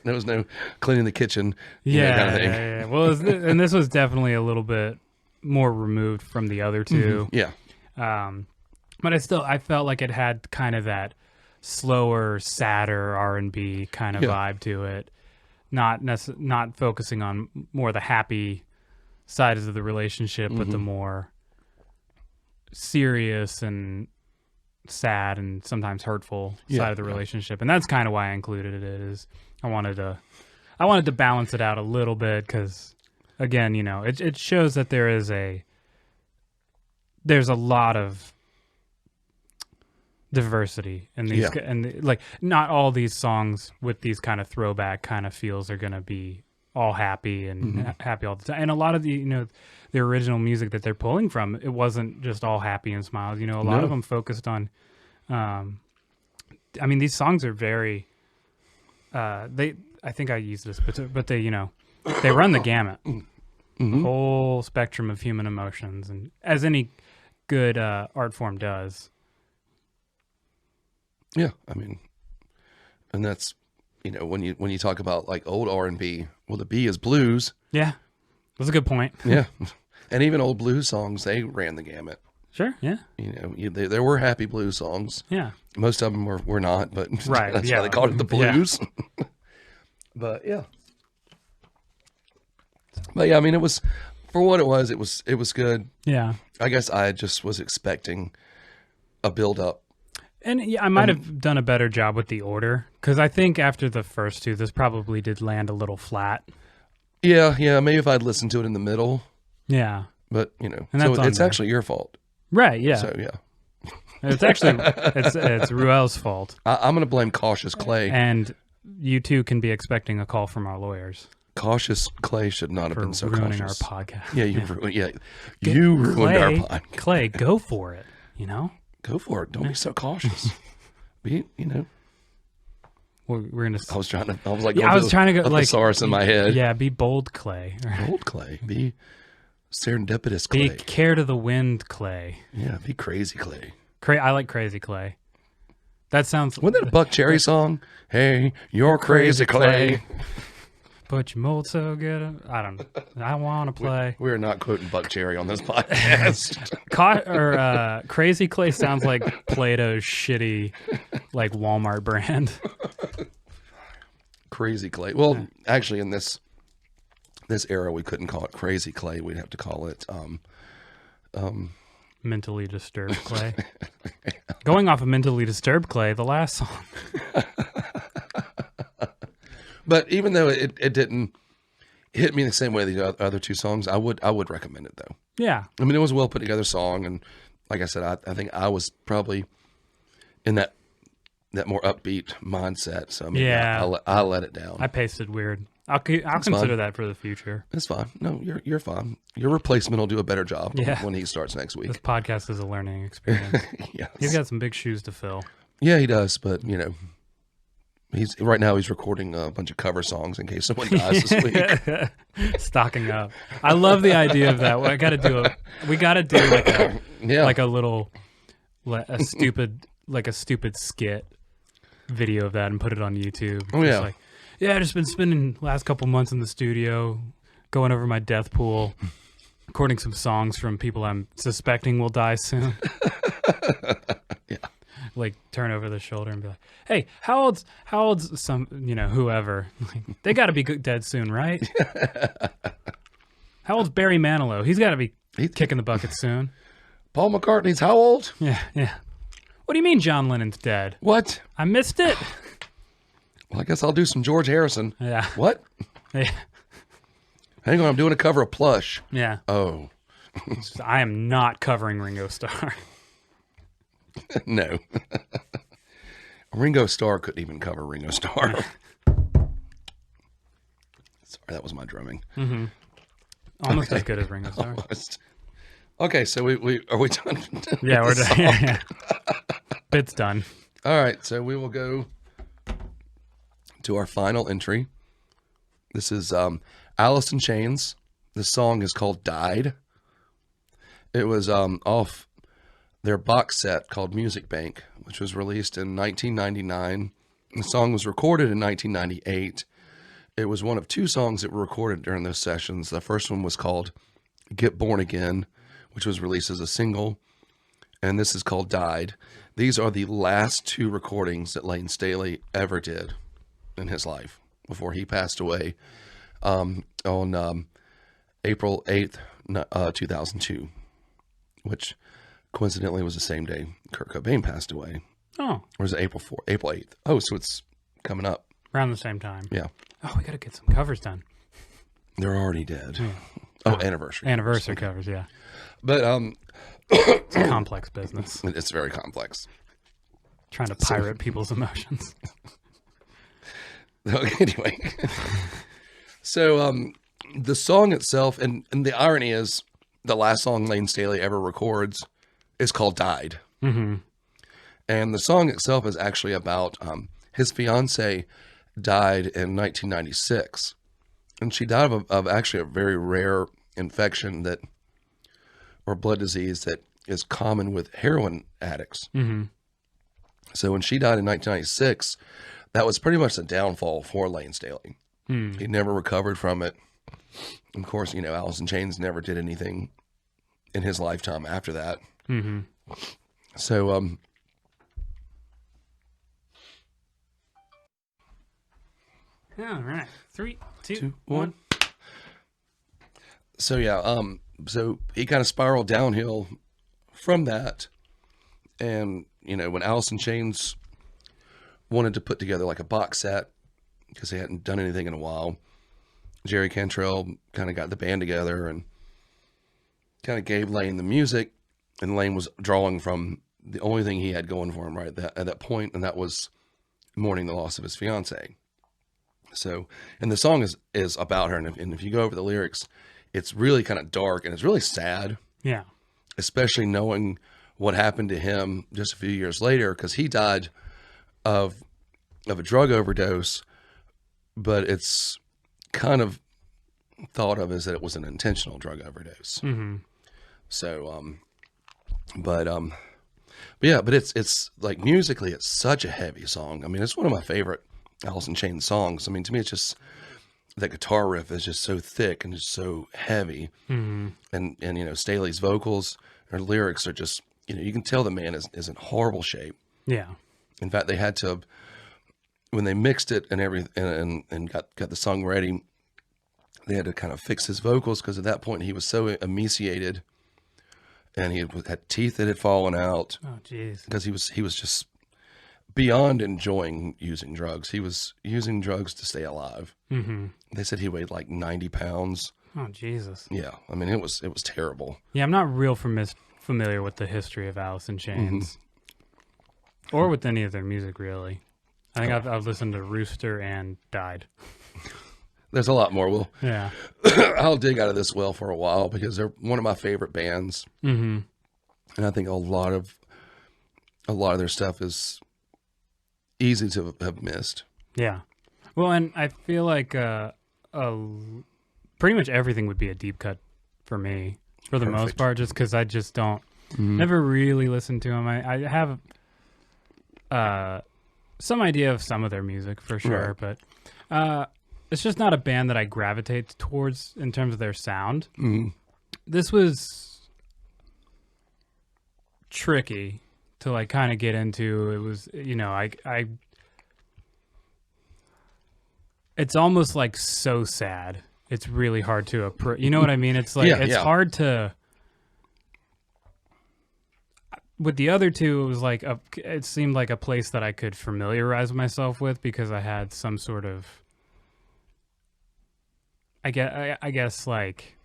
was no cleaning the kitchen, kind of thing. Yeah. Well, and this was definitely a little bit more removed from the other two. But I felt like it had kind of that slower, sadder R&B kind of vibe to it. Not focusing on more the happy sides of the relationship, but the more serious and sad and sometimes hurtful side of the relationship. And that's kind of why I included it. Is I wanted to balance it out a little bit, because again, it shows that there's a lot of diversity in these, and like not all these songs with these kind of throwback kind of feels are going to be all happy and happy all the time. And a lot of the the original music that they're pulling from, it wasn't just all happy and smiles. A lot of them focused on I mean, these songs are very I think I used this, but they they run the gamut, whole spectrum of human emotions, and as any good art form does. Yeah, I mean, and that's when you talk about like old R&B, well, the B is blues. Yeah, that's a good point. Yeah, and even old blues songs, they ran the gamut. Sure, yeah. There were happy blues songs. Yeah, most of them were not, but that's yeah. why they called it the blues. Yeah. But yeah, I mean, it was, for what it was good. Yeah, I guess I just was expecting a build up. And I might have done a better job with the order, because I think after the first two, this probably did land a little flat. Yeah. Maybe if I'd listened to it in the middle. Yeah. But and so it's actually your fault. Right. Yeah. So yeah. It's actually it's Ruel's fault. I'm gonna blame Cautious Clay. And you too can be expecting a call from our lawyers. Cautious Clay should not have been so ruining cautious. Our podcast. Yeah, you ruined our podcast. Clay, go for it. Go for it. Don't be so cautious. We're gonna. I was like, I was trying to go like thesaurus in my head. Yeah, be bold, Clay. Bold Clay. Be serendipitous, Clay. Be care to the wind, Clay. Yeah, be crazy, Clay. I like crazy, Clay. That sounds. Wasn't that a Buck Cherry song? Hey, you're crazy, Clay. but you mold so good. I don't know. I want to play. We're not quoting Buck Cherry on this podcast. Crazy Clay sounds like Plato's shitty, like Walmart brand. Crazy Clay. Well, actually, in this era, we couldn't call it Crazy Clay. We'd have to call it Mentally Disturbed Clay. Going off of Mentally Disturbed Clay, the last song. But even though it didn't hit me the same way the other two songs, I would recommend it though. Yeah. I mean, it was a well put together song, and like I said, I think I was probably in that more upbeat mindset. So I mean, yeah, I let it down. I pasted weird. I'll consider that for the future. It's fine. No, you're fine. Your replacement will do a better job when he starts next week. This podcast is a learning experience. Yes. He's got some big shoes to fill. Yeah, he does. But he's right now he's recording a bunch of cover songs in case someone dies this week. Stocking up. I love the idea of that. We got to do like a little stupid skit video of that and put it on YouTube. Oh yeah. Like, yeah, I just been spending the last couple months in the studio going over my death pool, recording some songs from people I'm suspecting will die soon. Yeah. Like turn over the shoulder and be like, "Hey, how old's some whoever? Like, they got to be dead soon, right? How old's Barry Manilow? He's got to be kicking the bucket soon. Paul McCartney's how old? Yeah. What do you mean John Lennon's dead? What? I missed it. Well, I guess I'll do some George Harrison. Yeah. What? Yeah. Hang on, I'm doing a cover of Plush. Yeah. Oh. I am not covering Ringo Starr. No. Ringo Starr couldn't even cover Ringo Starr. Sorry, that was my drumming. Mm-hmm. Almost as good as Ringo Starr. Almost. Okay, so are we done? Yeah, we're done. Yeah. Bit's done. All right, so we will go to our final entry. This is Alice in Chains. The song is called Died. It was off their box set called Music Bank, which was released in 1999. The song was recorded in 1998. It was one of two songs that were recorded during those sessions. The first one was called Get Born Again, which was released as a single, and this is called Died. These are the last two recordings that Lane Staley ever did in his life before he passed away on April 8th, 2002, which coincidentally was the same day Kurt Cobain passed away. Oh. Or was it April 8th? Oh, so it's coming up. Around the same time. Yeah. Oh, we got to get some covers done. They're already dead. Yeah. Oh, anniversary. Anniversary covers, yeah. But it's a complex business. It's very complex. Trying to pirate people's emotions. Anyway. So the song itself, and the irony is the last song Lane Staley ever records is called Died. Mm-hmm. And the song itself is actually about his fiance died in 1996. And she died of actually a very rare infection or blood disease that is common with heroin addicts. Mm-hmm. So when she died in 1996, that was pretty much the downfall for Lane Staley. Mm. He never recovered from it. Of course, Alice in Chains never did anything in his lifetime after that. Mm-hmm. So, all right. 3, 2, 1. So yeah, so he kind of spiraled downhill from that. And, when Alice in Chains wanted to put together like a box set because they hadn't done anything in a while, Jerry Cantrell kind of got the band together and kind of gave Lane the music, and Lane was drawing from the only thing he had going for him right at that point, and that was mourning the loss of his fiance. So, and the song is about her, and if you go over the lyrics, it's really kind of dark and it's really sad. Yeah. Especially knowing what happened to him just a few years later, because he died of a drug overdose, but it's kind of thought of as that it was an intentional drug overdose. Mm-hmm. So, but it's like musically, it's such a heavy song. I mean, it's one of my favorite Alice in Chains songs. I mean, to me, that guitar riff is just so thick and just so heavy. Mm-hmm. And you know, Staley's vocals or lyrics are just, you know, you can tell the man is in horrible shape. Yeah. In fact, they had to, when they mixed it and everything and got the song ready, they had to kind of fix his vocals because at that point he was so emaciated and he had teeth that had fallen out. Oh, jeez. Because he was just beyond enjoying using drugs. He was using drugs to stay alive. Mm-hmm. They said he weighed like 90 pounds. Oh, Jesus. Yeah, I mean, it was terrible. Yeah, I'm not real familiar with the history of Alice in Chains. Or with any of their music, really. I think I've listened to Rooster and Died. There's a lot more. Yeah. I'll dig out of this well for a while because they're one of my favorite bands. Mm-hmm. And I think a lot of their stuff is easy to have missed. Yeah. Well, and I feel like pretty much everything would be a deep cut for me, for the most part, just because I just don't, never really listen to them. I have some idea of some of their music for sure, Right. but it's just not a band that I gravitate towards in terms of their sound. Mm-hmm. This was tricky to like kind of get into. It was, you know, I it's almost like so sad. It's really hard to you know what I mean? It's like it's hard to. With the other two, it was like it seemed like a place that I could familiarize myself with because I had some sort of, I guess like,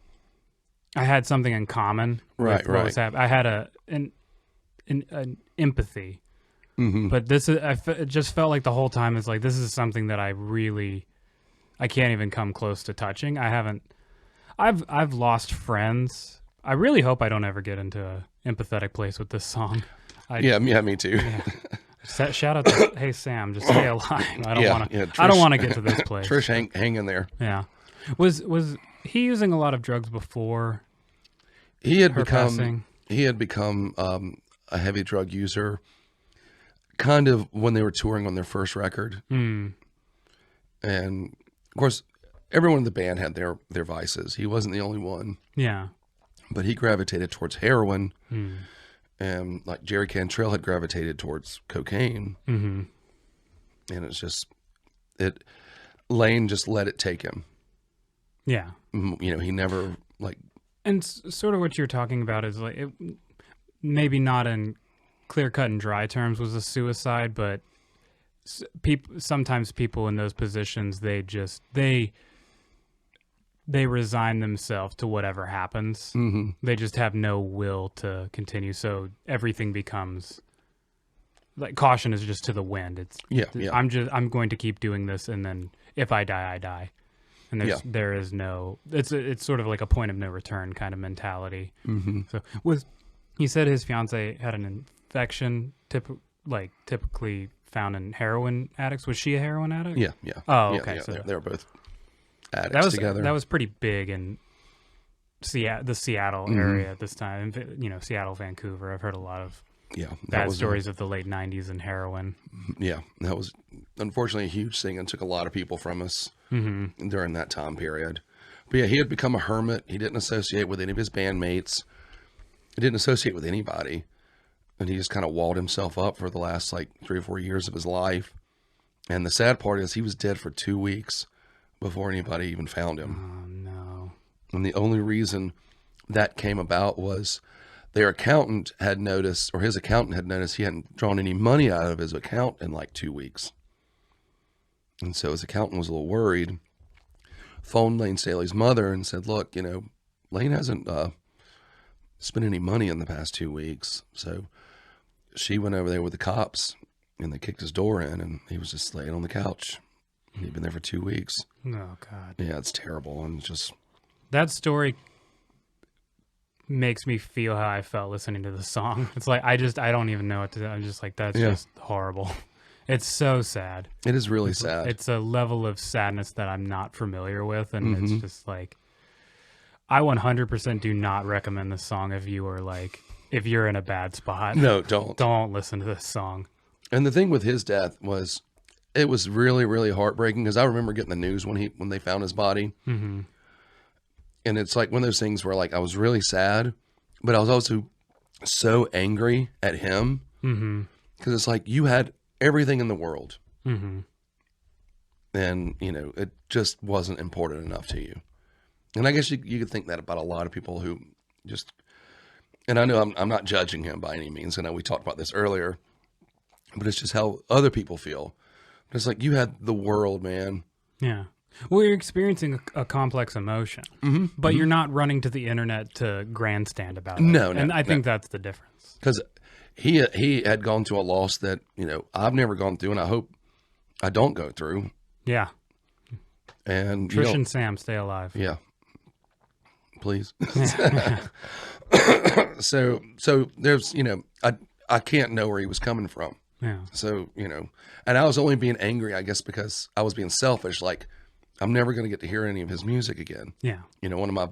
I had something in common. Right, with what was happening. I had an empathy, but this is it just felt like the whole time is like this is something that I can't even come close to touching. I've lost friends. I really hope I don't ever get into a empathetic place with this song. Me too. Yeah. Shout out to Hey Sam, just stay alive. I don't want to. Trish, I don't want to get to this place. Trish, hang in there. Yeah. Was he using a lot of drugs before? He had passing? become a heavy drug user, kind of when they were touring on their first record. And of course, everyone in the band had their vices. He wasn't the only one. Yeah. But he gravitated towards heroin, and like Jerry Cantrell had gravitated towards cocaine. And it's just Lane just let it take him. Yeah. You know, he never like. And sort of what you're talking about is like maybe not in clear cut and dry terms was a suicide, but sometimes people in those positions they resign themselves to whatever happens. They just have no will to continue. So everything becomes like caution is just to the wind. It's I'm going to keep doing this, and then if I die, I die. And there is no. It's sort of like a point of no return kind of mentality. So he said his fiance had an infection, typically found in heroin addicts. Was she a heroin addict? Yeah. Oh, okay. Yeah, So they were both addicts together. That was pretty big in the Seattle area at this time. You know, Seattle, Vancouver. I've heard a lot of bad stories of the late 90s and heroin. Yeah, that was unfortunately a huge thing and took a lot of people from us during that time period. But yeah, he had become a hermit. He didn't associate with any of his bandmates. He didn't associate with anybody. And he just kind of walled himself up for the last like 3 or 4 years of his life. And the sad part is he was dead for 2 weeks before anybody even found him. Oh, no. And the only reason that came about was their accountant had noticed, or his accountant had noticed he hadn't drawn any money out of his account in like 2 weeks. And so his accountant was a little worried, phoned Lane Staley's mother and said, look, you know, Lane hasn't spent any money in the past 2 weeks. So she went over there with the cops and they kicked his door in and he was just laying on the couch. He'd been there for 2 weeks. Oh, God. Yeah, it's terrible. And just that story makes me feel how I felt listening to the song. It's like I don't even know what to do. I'm just like, that's just horrible. It's so sad. It is really sad. It's a level of sadness that I'm not familiar with, and it's just like I 100% do not recommend this song if you're in a bad spot. No, don't listen to this song. And the thing with his death was it was really, really heartbreaking because I remember getting the news when they found his body. Mm-hmm. And it's like one of those things where like I was really sad, but I was also so angry at him Mm-hmm. because it's like you had everything in the world. Mm-hmm. And, you know, it just wasn't important enough to you. And I guess you could think that about a lot of people who just, and I know I'm not judging him by any means. I know we talked about this earlier, but it's just how other people feel. But it's like you had the world, man. Yeah. Well, you're experiencing a complex emotion, but you're not running to the internet to grandstand about it. No, and I think that's the difference. Because he had gone to a loss that, you know, I've never gone through, and I hope I don't go through. Yeah. And Trish and Sam, stay alive. Yeah. Please. So there's, you know, I can't know where he was coming from. Yeah. So, you know, and I was only being angry, I guess, because I was being selfish. Like, I'm never going to get to hear any of his music again. Yeah. You know, one of my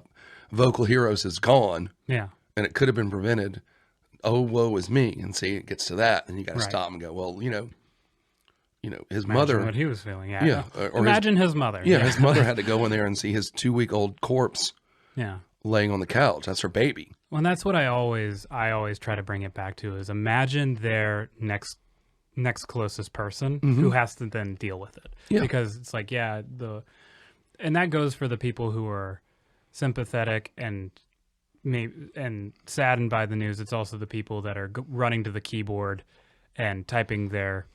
vocal heroes is gone. Yeah. And it could have been prevented. Oh, woe is me. And see, it gets to that. And you got to Right. stop and go, well, you know, his Imagine mother. what he was feeling. Yeah. Yeah. Or Imagine his mother. Yeah, his mother had to go in there and see his 2-week-old corpse Yeah. laying on the couch. That's her baby. Well, and that's what I always try to bring it back to is imagine their next closest person who has to then deal with it. Yeah. Because it's like, and that goes for the people who are sympathetic and saddened by the news. It's also the people that are running to the keyboard and typing their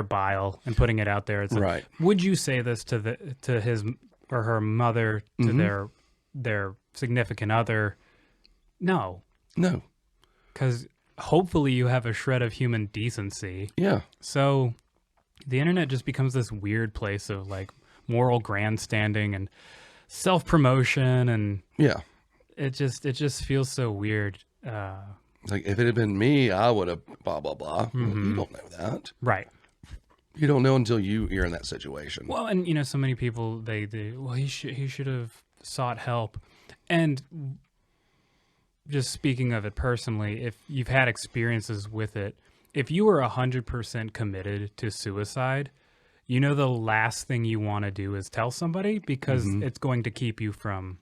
bile and putting it out there. It's like, Right. would you say this to his or her mother, to their significant other? No. No. Because hopefully you have a shred of human decency. Yeah. So the internet just becomes this weird place of like moral grandstanding and self-promotion, and Yeah. it just feels so weird. It's like, if it had been me, I would have blah, blah, blah. Well, you don't know that. Right. You don't know until you're in that situation. Well, and you know, so many people they well, he should have sought help. And just speaking of it personally, if you've had experiences with it, if you were 100% committed to suicide, you know, the last thing you want to do is tell somebody, because it's going to keep you from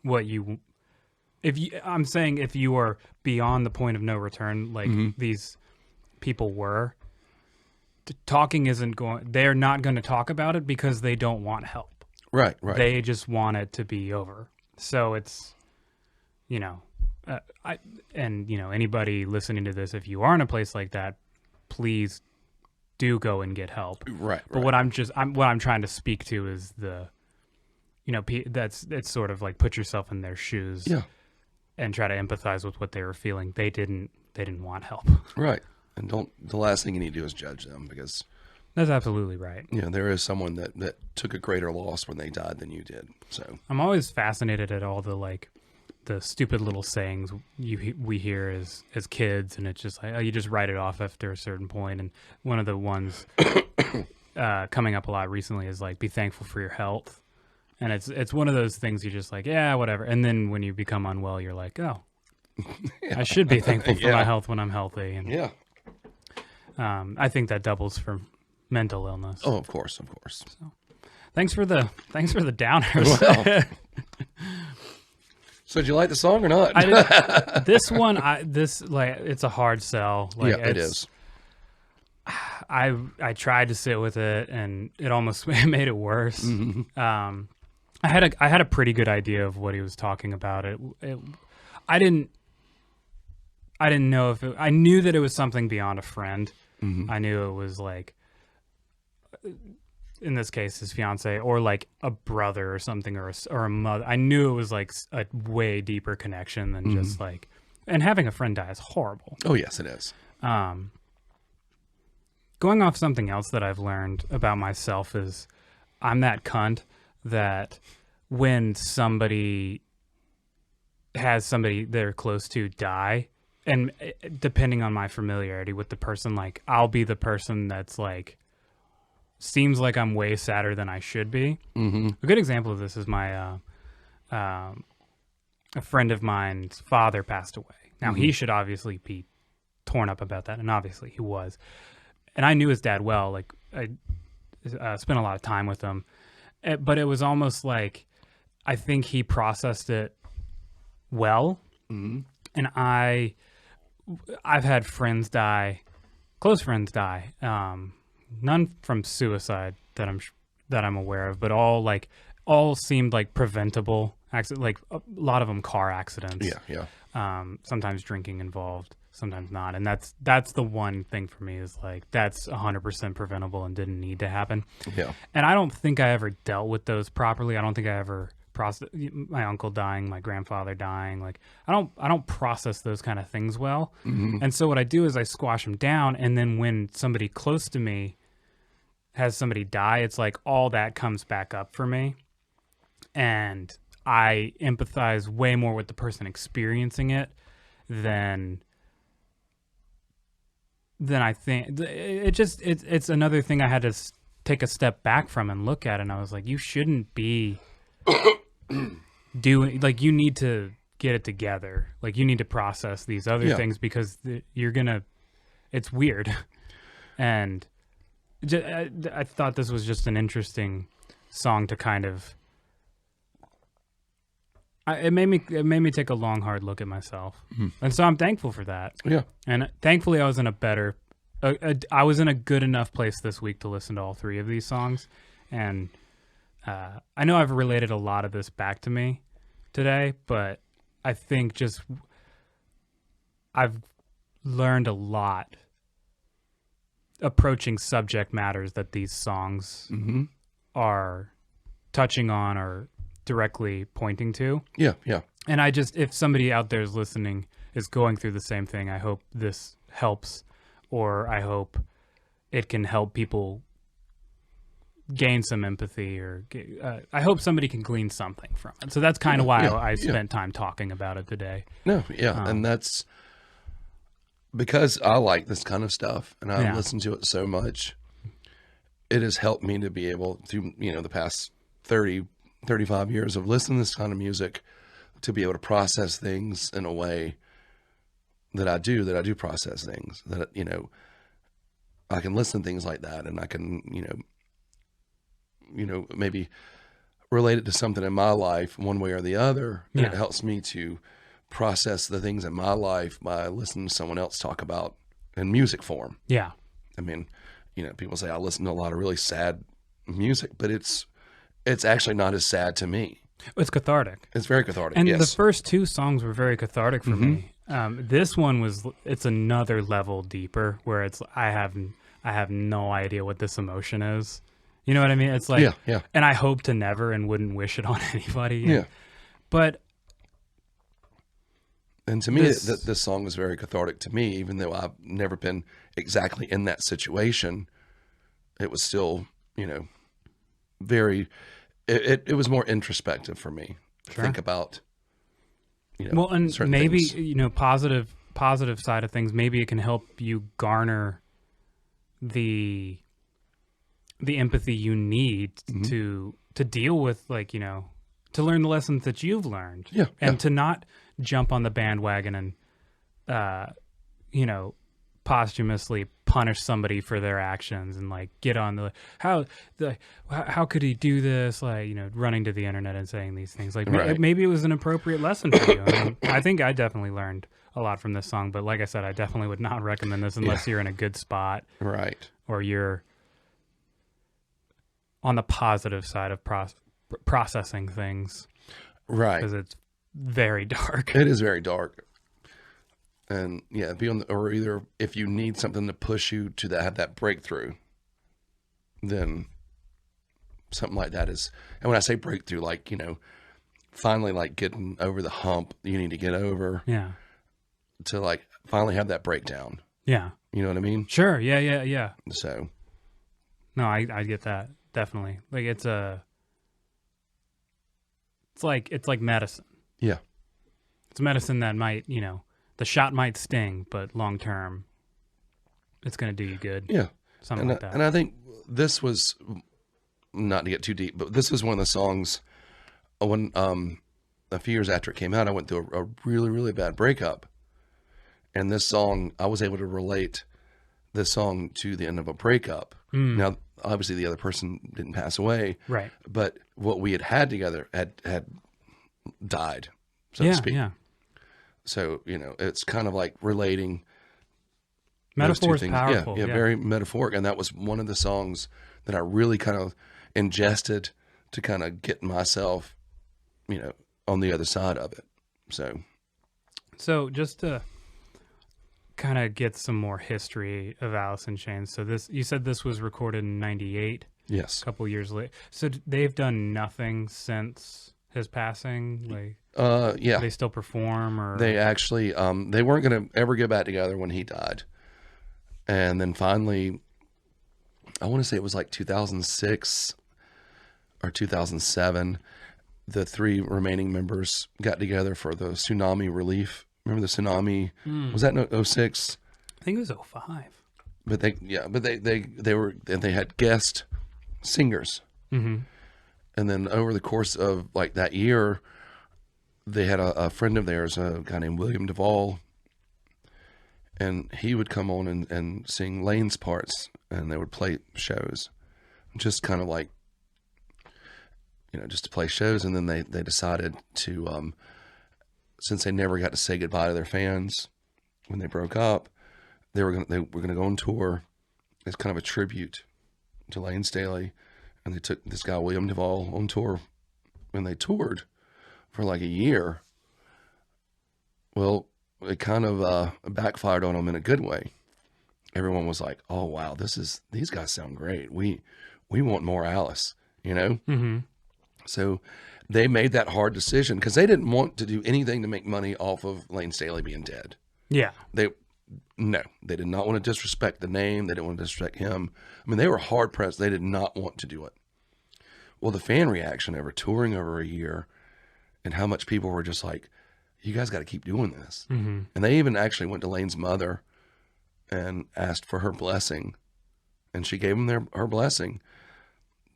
what you. I'm saying if you are beyond the point of no return, like these people were, talking isn't going. They're not going to talk about it because they don't want help. Right. Right. They just want it to be over. So it's, you know, anybody listening to this, if you are in a place like that, please do go and get help. Right. But what I'm trying to speak to is the, you know, it's sort of like put yourself in their shoes. Yeah. And try to empathize with what they were feeling. They didn't want help. Right. And the last thing you need to do is judge them, because That's absolutely right. you know, there is someone that took a greater loss when they died than you did. So I'm always fascinated at all the stupid little sayings we hear as kids, and it's just like, oh, you just write it off after a certain point. And one of the ones coming up a lot recently is like, be thankful for your health. And it's one of those things you just like, yeah, whatever. And then when you become unwell, you're like, oh, I should be thankful for my health when I'm healthy. And yeah. I think that doubles for mental illness. Oh, of course. So, thanks for the downers. Well. So did you like the song or not? This one, it's a hard sell. Like, yeah, it is. I tried to sit with it, and it almost made it worse. Mm-hmm. I had a pretty good idea of what he was talking about. I didn't know if I knew that it was something beyond a friend. Mm-hmm. I knew it was like, in this case, his fiance, or like a brother or something, or a mother. I knew it was like a way deeper connection than just like, and having a friend die is horrible. Oh yes, it is. Going off something else that I've learned about myself is I'm that cunt that when somebody has somebody they're close to die, and depending on my familiarity with the person, like I'll be the person that's like, seems like I'm way sadder than I should be. Mm-hmm. A good example of this is my a friend of mine's father passed away. Now he should obviously be torn up about that, and obviously he was. And I knew his dad well. Like spent a lot of time with him. But it was almost like I think he processed it well. Mm-hmm. And I've had friends die, close friends die. None from suicide that I'm aware of, but all seemed like preventable accident. Like a lot of them car accidents. Yeah. Sometimes drinking involved, sometimes not. And that's the one thing for me is like that's 100% preventable and didn't need to happen. Yeah. And I don't think I ever dealt with those properly. I don't think I ever my uncle dying, my grandfather dying. Like I don't process those kind of things well. Mm-hmm. And so what I do is I squash them down, and then when somebody close to me has somebody die, it's like all that comes back up for me, and I empathize way more with the person experiencing it than I think. It's another thing I had to take a step back from and look at, and I was like, you shouldn't be doing, like, you need to get it together. Like, you need to process these other things because it's weird. And I thought this was just an interesting song to kind of, it made me take a long, hard look at myself. Mm-hmm. And so I'm thankful for that. Yeah. And thankfully I was in I was in a good enough place this week to listen to all three of these songs. And I know I've related a lot of this back to me today, but I think I've learned a lot approaching subject matters that these songs mm-hmm. are touching on or directly pointing to. Yeah. And if somebody out there is listening is going through the same thing, I hope this helps, or I hope it can help people gain some empathy, or I hope somebody can glean something from it. So that's kind of why I spent time talking about it today. No, yeah. And that's because I like this kind of stuff and I listen to it so much. It has helped me to be able through, the past 35 years of listening to this kind of music to be able to process things in a way that I do process things, that, I can listen to things like that and I can, maybe relate it to something in my life one way or the other. And it helps me to process the things in my life by listening to someone else talk about in music form. Yeah. I mean, people say I listen to a lot of really sad music, but it's actually not as sad to me. It's cathartic. It's very cathartic. And the first two songs were very cathartic for me. This one it's another level deeper where I have no idea what this emotion is. You know what I mean? It's like, and I hope to never and wouldn't wish it on anybody. But. And to me, this song was very cathartic to me, even though I've never been exactly in that situation. It was still, it was more introspective for me to think about, well, and maybe, things. Positive side of things, maybe it can help you garner the empathy you need to deal with, like, to learn the lessons that you've learned, and to not jump on the bandwagon and, posthumously punish somebody for their actions and like get on how could he do this? Like, running to the internet and saying these things, like maybe it was an appropriate lesson for you. I mean, I think I definitely learned a lot from this song, but like I said, I definitely would not recommend this unless you're in a good spot, right? Or you're on the positive side of processing things, right? Because it's very dark. It is very dark, and or either if you need something to push you to have that breakthrough, then something like that is. And when I say breakthrough, like finally like getting over the hump you need to get over, to like finally have that breakdown. Yeah, you know what I mean? Sure. Yeah. So, no, I get that. Definitely. Like it's like medicine. Yeah. It's medicine that might, the shot might sting, but long term it's going to do you good. Yeah. Something like that. And I think this was, not to get too deep, but this was one of the songs when a few years after it came out, I went through a really, really bad breakup. And this song, I was able to relate this song to the end of a breakup. Now, obviously the other person didn't pass away, Right. but what we had together had died, so to speak. Yeah. So, it's kind of like relating those two Metaphor is things. powerful. Yeah, Yeah. very metaphoric. And that was one of the songs that I really kind of ingested to kind of get myself, on the other side of it. So just to kind of get some more history of Alice in Chains. So you said this was recorded in 98, Yes. a couple years later. So they've done nothing since his passing? Like, Yeah. they still perform, or They actually, they weren't going to ever get back together when he died. And then finally, I want to say it was like 2006 or 2007, the three remaining members got together for the tsunami relief. Remember the tsunami? Was that in 06? I think it was 05. But they had guest singers. Mm-hmm. And then over the course of like that year, they had a friend of theirs, a guy named William Duvall, and he would come on and sing Lane's parts, and they would play shows, just kind of like, just to play shows. And then they decided to, since they never got to say goodbye to their fans when they broke up, they were gonna go on tour as kind of a tribute to Lane Staley, and they took this guy William Duvall on tour, and they toured for like a year. Well, it kind of backfired on them in a good way. Everyone was like, "Oh wow, these guys sound great. We want more Alice," Mm-hmm. So they made that hard decision because they didn't want to do anything to make money off of Lane Staley being dead. Yeah. They did not want to disrespect the name. They didn't want to disrespect him. I mean, they were hard pressed. They did not want to do it. Well, the fan reaction over touring over a year and how much people were just like, you guys got to keep doing this. Mm-hmm. And they even actually went to Lane's mother and asked for her blessing. And she gave them her blessing.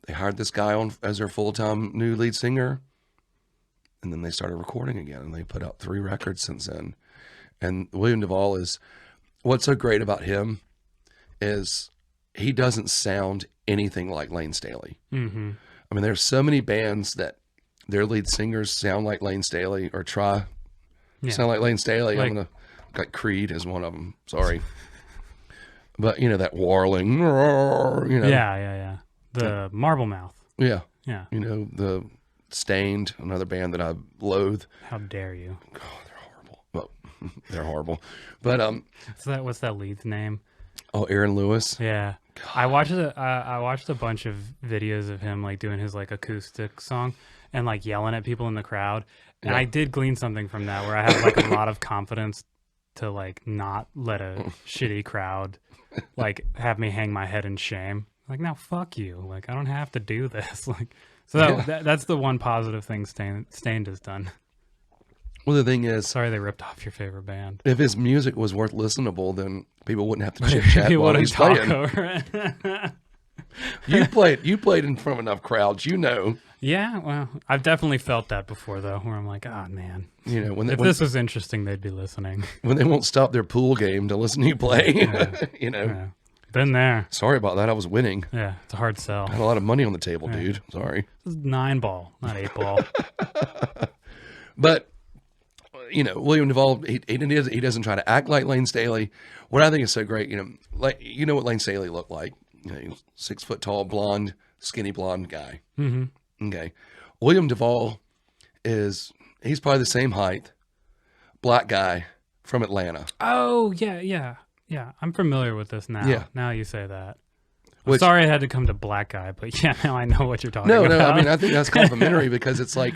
They hired this guy on as their full-time new lead singer. And then they started recording again. And they put out 3 records since then. And William Duvall is, what's so great about him is he doesn't sound anything like Lane Staley. Mm-hmm. I mean, there's so many bands that their lead singers sound like Lane Staley or try sound like Lane Staley. Like Creed is one of them. Sorry. But, that warling, Yeah. The Marble Mouth. Yeah. Yeah. The Stained, another band that I loathe. How dare you? God, they're horrible. Well, they're horrible. But, What's that lead's name? oh, Aaron Lewis. Yeah. I watched a bunch of videos of him like doing his like acoustic song and like yelling at people in the crowd. And I did glean something from that where I have like a lot of confidence to like not let a shitty crowd like have me hang my head in shame. Like, no, fuck you. Like, I don't have to do this. Like, so that's the one positive thing Stained has done. Well, the thing is, Sorry they ripped off your favorite band. if his music was worth listenable, then people wouldn't have to chit chat while he's playing. Over it. You played in front of enough crowds, Yeah, well, I've definitely felt that before, though, where I'm like, oh, man. When If this was interesting, they'd be listening. when they won't stop their pool game to listen to you play, Yeah. Been there. Sorry about that. I was winning. Yeah, it's a hard sell. I had a lot of money on the table, dude. Sorry. This is 9-ball, not 8-ball. But, William Duvall, he doesn't try to act like Lane Staley. What I think is so great, what Lane Staley looked like. He was 6 foot tall, blonde, skinny blonde guy. Mm-hmm. Okay. William Duvall he's probably the same height, black guy from Atlanta. Oh, yeah. I'm familiar with this now. Yeah. Now you say that. I'm sorry I had to come to black guy, but yeah, now I know what you're talking about. No, I mean, I think that's complimentary because it's like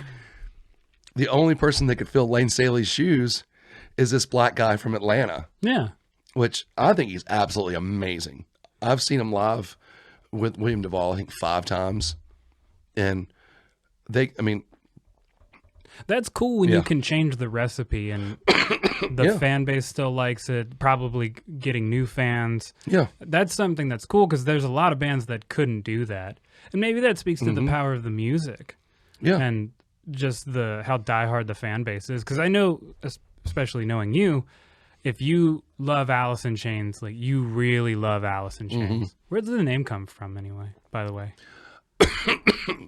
the only person that could fill Lane Staley's shoes is this black guy from Atlanta. Yeah. Which I think he's absolutely amazing. I've seen him live with William Duvall, I think 5 times. And that's cool when you can change the recipe and the fan base still likes it, probably getting new fans. Yeah. That's something that's cool because there's a lot of bands that couldn't do that. And maybe that speaks to the power of the music. Yeah. And just how diehard the fan base is. Because I know, especially knowing you, if you love Alice in Chains, like you really love Alice in Chains. Where did the name come from anyway, by the way?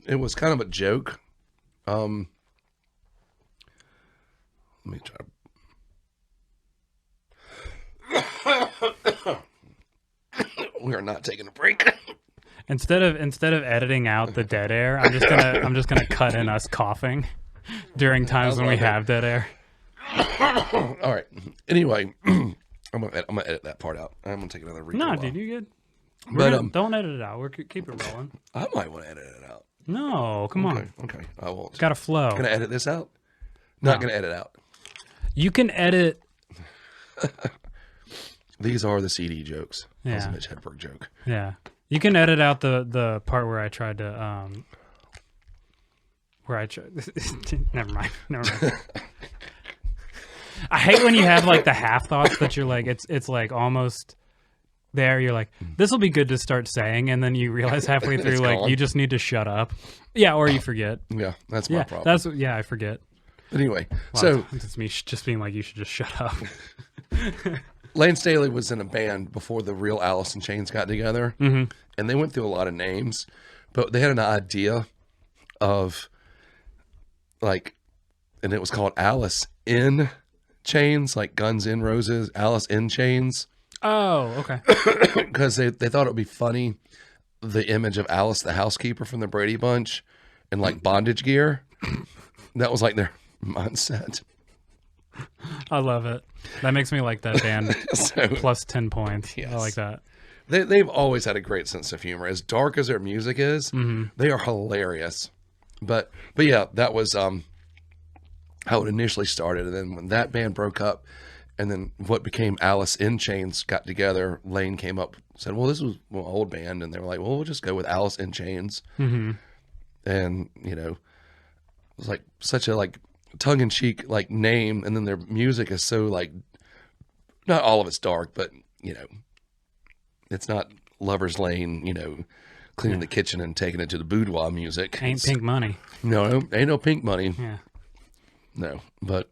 It was kind of a joke. Let me try. We are not taking a break. Instead of editing out the dead air, I'm just gonna cut in us coughing during times when we have dead air. All right. Anyway, I'm gonna edit that part out. I'm gonna take another read. No, dude, you good. But don't edit it out. Keep it rolling. I might want to edit it out. No, come on. Okay, I won't. It's got to flow. Gonna edit this out? Not gonna edit out. You can edit. These are the CD jokes. Yeah. That was a Mitch Hedberg joke. Yeah. You can edit out the part where I tried to never mind. I hate when you have like the half thoughts that you're like it's like almost there. You're like, this will be good to start saying, and then you realize halfway through like gone. you just need to shut up. Yeah, or you forget. Yeah, that's my problem. I forget. But anyway, Wow, so it's me just being like, you should just shut up. Lane Staley was in a band before the real Alice in Chains got together, and they went through a lot of names, but they had an idea of like, and it was called Alice in Chains, like Guns N' Roses, Alice in Chains. Oh, okay. Because they thought it would be funny, the image of Alice the housekeeper from the Brady Bunch in like bondage gear. That was like their mindset. I love it. That makes me like that band. So, Plus 10 points. Yes. I like that. they've always had a great sense of humor. As dark as their music is, they are hilarious. But yeah, that was how it initially started. And then when that band broke up, and then what became Alice in Chains got together, Lane came up, said, well, this was an old band. And they were like, well, we'll just go with Alice in Chains. And, you know, it was like such a like tongue-in-cheek like name. And then their music is so like, not all of it's dark, but, you know, it's not Lover's Lane, you know, cleaning the kitchen and taking it to the boudoir music. Ain't Pink Money. No, ain't no Pink Money. Yeah. No, but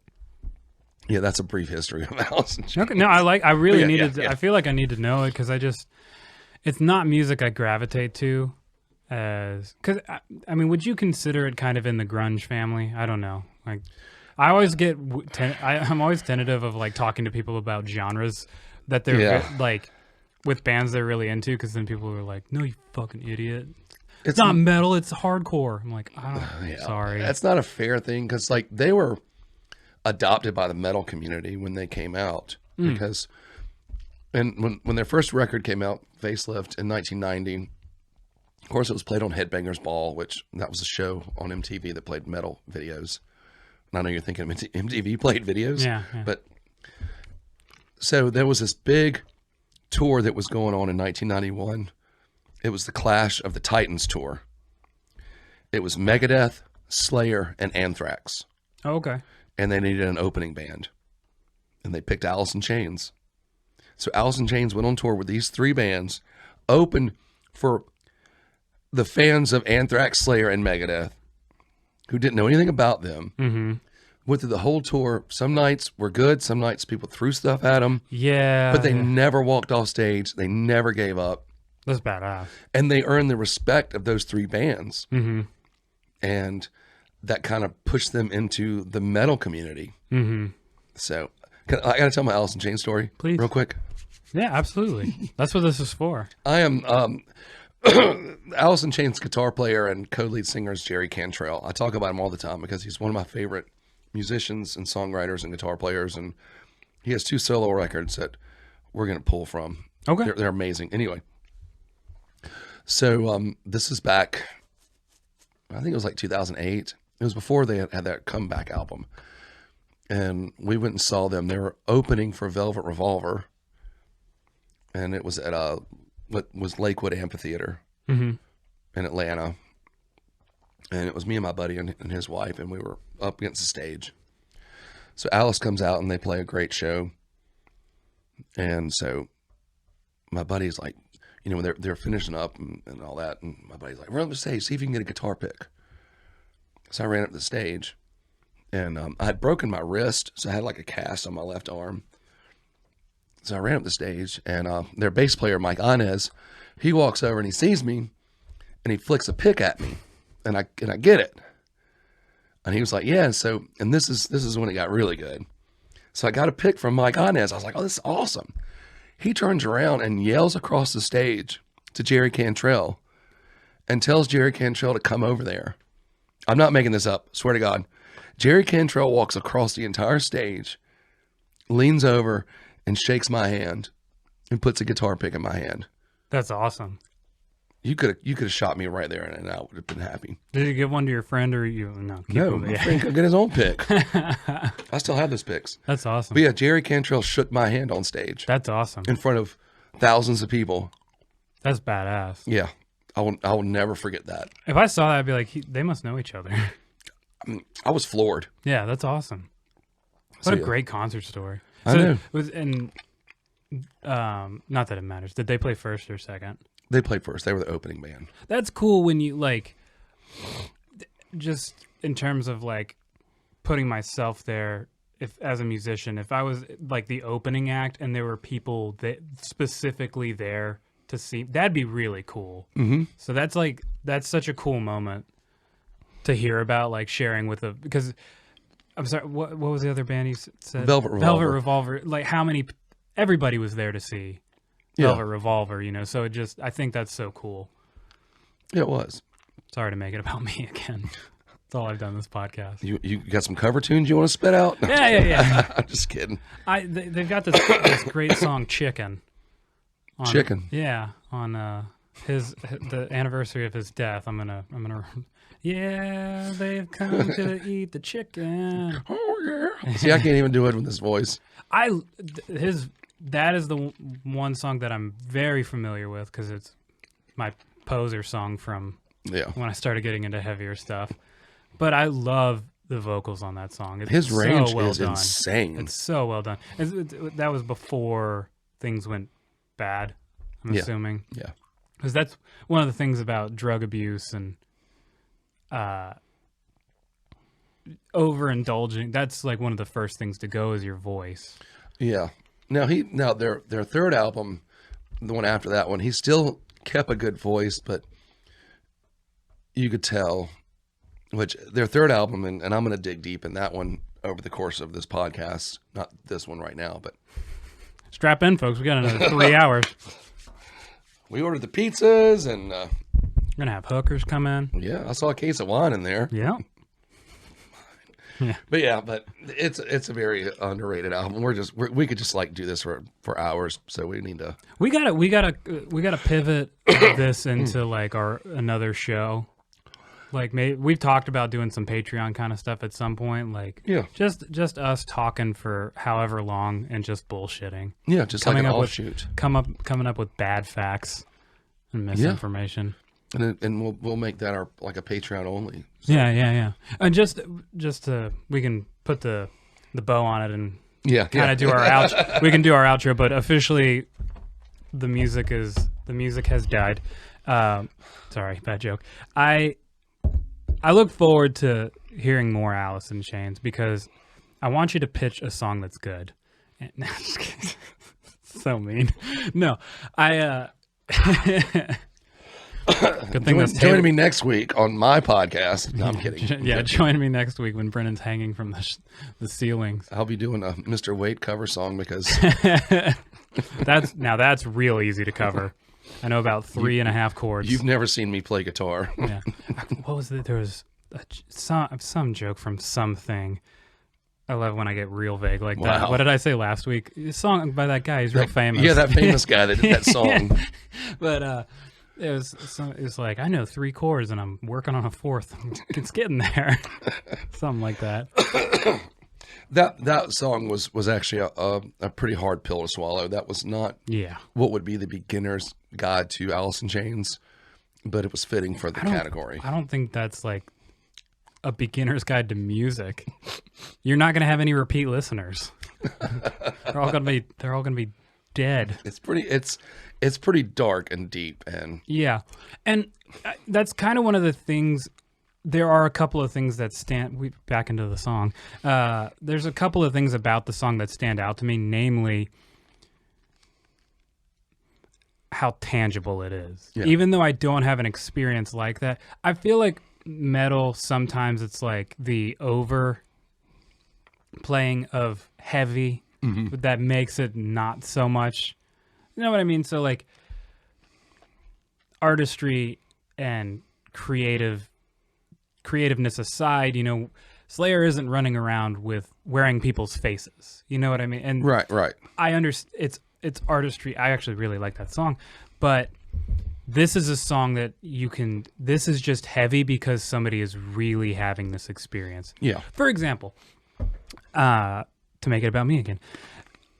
yeah, that's a brief history of Alice in Chains. Okay, no, I really needed. yeah. I feel like I need to know it because it's not music I gravitate to. Because I mean, would you consider it kind of in the grunge family? I don't know. Like, I always get. I'm always tentative of like talking to people about genres that they're like with bands they're really into, because then people are like, "No, you fucking idiot! It's not metal. It's hardcore." I'm like, sorry. That's not a fair thing, because like they were adopted by the metal community when they came out, because and when their first record came out, Facelift, in 1990, of course it was played on Headbangers Ball, which that was a show on MTV that played metal videos. And I know you're thinking MTV played videos, yeah. But so there was this big tour that was going on in 1991. It was the Clash of the Titans tour. It was Megadeth, Slayer, and Anthrax. Oh, okay. And they needed an opening band. And they picked Alice in Chains. So Alice in Chains went on tour with these three bands, opened for the fans of Anthrax, Slayer, and Megadeth, who didn't know anything about them. Went through the whole tour. Some nights were good. Some nights people threw stuff at them. Yeah. But they never walked off stage. They never gave up. That's badass. And they earned the respect of those three bands. And that kind of pushed them into the metal community. So I got to tell my Alice in Chains story, please, real quick. Yeah, absolutely. That's what this is for. I am Alice in Chains guitar player and co-lead singer is Jerry Cantrell. I talk about him all the time because he's one of my favorite musicians and songwriters and guitar players, and he has 2 solo records that we're going to pull from. Okay. They're amazing. Anyway, so this is back, I think it was like 2008. It was before they had that comeback album. And we went and saw them. They were opening for Velvet Revolver. And it was at what was Lakewood Amphitheater in Atlanta. And it was me and my buddy and his wife, and we were up against the stage. So Alice comes out and they play a great show. And so my buddy's like, you know, they're finishing up and all that. And my buddy's like, run up the stage, see if you can get a guitar pick. So I ran up the stage, and I had broken my wrist. So I had like a cast on my left arm. So I ran up the stage, and their bass player, Mike Inez, he walks over and he sees me, and he flicks a pick at me, and I get it. And he was like, yeah. And this is when it got really good. So I got a pick from Mike Inez. I was like, oh, this is awesome. He turns around and yells across the stage to Jerry Cantrell and tells Jerry Cantrell to come over there. I'm not making this up. Swear to God. Jerry Cantrell walks across the entire stage, leans over and shakes my hand and puts a guitar pick in my hand. That's awesome. You could have shot me right there, and I would have been happy. Did you give one to your friend or you? No, My friend could get his own pick. I still have those picks. That's awesome. But yeah, Jerry Cantrell shook my hand on stage. That's awesome. In front of thousands of people. That's badass. Yeah, I will never forget that. If I saw that, I'd be like, they must know each other. I was floored. Yeah, that's awesome. What a great concert story. I know. Not that it matters. Did they play first or second? They played first. They were the opening band. That's cool when you like, just in terms of like putting myself there, if as a musician, if I was like the opening act and there were people that specifically there to see, that'd be really cool. Mm-hmm. So that's such a cool moment to hear about, like sharing with because I'm sorry, what was the other band you said? Velvet Revolver. Velvet Revolver. Like everybody was there to see Velvet Revolver, so I think that's so cool. Yeah, it was. Sorry to make it about me again. That's all I've done this podcast. You got some cover tunes you want to spit out? Yeah. I'm just kidding. They've got this great song, Chicken. Chicken. Yeah, on the anniversary of his death. I'm gonna. Yeah, they've come to eat the chicken. Oh yeah. See, I can't even do it with this voice. That is the one song that I'm very familiar with because it's my poser song from when I started getting into heavier stuff. But I love the vocals on that song. His range is insane. It's so well done. That was before things went bad, I'm assuming. Yeah. Because that's one of the things about drug abuse and overindulging. That's like one of the first things to go is your voice. Yeah. Now their third album, the one after that one, he still kept a good voice, but you could tell, which their third album, and I'm going to dig deep in that one over the course of this podcast, not this one right now, but strap in, folks. We got another 3 hours. We ordered the pizzas and we're going to have hookers come in. Yeah, I saw a case of wine in there. Yeah. But it's a very underrated album. We could just like do this for hours. So we need to. We gotta pivot this into like another show. Like we've talked about doing some Patreon kind of stuff at some point. Like just us talking for however long and just bullshitting. Yeah, just coming like an offshoot. Coming up with bad facts and misinformation. And we'll make that our like a Patreon only. So. Yeah. And just we can put the bow on it and kind of do our outro. We can do our outro, but officially the music has died. Sorry, bad joke. I look forward to hearing more Alice in Chains because I want you to pitch a song that's good. No, I'm just kidding. So mean. No, good thing join me next week on my podcast. No, I'm kidding. Join me next week when Brennan's hanging from the ceilings. I'll be doing a Mr. Wait cover song because that's real easy to cover. I know about 3.5 chords. You've never seen me play guitar. Yeah. What was it? There was some joke from something. I love when I get real vague like that. What did I say last week? A song by that guy. He's real famous. Yeah, that famous guy that did that song. But it was like, I know 3 chords and I'm working on a 4th. It's getting there. Something like that. That song was actually a pretty hard pill to swallow. That was not what would be the beginner's guide to Alice in Chains, but it was fitting for the category. I don't think that's like a beginner's guide to music. You're not going to have any repeat listeners. They're all going to be dead. It's pretty dark and deep and and that's kind of one of the things. There are a couple of things that back into the song. There's a couple of things about the song that stand out to me, namely how tangible it is. Yeah. Even though I don't have an experience like that, I feel like metal sometimes it's like the over playing of heavy that makes it not so much. You know what I mean? So like artistry and creativeness aside, you know, Slayer isn't running around with wearing people's faces. You know what I mean? And Right. I understand it's artistry. I actually really like that song, but this is a song that this is just heavy because somebody is really having this experience. Yeah. For example, to make it about me again,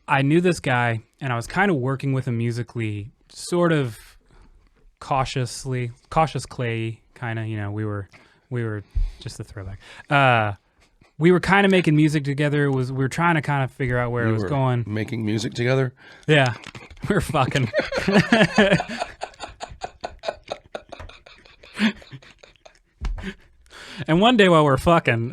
I knew this guy and I was kind of working with him musically, sort of Cautious Clay, kind of, you know, we were just a throwback. We were kind of making music together. We were trying to kind of figure out where it was going. Making music together? Yeah. We're fucking. And one day while we're fucking.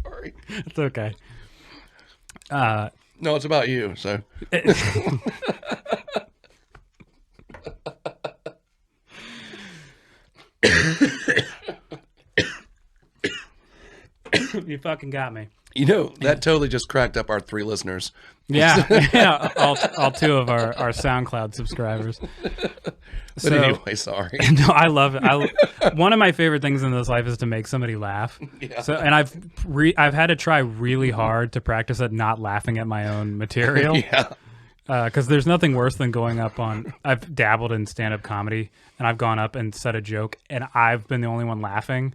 Sorry. It's okay. No, it's about you, so. You fucking got me. You know, that totally just cracked up our 3 listeners. Yeah, yeah, all 2 of our SoundCloud subscribers. But anyway, sorry. No, I love it. One of my favorite things in this life is to make somebody laugh. Yeah. So, and I've had to try really hard to practice at not laughing at my own material. Yeah. Because there's nothing worse than going up on. I've dabbled in stand-up comedy, and I've gone up and said a joke, and I've been the only one laughing.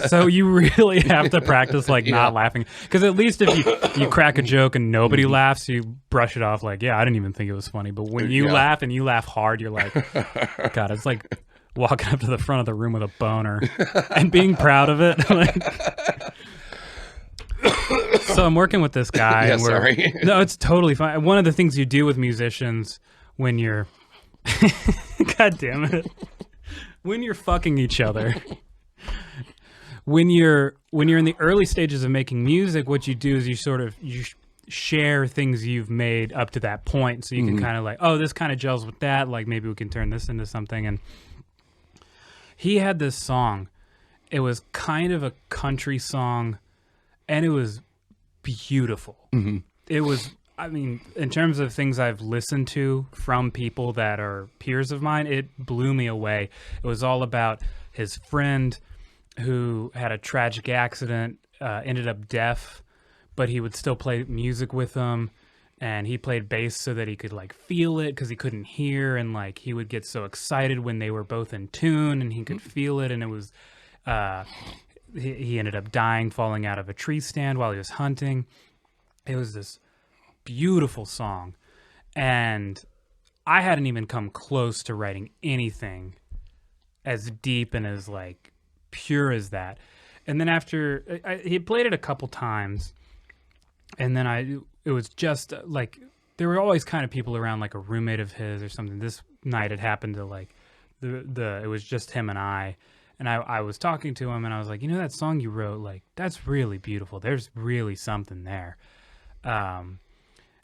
So you really have to practice not laughing, because at least if you crack a joke and nobody laughs, you brush it off like, yeah, I didn't even think it was funny. But when you laugh and you laugh hard, you're like, God, it's like walking up to the front of the room with a boner and being proud of it. So I'm working with this guy. Yeah, and sorry. No, it's totally fine. One of the things you do with musicians when you're, God damn it, when you're fucking each other. When you're in the early stages of making music, what you do is you share things you've made up to that point, so you can kind of like, oh, this kind of gels with that, like maybe we can turn this into something. And he had this song. It was kind of a country song, and it was beautiful. It was, I mean, in terms of things I've listened to from people that are peers of mine, it blew me away. It was all about his friend who had a tragic accident, ended up deaf, but he would still play music with them, and he played bass so that he could like feel it because he couldn't hear, and like he would get so excited when they were both in tune and he could feel it. And it was he ended up dying falling out of a tree stand while he was hunting. It was this beautiful song, and I hadn't even come close to writing anything as deep and as like pure as that. And then after he played it a couple times, and then it was just like there were always kind of people around, like a roommate of his or something. This night it happened to like it was just him and I was talking to him, and I was like, you know, that song you wrote, like that's really beautiful, there's really something there. And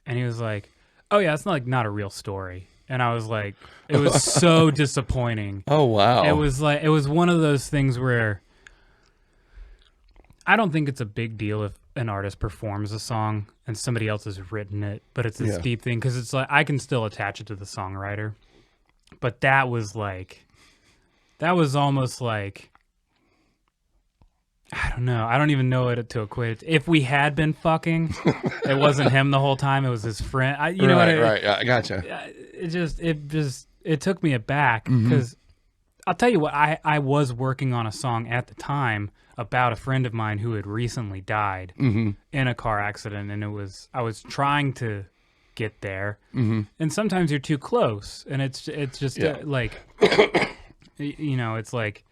he was like, oh yeah, it's not a real story. And I was like, it was so disappointing. Oh, wow. It was one of those things where I don't think it's a big deal if an artist performs a song and somebody else has written it, but it's this deep thing, because it's like I can still attach it to the songwriter. But that was almost like, I don't know. I don't even know what to equate it to. If we had been fucking, it wasn't him the whole time. It was his friend. Right. I gotcha. It took me aback, because I'll tell you what, I was working on a song at the time about a friend of mine who had recently died in a car accident, and I was trying to get there, and sometimes you're too close, and it's just like, you know, it's like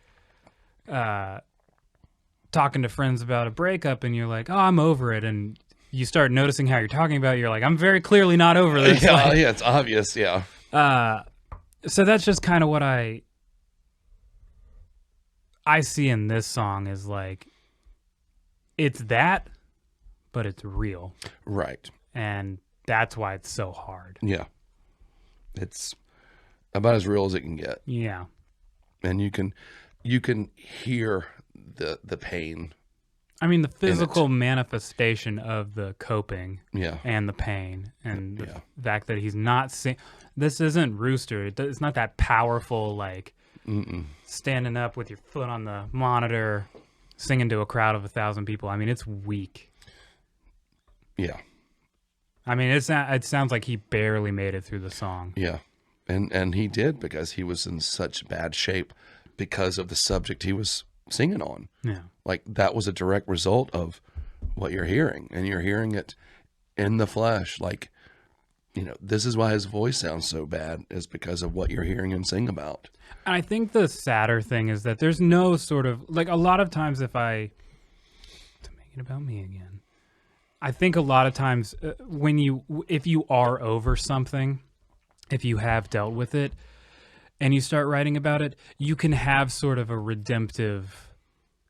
talking to friends about a breakup, and you're like, oh, I'm over it, and you start noticing how you're talking about it, you're like, I'm very clearly not over this. Yeah, it's obvious, yeah. So that's just kind of what I see in this song, is like, it's that, but it's real. Right. And that's why it's so hard. Yeah. It's about as real as it can get. Yeah. And you can hear the pain. I mean, the physical manifestation of the coping Yeah. and the pain and the fact that he's not this isn't Rooster. It's not that powerful, like standing up with your foot on the monitor, singing to a crowd of 1,000 people. I mean, it's weak. Yeah. I mean, it sounds like he barely made it through the song. Yeah. And he did, because he was in such bad shape because of the subject he was singing on. Yeah. Like, that was a direct result of what you're hearing, and you're hearing it in the flesh. Like, you know, this is why his voice sounds so bad, is because of what you're hearing him sing about. And I think the sadder thing is that there's no sort of, like, a lot of times to make it about me again, I think a lot of times if you are over something, if you have dealt with it and you start writing about it, you can have sort of a redemptive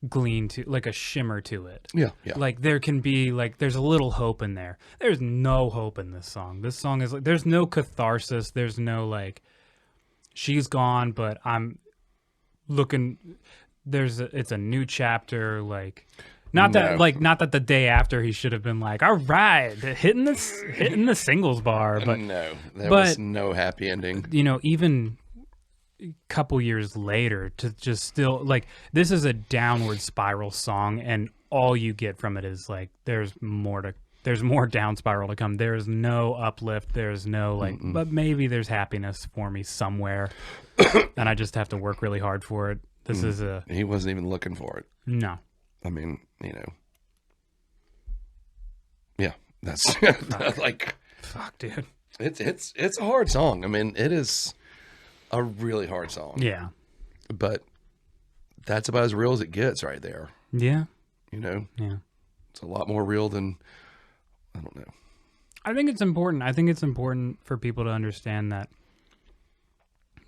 gleam to, like a shimmer to it. Yeah, yeah. Like there can be, like, there's a little hope in there. There's no hope in this song. This song is like, there's no catharsis. There's no, like, she's gone, but I'm looking, it's a new chapter. Like, not that the day after he should have been like, all right, hitting the singles bar, but no, there was no happy ending. You know, even a couple years later, to just still, like, this is a downward spiral song, and all you get from it is like, there's more down spiral to come. There's no uplift. There's no, like, but maybe there's happiness for me somewhere, and I just have to work really hard for it. He wasn't even looking for it. No. I mean, you know, yeah, that's like, fuck, dude. It's a hard song. I mean, it is a really hard song. Yeah, but that's about as real as it gets, right there. Yeah, you know. Yeah, it's a lot more real than, I don't know. I think it's important. I think it's important for people to understand that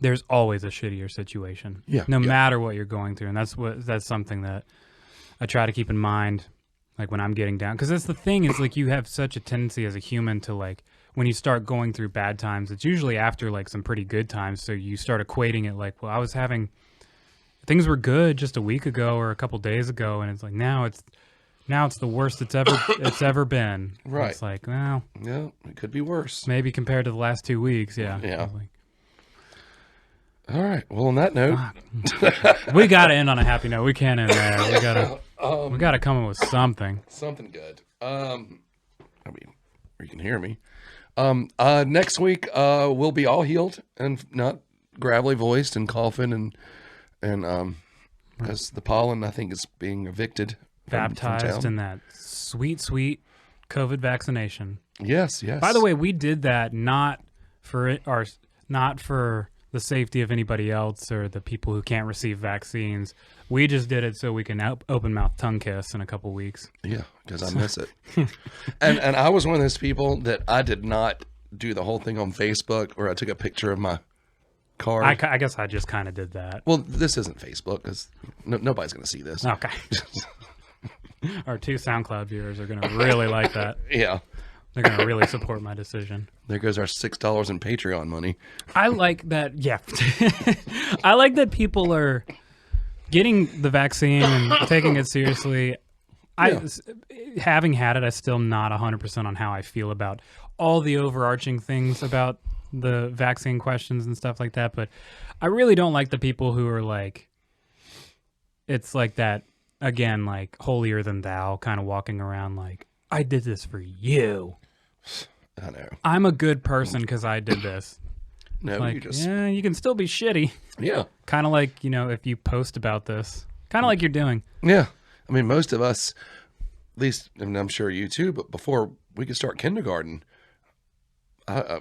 there's always a shittier situation. Yeah, no matter what you're going through, and that's something that I try to keep in mind, like, when I'm getting down, because that's the thing, is like, you have such a tendency as a human to, like, when you start going through bad times, it's usually after, like, some pretty good times. So you start equating it like, well, things were good just a week ago or a couple days ago, and it's like, now it's the worst it's ever been. Right. It's like, well, yeah, it could be worse. Maybe compared to the last 2 weeks. Yeah. Yeah. Like, all right. Well, on that note, we got to end on a happy note. We can't end there. We got to come up with something. Something good. I mean, you can hear me. Next week, we'll be all healed and not gravelly voiced and coughing and as the pollen, I think, is being evicted. Baptized in that sweet, sweet COVID vaccination. Yes, yes. By the way, we did that not for the safety of anybody else or the people who can't receive vaccines. We just did it so we can open mouth tongue kiss in a couple weeks. Yeah, because I miss it. and I was one of those people that I did not do the whole thing on Facebook where I took a picture of my card. I guess I just kind of did that. Well, this isn't Facebook because nobody's going to see this. Okay. Our 2 SoundCloud viewers are going to really like that. Yeah. They're going to really support my decision. There goes our $6 in Patreon money. I like that. Yeah. I like that people are getting the vaccine and taking it seriously. Having had it, I'm still not 100% on how I feel about all the overarching things about the vaccine questions and stuff like that. But I really don't like the people who are like, it's like that, again, like holier than thou kind of walking around like, I did this for you. I know. I'm a good person because I did this. No, like, yeah, you can still be shitty. Yeah. Kind of like, you know, if you post about this, kind of like you're doing. Yeah. I mean, most of us, at least, and I'm sure you too, but before we could start kindergarten,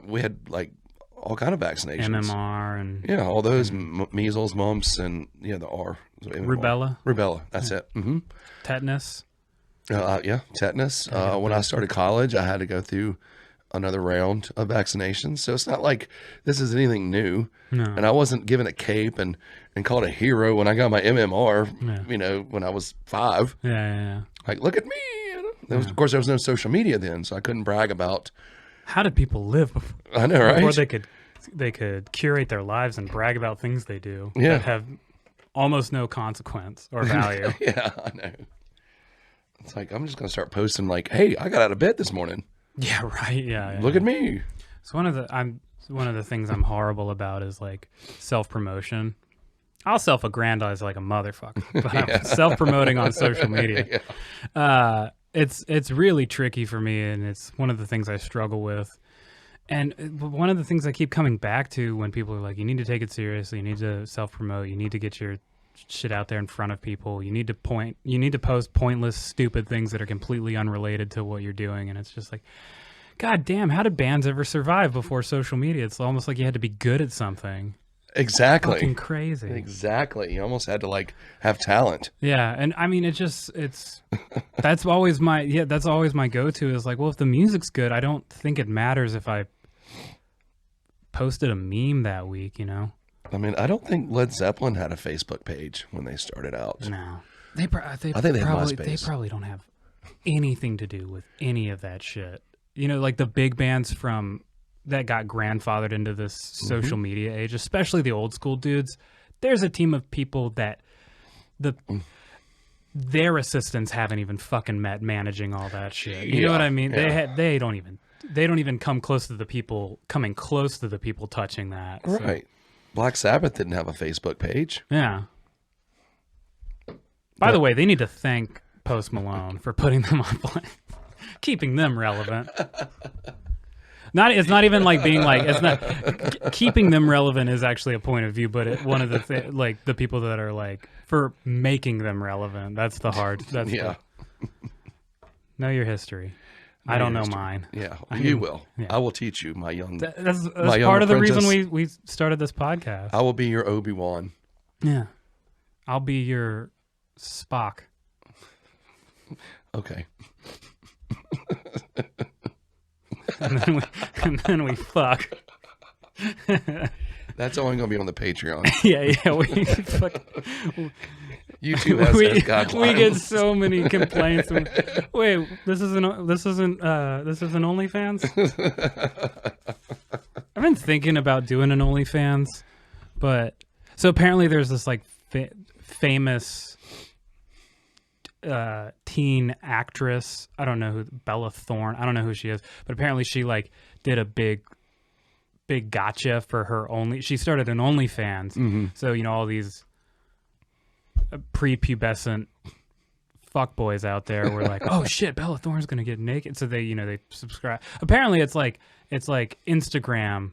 we had like all kind of vaccinations. MMR and... Yeah, all those measles, mumps, and the R. Rubella. Rubella, that's it. Mm-hmm. Tetanus. Tetanus. When I started college, I had to go through another round of vaccinations. So it's not like this is anything new. No. And I wasn't given a cape and called a hero when I got my MMR, when I was 5. Yeah. Like, look at me. Of course, there was no social media then, so I couldn't brag about How did people live before, I know, right? before they could curate their lives and brag about things they do Yeah. that have almost no consequence or value? Yeah, I know. It's like, I'm just going to start posting like, hey, I got out of bed this morning. Yeah, right. Yeah. Look at me. So one of the things I'm horrible about is like self-promotion. I'll self-aggrandize like a motherfucker, but I'm self-promoting on social media. It's really tricky for me, and it's one of the things I struggle with. And one of the things I keep coming back to when people are like, you need to take it seriously, you need to self-promote, you need to get your shit out there in front of people, you need to post pointless, stupid things that are completely unrelated to what you're doing. And it's just like, God damn, how did bands ever survive before social media? It's almost like you had to be good at something. Exactly. Fucking crazy. Exactly. You almost had to like have talent. Yeah, and I mean, that's always my go-to is like, well, if the music's good, I don't think it matters if I posted a meme that week, you know? I mean, I don't think Led Zeppelin had a Facebook page when they started out. No. I think they had probably, MySpace. They probably don't have anything to do with any of that shit. You know, like the big bands that got grandfathered into this social media age, especially the old school dudes. There's a team of people that their assistants haven't even fucking met managing all that shit. You know what I mean? Yeah. They don't even come close to the people touching that. So. Right. Black Sabbath didn't have a Facebook page. Yeah. By the way, they need to thank Post Malone for putting them on play, keeping them relevant. It's not even like being like, it's not keeping them relevant is actually a point of view, but one of the like the people that are like for making them relevant. That's the hard. That's know your history. I don't know mine. Yeah, you will. Yeah. I will teach you, my young. That's my young part of the apprentice. reason we started this podcast. I will be your Obi-Wan. Yeah, I'll be your Spock. Okay. and then we fuck. That's only going to be on the Patreon. Yeah, we fuck. YouTube has guidelines. We get so many complaints. Wait, this isn't OnlyFans? I've been thinking about doing an OnlyFans, but so apparently there's this like famous teen actress. I don't know who, Bella Thorne. I don't know who she is, but apparently she like did a big gotcha for her she started an OnlyFans. So, you know, all these prepubescent fuckboys out there were like, oh shit, Bella Thorne's gonna get naked. So they subscribe. Apparently it's like Instagram,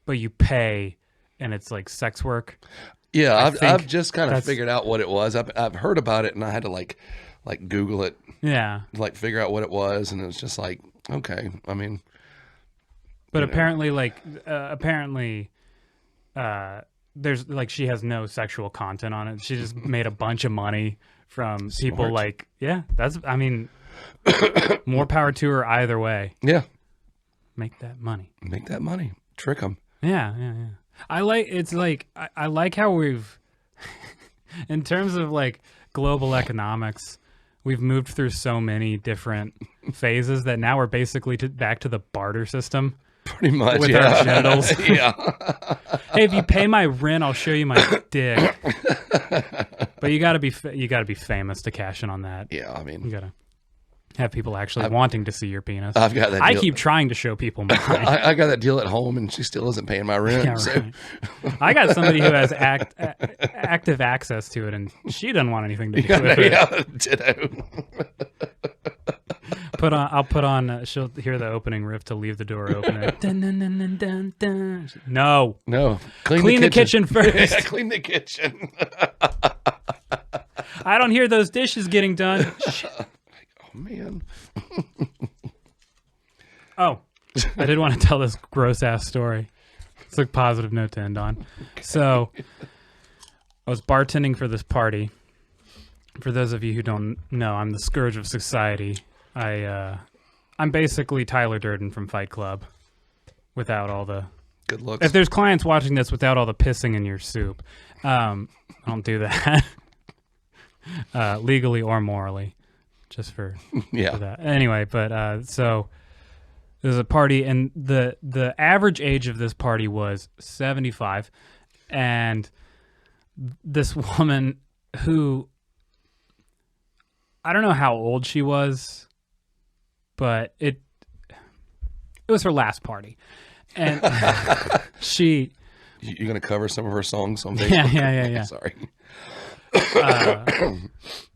but you pay and it's like sex work. Yeah, I've just kind of figured out what it was. I've heard about it and I had to like Google it. Yeah. Like figure out what it was, and it was just like, okay. I mean, but apparently there's like she has no sexual content on it. She just made a bunch of money from people like, I mean, more power to her either way. Yeah. Make that money. Trick them. Yeah. I like how we've, in terms of like global economics, we've moved through so many different phases that now we're basically back to the barter system. Pretty much, with our genitals. Yeah. Hey, if you pay my rent, I'll show you my dick. But you gotta be famous to cash in on that. Yeah, I mean, you gotta have people actually wanting to see your penis. I've got that. I keep trying to show people mine. I got that deal at home, and she still isn't paying my rent. Yeah, so. right. I got somebody who has active access to it, and she doesn't want anything to do with it. Yeah, ditto. I'll put on. She'll hear the opening riff to Leave the Door Open. Dun, dun, dun, dun, dun, dun. No. Clean the kitchen first. Yeah, clean the kitchen. I don't hear those dishes getting done. Shit. Oh man. Oh, I did want to tell this gross ass story. It's a positive note to end on. Okay. So, I was bartending for this party. For those of you who don't know, I'm the scourge of society. I'm basically Tyler Durden from Fight Club, without all the good looks. If there's clients watching this, without all the pissing in your soup, I don't do that legally or morally, just for that. Anyway, but so It was a party, and the average age of this party was 75, and this woman who, I don't know how old she was, but it was her last party, and she. You're gonna cover some of her songs on Facebook? Yeah. Sorry.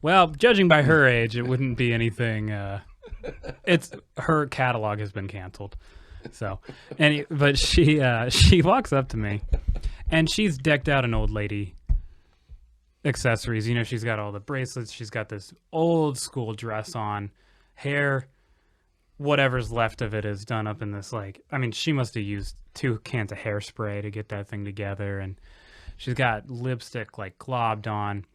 Well, judging by her age, it wouldn't be anything. It's her catalog has been canceled. So, but she walks up to me, and she's decked out in old lady accessories. You know, she's got all the bracelets. She's got this old school dress on, hair. Whatever's left of it is done up in this, like, I mean, she must have used 2 cans of hairspray to get that thing together, and she's got lipstick, like, globbed on,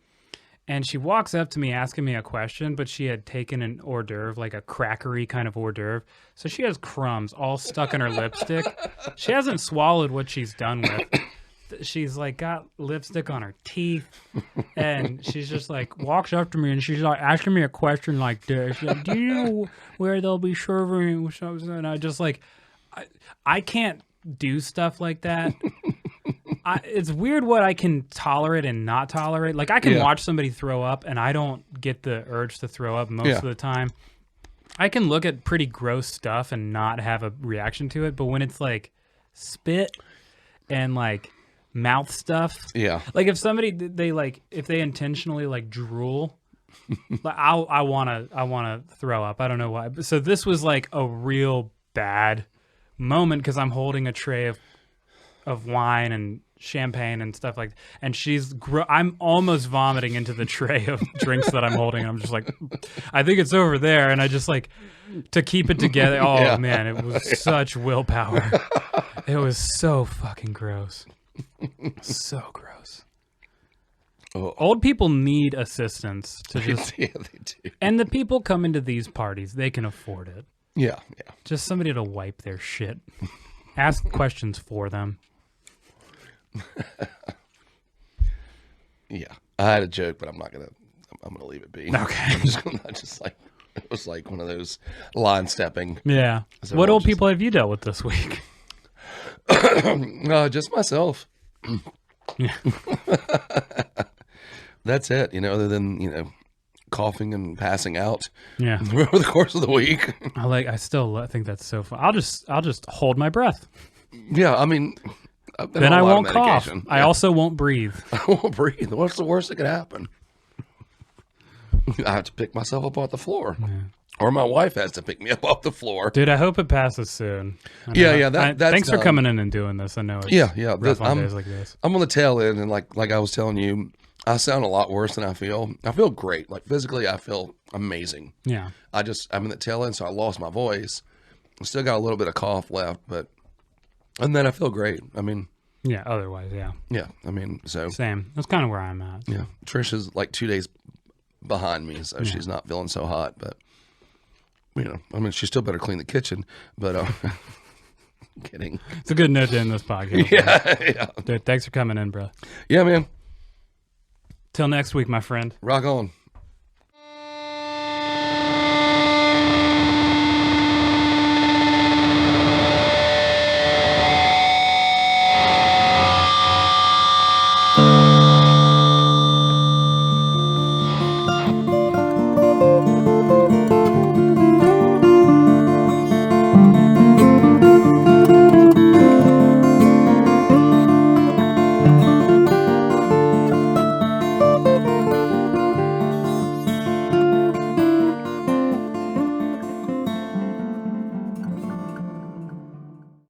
and she walks up to me asking me a question, but she had taken an hors d'oeuvre, like a crackery kind of hors d'oeuvre, so she has crumbs all stuck in her lipstick. She hasn't swallowed what she's done with. She's like got lipstick on her teeth, and she's just like walks up to me and she's like asking me a question like this. She's like, do you know where they'll be serving? And I just like, I can't do stuff like that. It's weird what I can tolerate and not tolerate. Like I can watch somebody throw up and I don't get the urge to throw up most of the time. I can look at pretty gross stuff and not have a reaction to it. But when it's like spit and like mouth stuff. Yeah. Like if somebody if they intentionally like drool, like I wanna throw up. I don't know why. So this was like a real bad moment because I'm holding a tray of wine and champagne and stuff like that. And I'm almost vomiting into the tray of drinks that I'm holding. I'm just like, I think it's over there. And I just like to keep it together. Oh man, it was such willpower. It was so fucking gross. So gross. Oh. Old people need assistance to just Yeah, they do. and the people come into these parties, they can afford it. Yeah. Just somebody to wipe their shit. Ask questions for them. Yeah. I had a joke, but I'm gonna leave it be. Okay. It was like one of those line stepping. Yeah. So What old people have you dealt with this week? Just myself. Yeah. That's it, other than, coughing and passing out Yeah. over the course of the week. I still think that's so fun. I'll just hold my breath. Yeah, I mean, Then I won't cough. Yeah. I also won't breathe. I won't breathe. What's the worst that could happen? I have to pick myself up off the floor. Yeah. Or my wife has to pick me up off the floor. Dude, I hope it passes soon. Yeah. Thanks for coming in and doing this. I know it's rough on days like this. I'm on the tail end, and like I was telling you, I sound a lot worse than I feel. I feel great. Like physically, I feel amazing. Yeah. I'm in the tail end, so I lost my voice. I still got a little bit of cough left, and then I feel great. I mean. Yeah, otherwise, yeah. Yeah, I mean, so. Same. That's kind of where I'm at. Yeah. Trisha's like 2 days behind me, so she's not feeling so hot, but. I mean, she still better clean the kitchen, but kidding. It's a good note to end this podcast. Yeah. Dude, thanks for coming in, bro. Yeah, man. Till next week, my friend. Rock on.